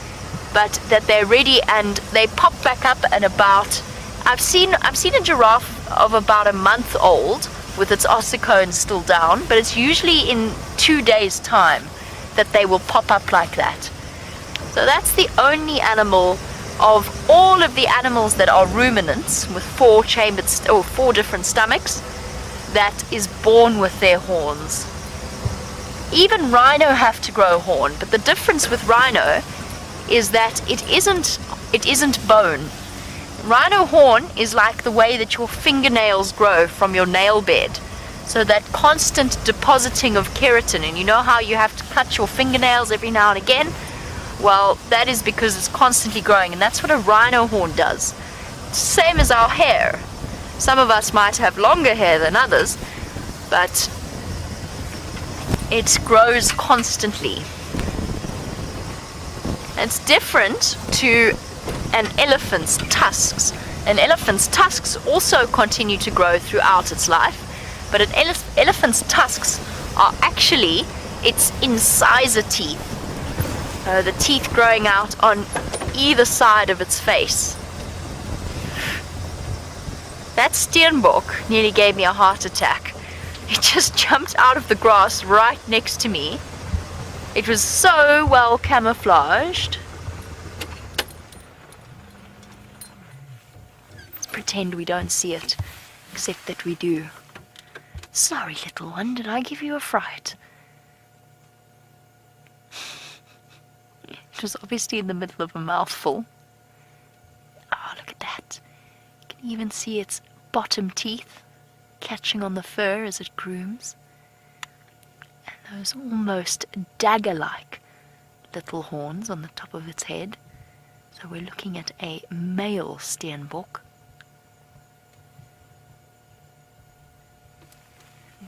but that they're ready, and they pop back up. And about, I've seen a giraffe of about a month old with its ossicones still down, but it's usually in 2 days' time that they will pop up like that. So that's the only animal of all of the animals that are ruminants with 4 different stomachs that is born with their horns. Even rhino have to grow horn, but the difference with rhino is that it isn't bone. Rhino horn is like the way that your fingernails grow from your nail bed. So that constant depositing of keratin, and you know how you have to cut your fingernails every now and again? Well, that is because it's constantly growing, and that's what a rhino horn does. Same as our hair. Some of us might have longer hair than others, but it grows constantly. It's different to an elephant's tusks. An elephant's tusks also continue to grow throughout its life, but an elephant's tusks are actually its incisor teeth. The teeth growing out on either side of its face. That steenbok nearly gave me a heart attack. It just jumped out of the grass right next to me. It was so well camouflaged. Let's pretend we don't see it, except that we do. Sorry, little one, did I give you a fright? It was obviously in the middle of a mouthful. Oh, look at that. You can even see its bottom teeth catching on the fur as it grooms. And those almost dagger-like little horns on the top of its head. So we're looking at a male steenbok.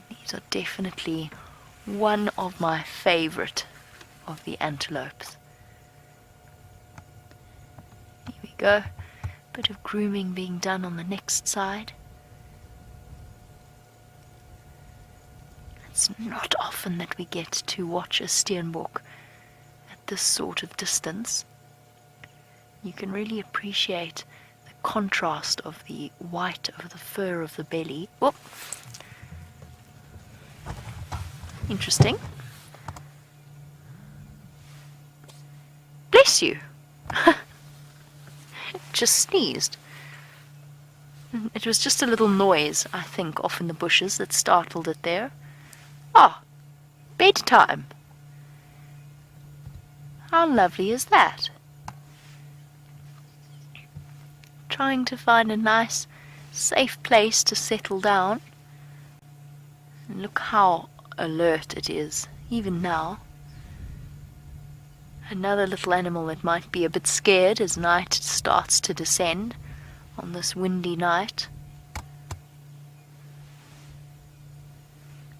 These are definitely one of my favorite of the antelopes. Here we go. Bit of grooming being done on the next side. It's not often that we get to watch a steenbok at this sort of distance. You can really appreciate the contrast of the white of the fur of the belly. Whoop. Interesting. Bless you. Just sneezed. It was just a little noise, I think, off in the bushes that startled it there. Ah, bedtime. How lovely is that? Trying to find a nice, safe place to settle down. And look how alert it is, even now. Another little animal that might be a bit scared as night starts to descend on this windy night.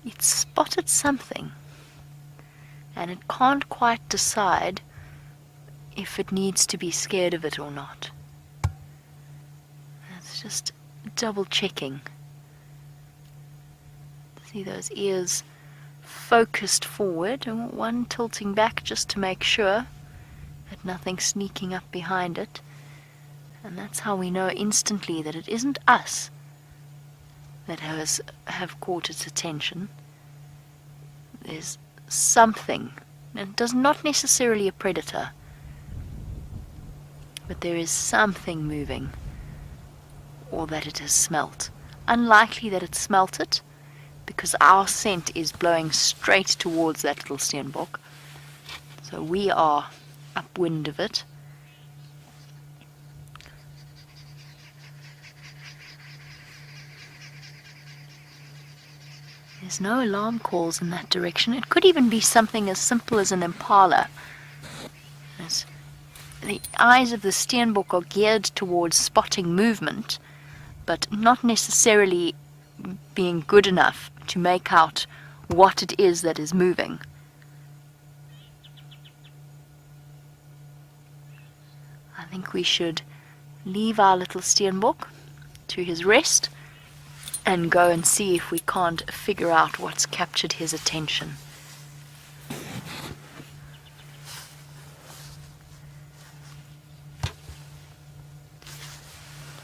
It spotted something, and it can't quite decide if it needs to be scared of it or not. It's just double checking. See those ears focused forward and one tilting back just to make sure that nothing's sneaking up behind it. And that's how we know instantly that it isn't us that have caught its attention. There's something, and it does not necessarily a predator, but there is something moving, or that it has smelt. Unlikely that it smelt it, because our scent is blowing straight towards that little steenbok. So we are upwind of it. There's no alarm calls in that direction. It could even be something as simple as an impala. As the eyes of the steenbok are geared towards spotting movement, but not necessarily being good enough to make out what it is that is moving. I think we should leave our little steenbok to his rest and go and see if we can't figure out what's captured his attention.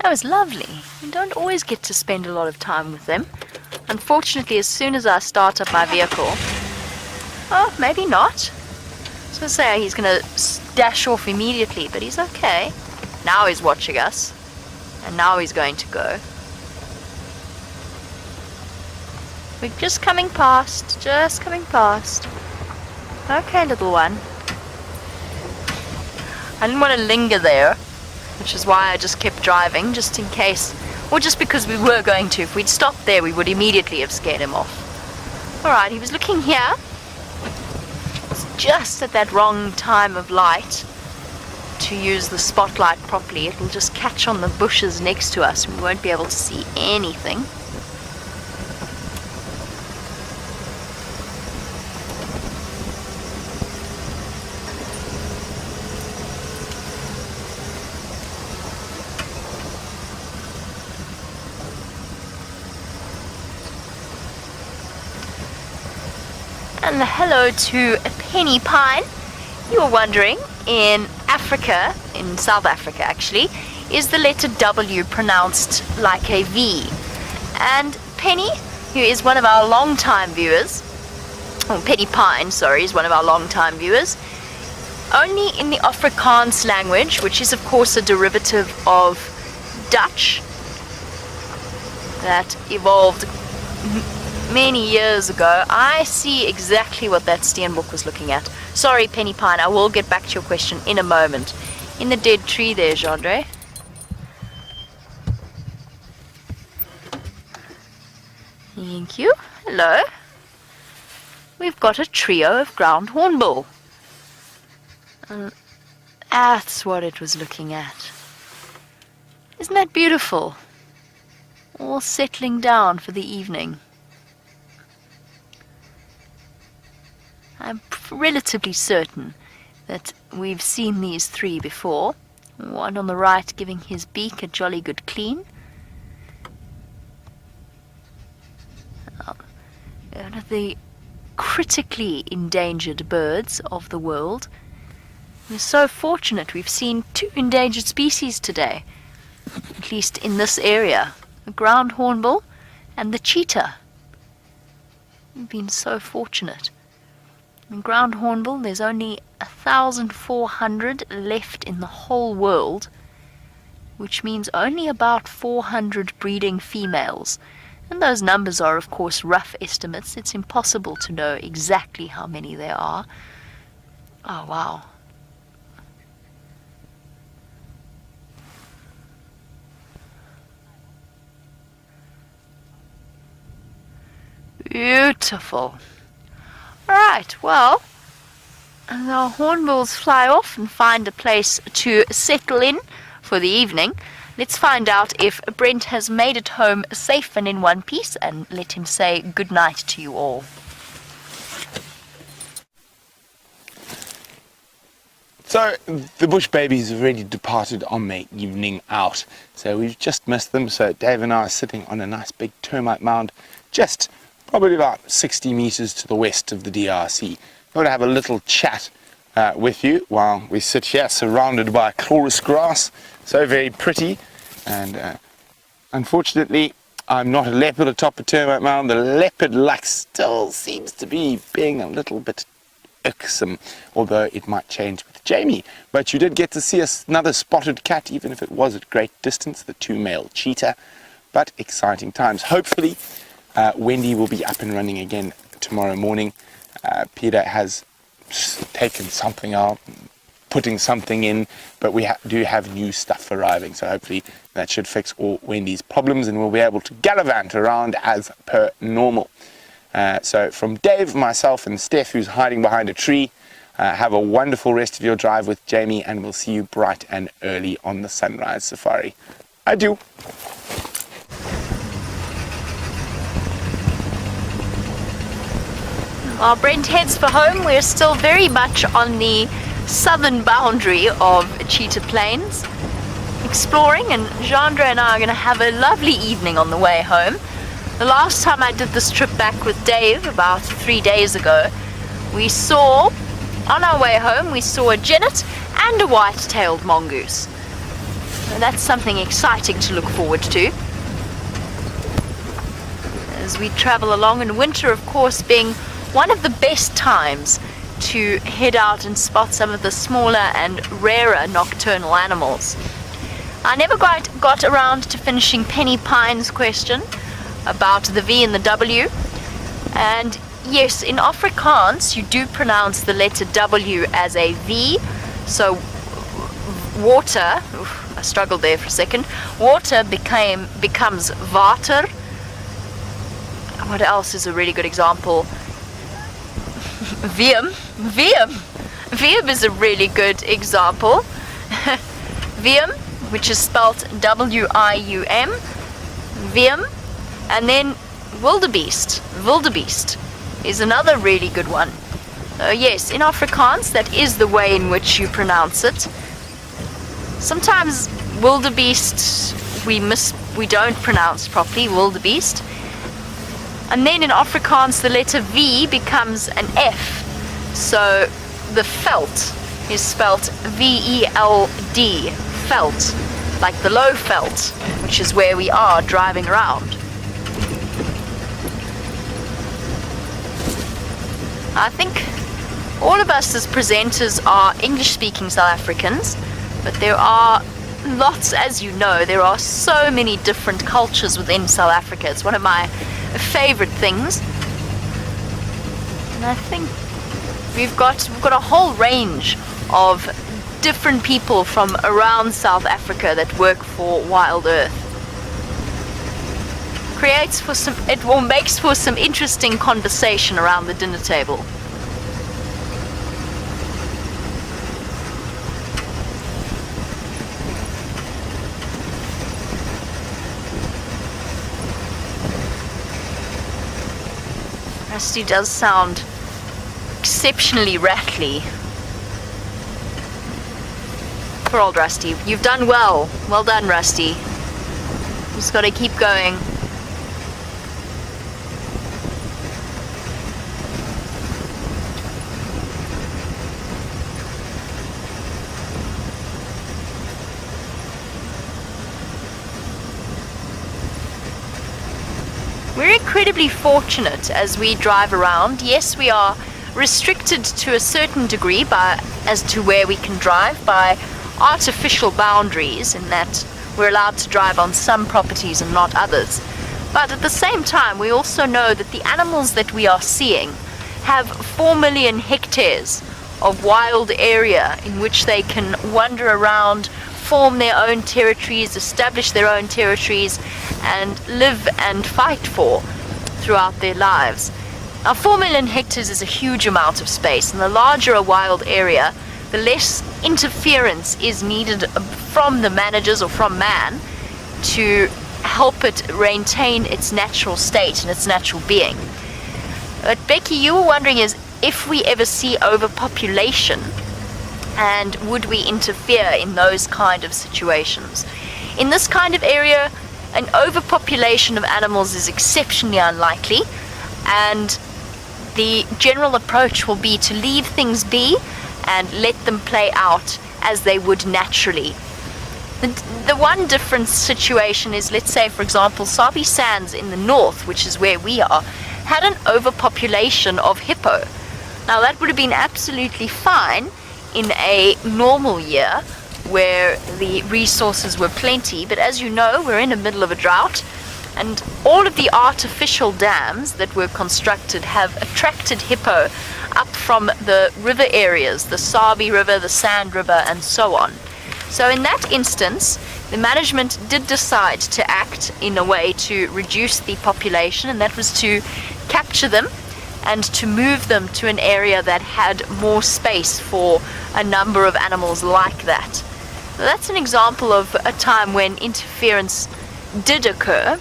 That was lovely. You don't always get to spend a lot of time with them. Unfortunately, as soon as I start up my vehicle... Oh, maybe not. I was going to say he's going to dash off immediately, but he's okay. Now he's watching us. And now he's going to go. We're just coming past. Just coming past. Okay, little one. I didn't want to linger there, which is why I just kept driving, just in case, or just because we were going to. If we'd stopped there, we would immediately have scared him off. Alright, he was looking here. It's just at that wrong time of light to use the spotlight properly. It will just catch on the bushes next to us. We won't be able to see anything. And hello to Penny Pine. You were wondering, in Africa, in South Africa actually, is the letter W pronounced like a V? And Penny, who is one of our long-time viewers, Penny Pine, sorry, is one of our long-time viewers, only in the Afrikaans language, which is of course a derivative of Dutch that evolved many years ago. I see exactly what that Steenbok was looking at. Sorry, Penny Pine, I will get back to your question in a moment. In the dead tree there, Jandre. Thank you. Hello. We've got a trio of ground hornbill. And that's what it was looking at. Isn't that beautiful? All settling down for the evening. I'm relatively certain that we've seen these three before. One on the right giving his beak a jolly good clean. One of the critically endangered birds of the world. We're so fortunate we've seen 2 endangered species today, at least in this area. The ground hornbill and the cheetah. We've been so fortunate. In ground hornbill, there's only 1,400 left in the whole world, which means only about 400 breeding females. And those numbers are, of course, rough estimates. It's impossible to know exactly how many there are. Oh, wow. Beautiful. Alright, well, as our hornbills fly off and find a place to settle in for the evening, let's find out if Brent has made it home safe and in one piece, and let him say good night to you all. So the bush babies have already departed on their evening out. So we've just missed them. So Dave and I are sitting on a nice big termite mound, just probably about 60 meters to the west of the DRC. I'm going to have a little chat with you while we sit here surrounded by chloris grass. So very pretty. And unfortunately, I'm not a leopard atop a termite mound. The leopard luck still seems to be being a little bit irksome, although it might change with Jamie. But you did get to see another spotted cat, even if it was at great distance, the 2 male cheetah. But exciting times. Hopefully, Wendy will be up and running again tomorrow morning. Peter has taken something out, putting something in, but we do have new stuff arriving, so hopefully that should fix all Wendy's problems and we'll be able to gallivant around as per normal. So from Dave, myself and Steph, who's hiding behind a tree, have a wonderful rest of your drive with Jamie, and we'll see you bright and early on the sunrise safari. Adieu. While Brent heads for home, we're still very much on the southern boundary of Cheetah Plains, exploring, and Jandre and I are going to have a lovely evening on the way home. The last time I did this trip back with Dave, about 3 days ago, we saw, on our way home, we saw a genet and a white-tailed mongoose. So that's something exciting to look forward to as we travel along, and winter, of course, being one of the best times to head out and spot some of the smaller and rarer nocturnal animals. I never quite got around to finishing Penny Pine's question about the V and the W. And yes, in Afrikaans you do pronounce the letter W as a V. So water, I struggled there for a second, water becomes water. What else is a really good example? Wiem is a really good example. Wiem, which is spelled W-I-U-M, Wiem, and then wildebeest is another really good one. Yes, in Afrikaans, that is the way in which you pronounce it. Sometimes wildebeest we don't pronounce properly, wildebeest. And then in Afrikaans, the letter V becomes an F. So the veld is spelt V-E-L-D, veld, like the low veld, which is where we are driving around. I think all of us as presenters are English-speaking South Africans, but there are lots, as you know, there are so many different cultures within South Africa. It's one of my favorite things. And I think we've got a whole range of different people from around South Africa that work for WildEarth. Makes for some interesting conversation around the dinner table. Rusty does sound exceptionally rattly. Poor old Rusty. You've done well. Well done, Rusty. Just got to keep going. We're incredibly fortunate as we drive around. Yes, we are restricted to a certain degree as to where we can drive by artificial boundaries, in that we're allowed to drive on some properties and not others. But at the same time, we also know that the animals that we are seeing have 4 million hectares of wild area in which they can wander around, form their own territories, establish their own territories, and live and fight for throughout their lives. Now, 4 million hectares is a huge amount of space, and the larger a wild area, the less interference is needed from the managers or from man to help it maintain its natural state and its natural being. But Becky, you were wondering is if we ever see overpopulation, and would we interfere in those kind of situations? In this kind of area, an overpopulation of animals is exceptionally unlikely, and the general approach will be to leave things be and let them play out as they would naturally. The one different situation is, let's say, for example, Sabi Sands in the north, which is where we are, had an overpopulation of hippo. Now, that would have been absolutely fine in a normal year where the resources were plenty, but as you know, we're in the middle of a drought, and all of the artificial dams that were constructed have attracted hippo up from the river areas, the Sabi River, the Sand River, and so on. So in that instance, the management did decide to act in a way to reduce the population, and that was to capture them and to move them to an area that had more space for a number of animals like that. So that's an example of a time when interference did occur.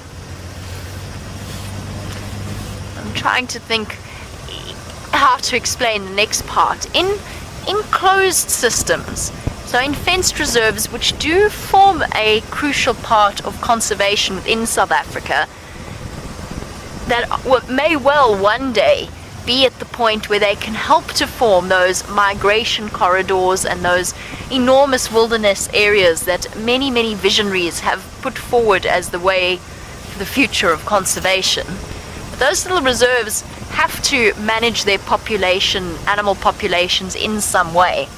I'm trying to think how to explain the next part. In enclosed systems, so in fenced reserves, which do form a crucial part of conservation within South Africa, that may well one day be at the point where they can help to form those migration corridors and those enormous wilderness areas that many, many visionaries have put forward as the way for the future of conservation. But those little reserves have to manage their animal populations in some way.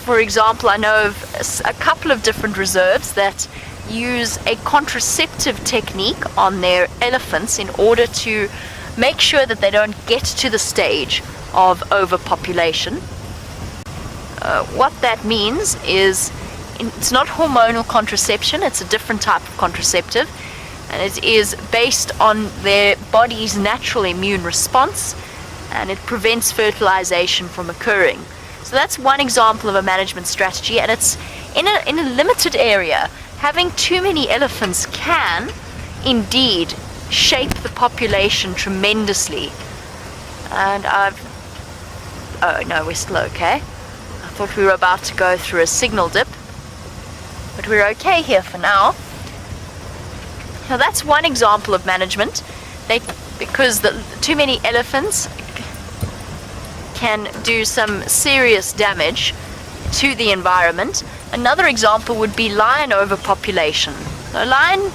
For example, I know of a couple of different reserves that use a contraceptive technique on their elephants in order to make sure that they don't get to the stage of overpopulation. What that means is it's not hormonal contraception, it's a different type of contraceptive, and it is based on their body's natural immune response, and it prevents fertilization from occurring. So that's one example of a management strategy, and it's in a limited area. Having too many elephants can indeed shape the population tremendously. And oh no, we're still okay. I thought we were about to go through a signal dip, but we're okay here for now. Now that's one example of management. Because too many elephants can do some serious damage to the environment. Another example would be lion overpopulation. A lion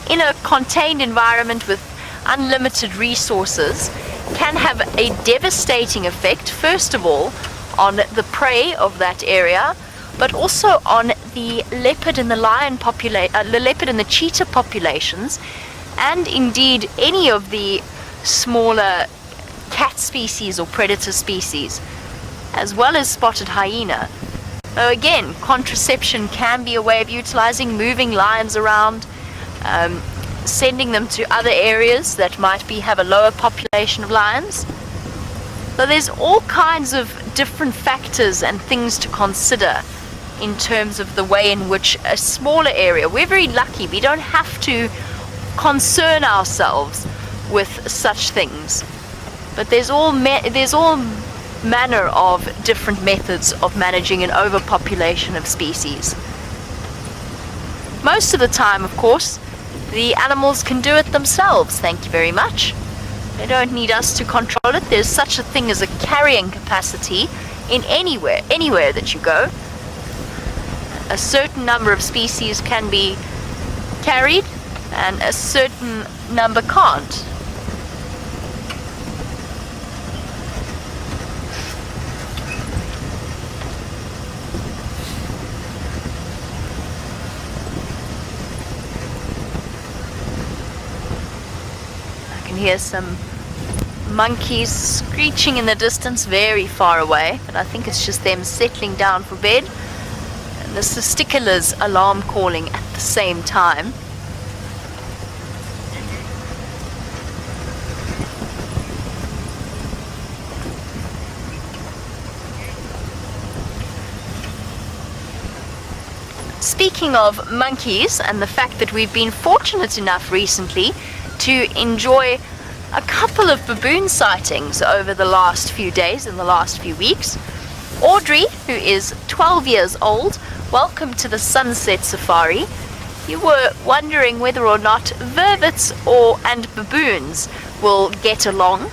in a contained environment with unlimited resources can have a devastating effect, first of all, on the prey of that area, but also on the leopard and the the leopard and the cheetah populations, and indeed any of the smaller cat species or predator species, as well as spotted hyena. So again, contraception can be a way of utilizing, moving lions around, sending them to other areas that might have a lower population of lions. So there's all kinds of different factors and things to consider in terms of the way in which a smaller area, we're very lucky, we don't have to concern ourselves with such things. But there's all manner of different methods of managing an overpopulation of species. Most of the time, of course, the animals can do it themselves, thank you very much. They don't need us to control it. There's such a thing as a carrying capacity in anywhere that you go. A certain number of species can be carried and a certain number can't. I can hear some monkeys screeching in the distance very far away, but I think it's just them settling down for bed. And the testicular's alarm calling at the same time. Speaking of monkeys and the fact that we've been fortunate enough recently to enjoy a couple of baboon sightings over the last few days and the last few weeks, Audrey, who is 12 years old, welcome to the Sunset Safari. You were wondering whether or not vervets and baboons will get along,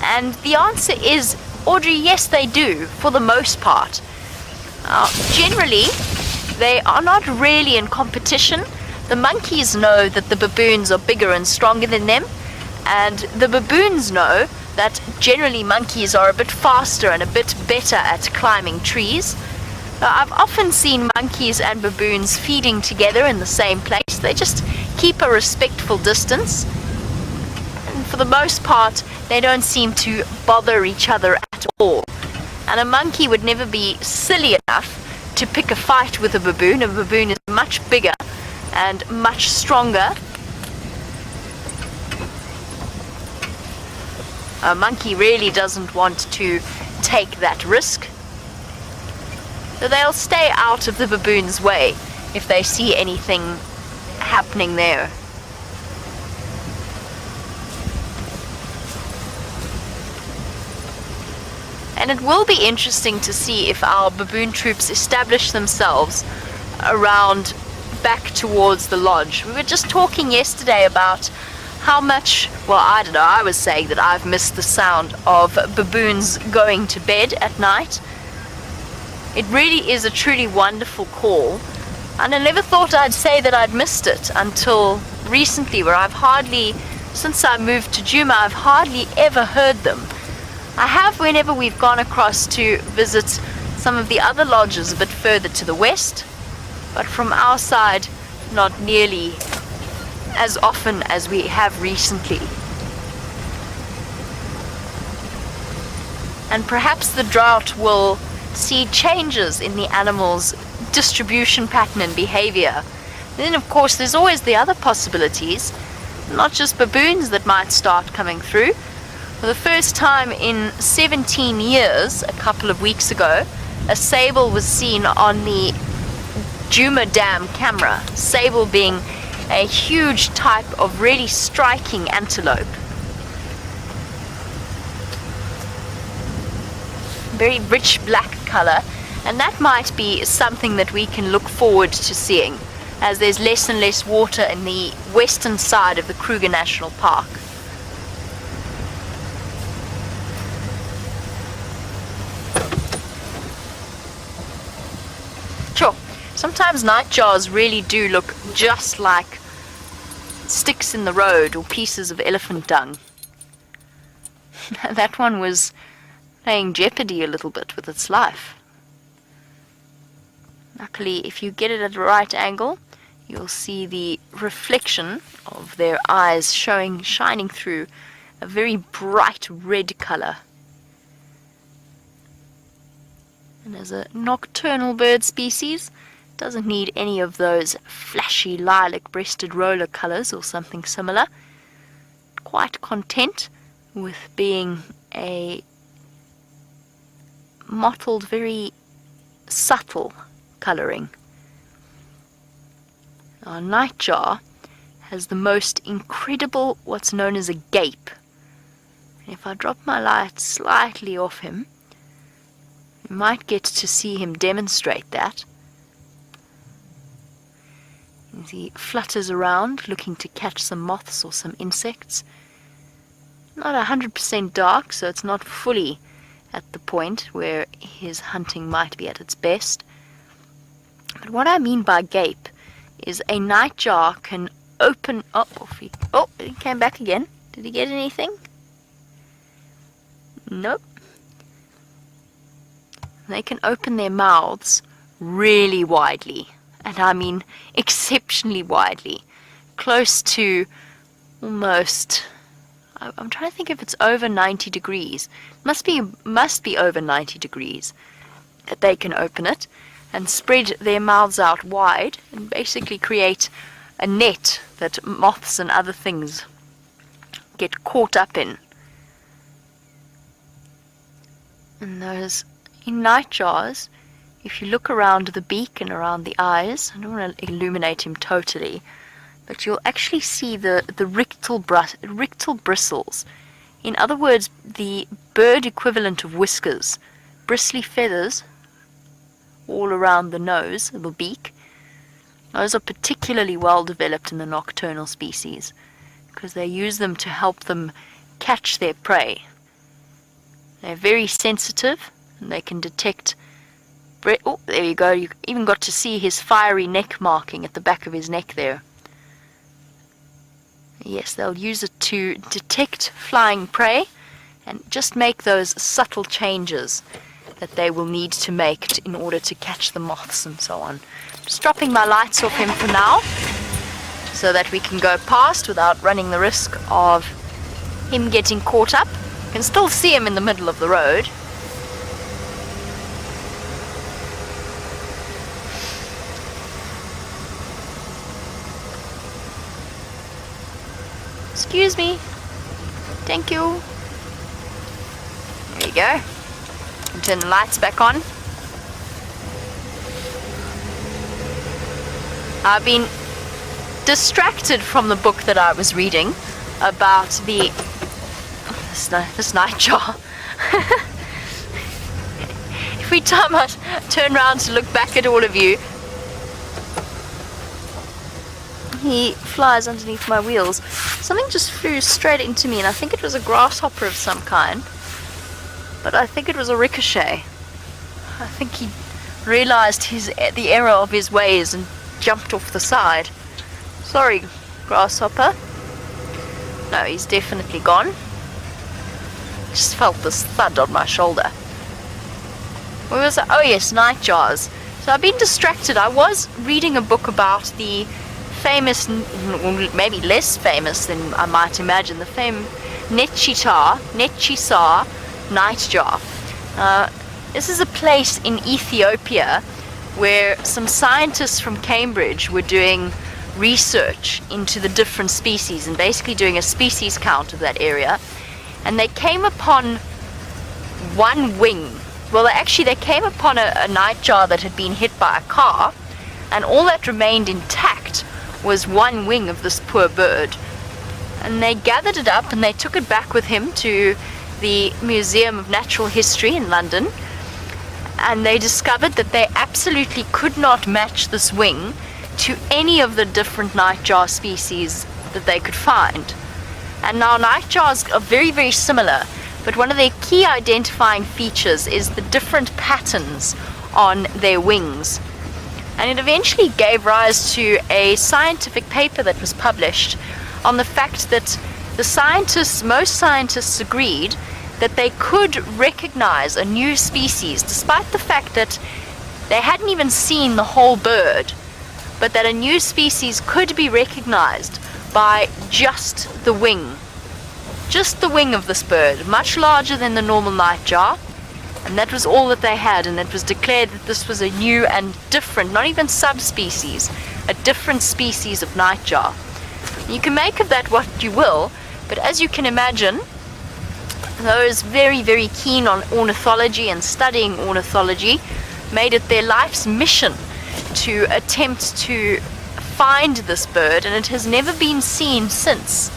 and the answer is, Audrey, yes they do, for the most part. Generally, they are not really in competition. The monkeys know that the baboons are bigger and stronger than them, and the baboons know that generally monkeys are a bit faster and a bit better at climbing trees. Now, I've often seen monkeys and baboons feeding together in the same place. They just keep a respectful distance, and for the most part they don't seem to bother each other at all. And a monkey would never be silly enough to pick a fight with a baboon. A baboon is much bigger and much stronger. A monkey really doesn't want to take that risk. So they'll stay out of the baboon's way if they see anything happening there. And it will be interesting to see if our baboon troops establish themselves around back towards the lodge. We were just talking yesterday about how much, well, I don't know, I was saying that I've missed the sound of baboons going to bed at night. It really is a truly wonderful call, and I never thought I'd say that I'd missed it until recently, where since I moved to Djuma, I've hardly ever heard them. I have whenever we've gone across to visit some of the other lodges a bit further to the west, but from our side, not nearly as often as we have recently. And perhaps the drought will see changes in the animal's distribution pattern and behavior. Then of course there's always the other possibilities, not just baboons that might start coming through. For the first time in 17 years, a couple of weeks ago, a sable was seen on the Djuma Dam camera. Sable being a huge type of really striking antelope. Very rich black color, and that might be something that we can look forward to seeing as there's less and less water in the western side of the Kruger National Park. Sure, sometimes nightjars really do look just like sticks in the road or pieces of elephant dung. That one was playing Jeopardy a little bit with its life. Luckily, if you get it at the right angle, you'll see the reflection of their eyes shining through a very bright red color. And as a nocturnal bird species, it doesn't need any of those flashy lilac-breasted roller colors or something similar. Quite content with being a mottled, very subtle coloring. Our nightjar has the most incredible what's known as a gape. And if I drop my light slightly off him, you might get to see him demonstrate that. As he flutters around looking to catch some moths or some insects. Not 100% dark, so it's not fully at the point where his hunting might be at its best. But what I mean by gape is a nightjar can open up. Oh, he came back again. Did he get anything? Nope. They can open their mouths really widely, and I mean exceptionally widely, close to almost, I'm trying to think if it's over 90 degrees. Must be over 90 degrees that they can open it and spread their mouths out wide and basically create a net that moths and other things get caught up in. And those in nightjars, if you look around the beak and around the eyes, I don't want to illuminate him totally, but you'll actually see the rictal bristles. In other words, the bird equivalent of whiskers, bristly feathers all around the nose, the beak. Those are particularly well developed in the nocturnal species because they use them to help them catch their prey. They're very sensitive and they can detect. Oh, there you go. You even got to see his fiery neck marking at the back of his neck there. Yes, they'll use it to detect flying prey and just make those subtle changes that they will need to make in order to catch the moths and so on. Just dropping my lights off him for now so that we can go past without running the risk of him getting caught up. You can still see him in the middle of the road. Excuse me. Thank you. There you go. And turn the lights back on. I've been distracted from the book that I was reading about this nightjar. Every time I turn around to look back at all of you, he flies underneath my wheels. Something just flew straight into me, and I think it was a grasshopper of some kind. But I think it was a ricochet. I think he realized the error of his ways and jumped off the side. Sorry, grasshopper. No, he's definitely gone. Just felt this thud on my shoulder. Where was I? Oh yes, nightjars. So I've been distracted. I was reading a book about the famous, maybe less famous than I might imagine, the famous Netchisar nightjar. This is a place in Ethiopia where some scientists from Cambridge were doing research into the different species and basically doing a species count of that area. And they came upon one wing. Well, they came upon a nightjar that had been hit by a car, and all that remained intact was one wing of this poor bird. And they gathered it up and they took it back with him to the Museum of Natural History in London, and they discovered that they absolutely could not match this wing to any of the different nightjar species that they could find. And now nightjars are very, very similar, but one of their key identifying features is the different patterns on their wings. And it eventually gave rise to a scientific paper that was published on the fact that most scientists agreed that they could recognize a new species, despite the fact that they hadn't even seen the whole bird, but that a new species could be recognized by just the wing. Just the wing of this bird, much larger than the normal nightjar, and that was all that they had, and it was declared that this was a new and different, not even subspecies, a different species of nightjar. You can make of that what you will, but as you can imagine, those very, very keen on ornithology and studying ornithology made it their life's mission to attempt to find this bird, and it has never been seen since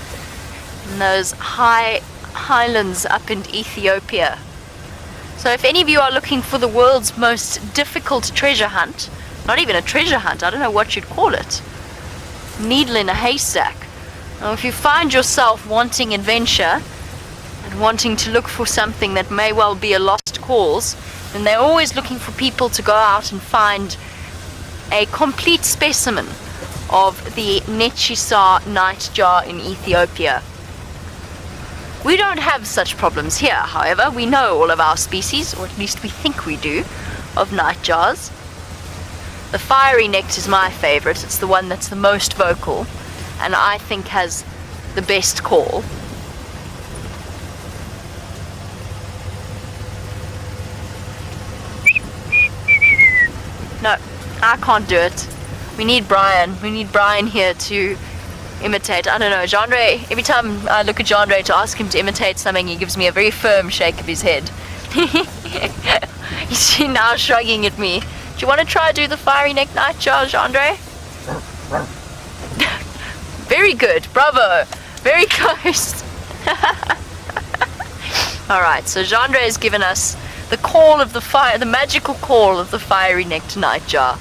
in those highlands up in Ethiopia. So if any of you are looking for the world's most difficult treasure hunt, not even a treasure hunt, I don't know what you'd call it, needle in a haystack, or if you find yourself wanting adventure and wanting to look for something that may well be a lost cause, then they're always looking for people to go out and find a complete specimen of the Netchisar nightjar in Ethiopia. We don't have such problems here, however. We know all of our species, or at least we think we do, of nightjars. The fiery-necked is my favorite. It's the one that's the most vocal, and I think has the best call. No, I can't do it. We need Brian. We need Brian here to imitate. I don't know, Jandre, every time I look at Jandre to ask him to imitate something, he gives me a very firm shake of his head. He's now shrugging at me. Do you want to try do the fiery neck nightjar, Jandre? Very good, bravo. Very close. Alright, so Jandre has given us the call of the fire, the magical call of the fiery necked nightjar.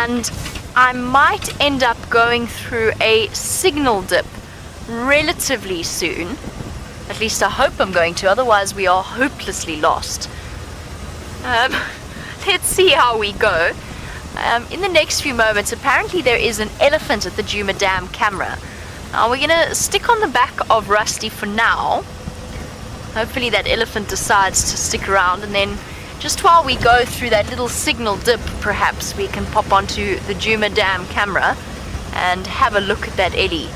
And I might end up going through a signal dip relatively soon. At least I hope I'm going to, otherwise we are hopelessly lost. Let's see how we go. In the next few moments, apparently there is an elephant at the Djuma Dam camera. Now we're going to stick on the back of Rusty for now. Hopefully that elephant decides to stick around, and then just while we go through that little signal dip, perhaps we can pop onto the Djuma Dam camera and have a look at that eddy.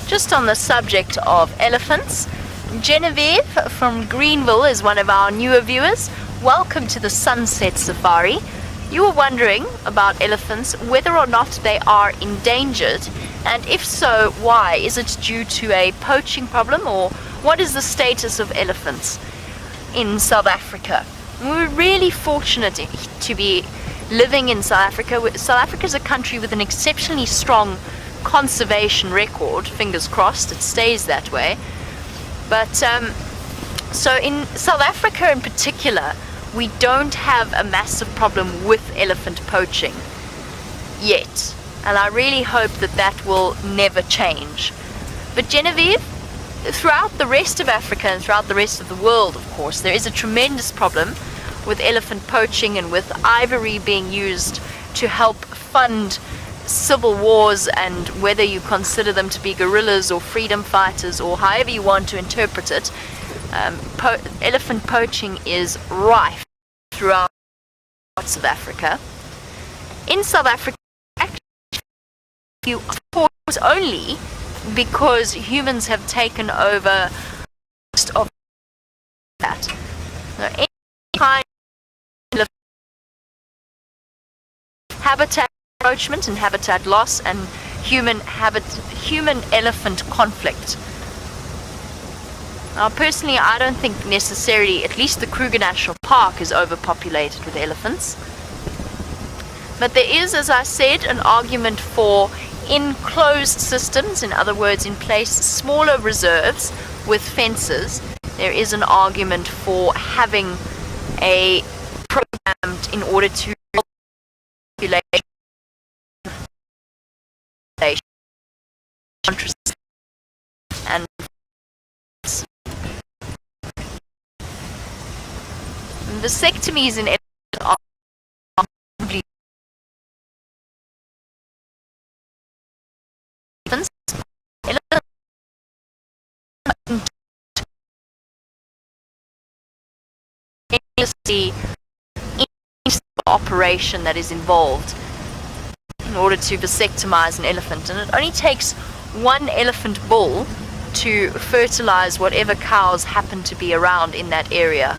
Just on the subject of elephants, Genevieve from Greenville is one of our newer viewers. Welcome to the Sunset Safari. You were wondering about elephants, whether or not they are endangered, and if so, why? Is it due to a poaching problem, or what is the status of elephants in South Africa? We're really fortunate to be living in South Africa. South Africa is a country with an exceptionally strong conservation record. Fingers crossed it stays that way. But so in South Africa in particular, we don't have a massive problem with elephant poaching yet, and I really hope that that will never change. But Genevieve, throughout the rest of Africa and throughout the rest of the world, of course, there is a tremendous problem with elephant poaching and with ivory being used to help fund civil wars, and whether you consider them to be guerrillas or freedom fighters or however you want to interpret it, elephant poaching is rife throughout parts of Africa. In South Africa, actually, of course, only because humans have taken over most of that. So any kind of habitat encroachment and habitat loss and human elephant conflict. Now, personally, I don't think necessarily, at least the Kruger National Park is overpopulated with elephants. But there is, as I said, an argument for enclosed systems, in other words, in place smaller reserves with fences. There is an argument for having a program in order to populate and vasectomies in elephants are the operation that is involved in order to vasectomize an elephant, and it only takes one elephant bull to fertilize whatever cows happen to be around in that area.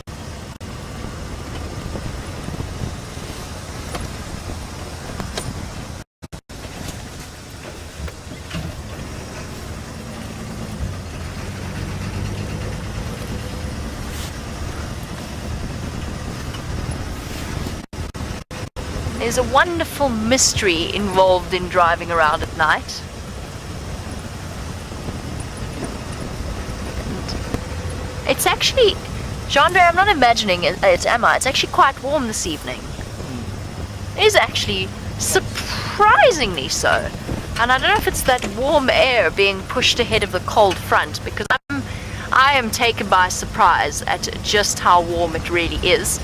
There's a wonderful mystery involved in driving around at night. And it's actually, Jean-Andre, I'm not imagining it, am I? It's actually quite warm this evening. It is actually surprisingly so. And I don't know if it's that warm air being pushed ahead of the cold front, because I am taken by surprise at just how warm it really is.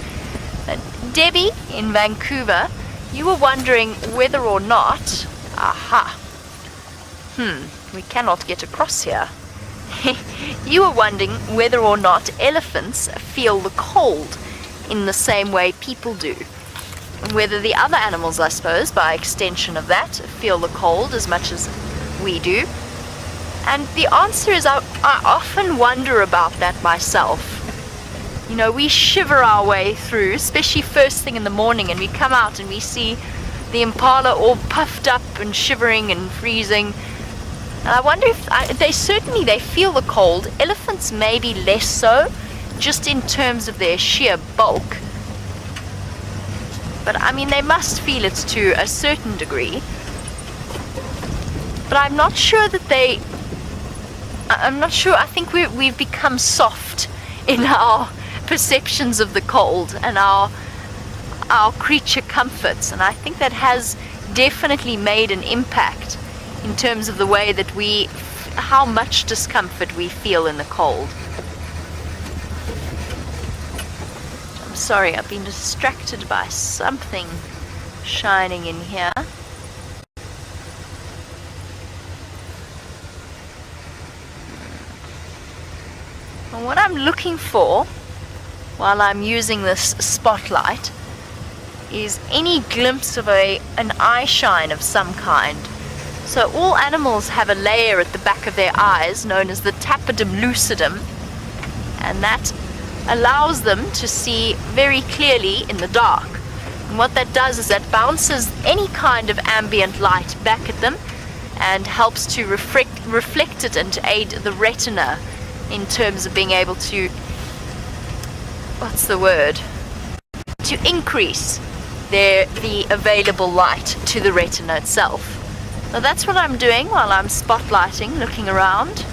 And Debbie in Vancouver, you were wondering whether or not, we cannot get across here. You were wondering whether or not elephants feel the cold in the same way people do. And whether the other animals, I suppose, by extension of that, feel the cold as much as we do. And the answer is I often wonder about that myself. You know, we shiver our way through, especially first thing in the morning, and we come out and we see the impala all puffed up and shivering and freezing. And I wonder if they feel the cold. Elephants maybe less so, just in terms of their sheer bulk. But I mean, they must feel it to a certain degree. But I'm not sure that I'm not sure. I think we've become soft in our perceptions of the cold and our creature comforts, and I think that has definitely made an impact in terms of the way that how much discomfort we feel in the cold. I'm sorry, I've been distracted by something shining in here. And what I'm looking for while I'm using this spotlight is any glimpse of an eye shine of some kind. So all animals have a layer at the back of their eyes known as the tapetum lucidum, and that allows them to see very clearly in the dark. And what that does is that bounces any kind of ambient light back at them and helps to reflect it and to aid the retina in terms of being able to, to increase the available light to the retina itself. So that's what I'm doing while I'm spotlighting, looking around,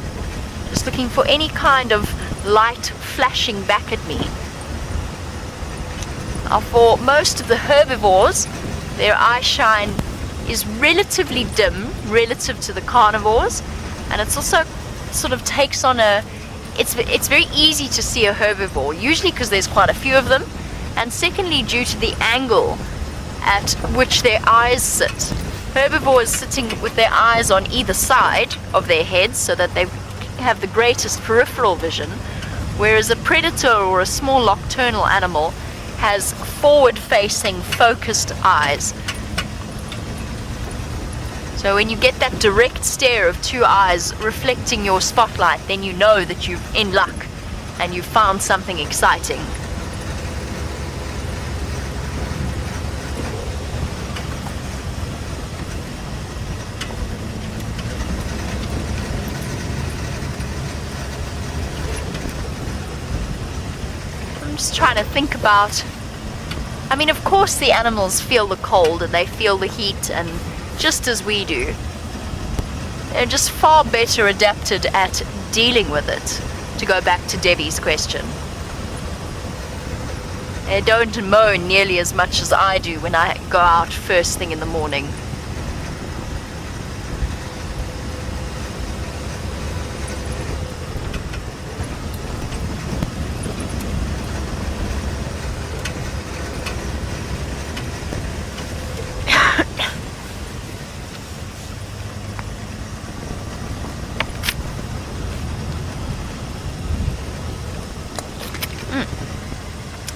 just looking for any kind of light flashing back at me. Now, for most of the herbivores, their eye shine is relatively dim relative to the carnivores, and it's also sort of takes on it's very easy to see a herbivore, usually because there's quite a few of them, and secondly due to the angle at which their eyes sit. Herbivores sitting with their eyes on either side of their heads so that they have the greatest peripheral vision, whereas a predator or a small nocturnal animal has forward-facing, focused eyes. So when you get that direct stare of two eyes reflecting your spotlight, then you know that you're in luck and you've found something exciting. I'm just trying to think about, I mean, of course the animals feel the cold and they feel the heat, and just as we do. They're just far better adapted at dealing with it, to go back to Debbie's question. They don't moan nearly as much as I do when I go out first thing in the morning.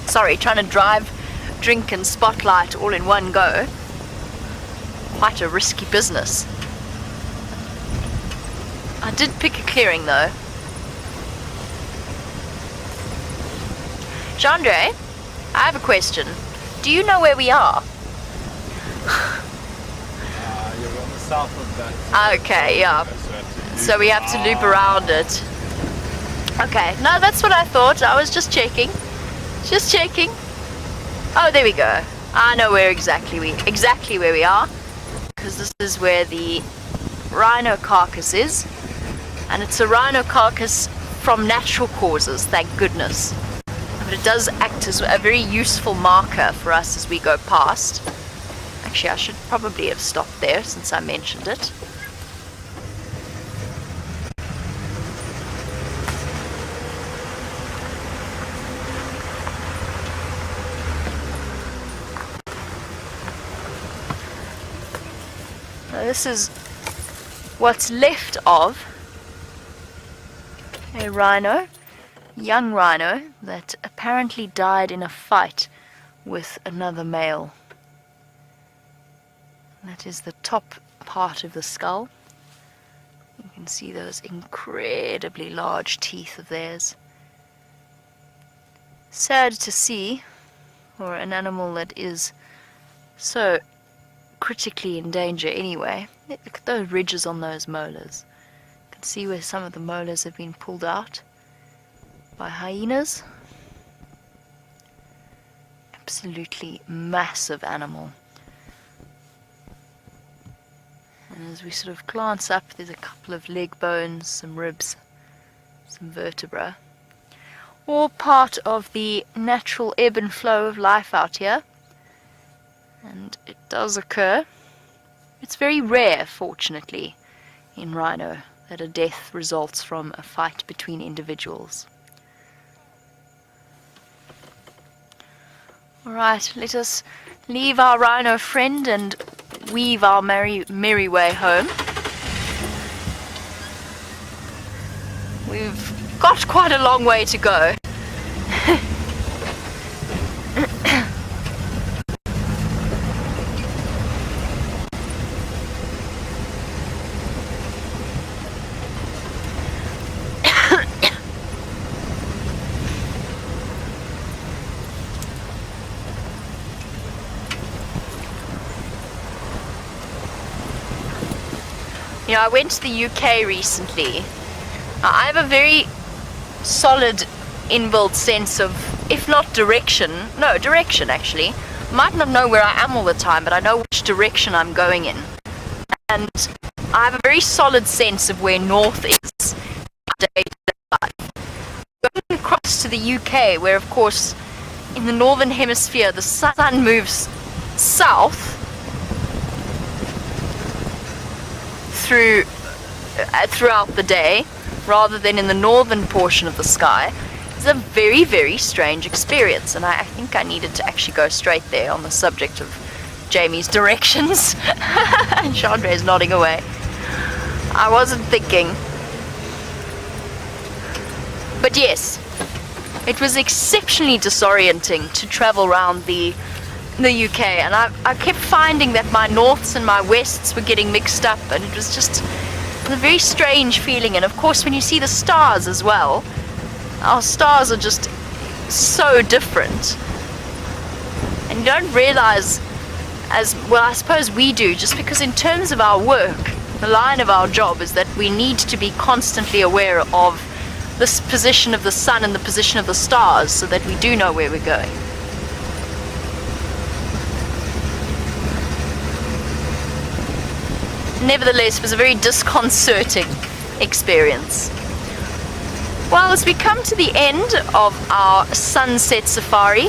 Sorry, trying to drive, drink and spotlight all in one go. Quite a risky business. I did pick a clearing though. Chandre, I have a question. Do you know where we are? You're on the south of that. Okay, yeah. So we have to loop around it. Okay, no, that's what I thought. I was just checking. Just checking. Oh, there we go. I know where exactly where we are, because this is where the rhino carcass is, and it's a rhino carcass from natural causes, thank goodness. But it does act as a very useful marker for us as we go past. Actually, I should probably have stopped there since I mentioned it. This is what's left of a rhino, young rhino, that apparently died in a fight with another male. That is the top part of the skull. You can see those incredibly large teeth of theirs. Sad to see for an animal that is so critically in danger anyway. Look at those ridges on those molars. You can see where some of the molars have been pulled out by hyenas. Absolutely massive animal. And as we sort of glance up, there's a couple of leg bones, some ribs, some vertebra. All part of the natural ebb and flow of life out here. And it does occur. It's very rare, fortunately, in rhino that a death results from a fight between individuals. Alright, let us leave our rhino friend and weave our merry way home. We've got quite a long way to go. You know, I went to the UK recently. I have a very solid inbuilt sense of, if not direction actually. I might not know where I am all the time, but I know which direction I'm going in. And I have a very solid sense of where north is in my day-to-day life. Going across to the UK, where of course in the northern hemisphere the sun moves south throughout the day, rather than in the northern portion of the sky, is a very, very strange experience. And I think I needed to actually go straight there on the subject of Jamie's directions. And Chandra is nodding away. I wasn't thinking. But yes, it was exceptionally disorienting to travel around the UK, and I kept finding that my norths and my wests were getting mixed up, and it was just a very strange feeling. And of course when you see the stars as well, our stars are just so different, and you don't realize, as well I suppose we do, just because in terms of our work, the line of our job is that we need to be constantly aware of this position of the sun and the position of the stars, so that we do know where we're going. Nevertheless, it was a very disconcerting experience. Well, as we come to the end of our sunset safari,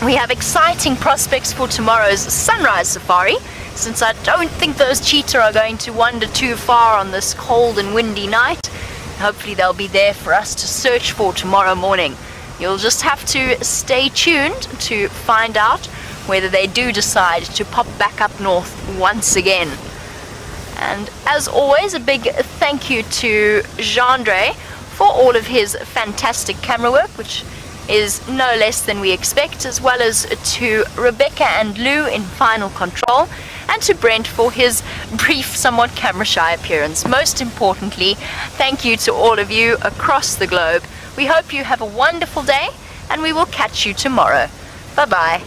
we have exciting prospects for tomorrow's sunrise safari, since I don't think those cheetah are going to wander too far on this cold and windy night. Hopefully they'll be there for us to search for tomorrow morning. You'll just have to stay tuned to find out whether they do decide to pop back up north once again. And as always, a big thank you to Gendre for all of his fantastic camera work, which is no less than we expect, as well as to Rebecca and Lou in final control, and to Brent for his brief, somewhat camera-shy appearance. Most importantly, thank you to all of you across the globe. We hope you have a wonderful day, and we will catch you tomorrow. Bye-bye.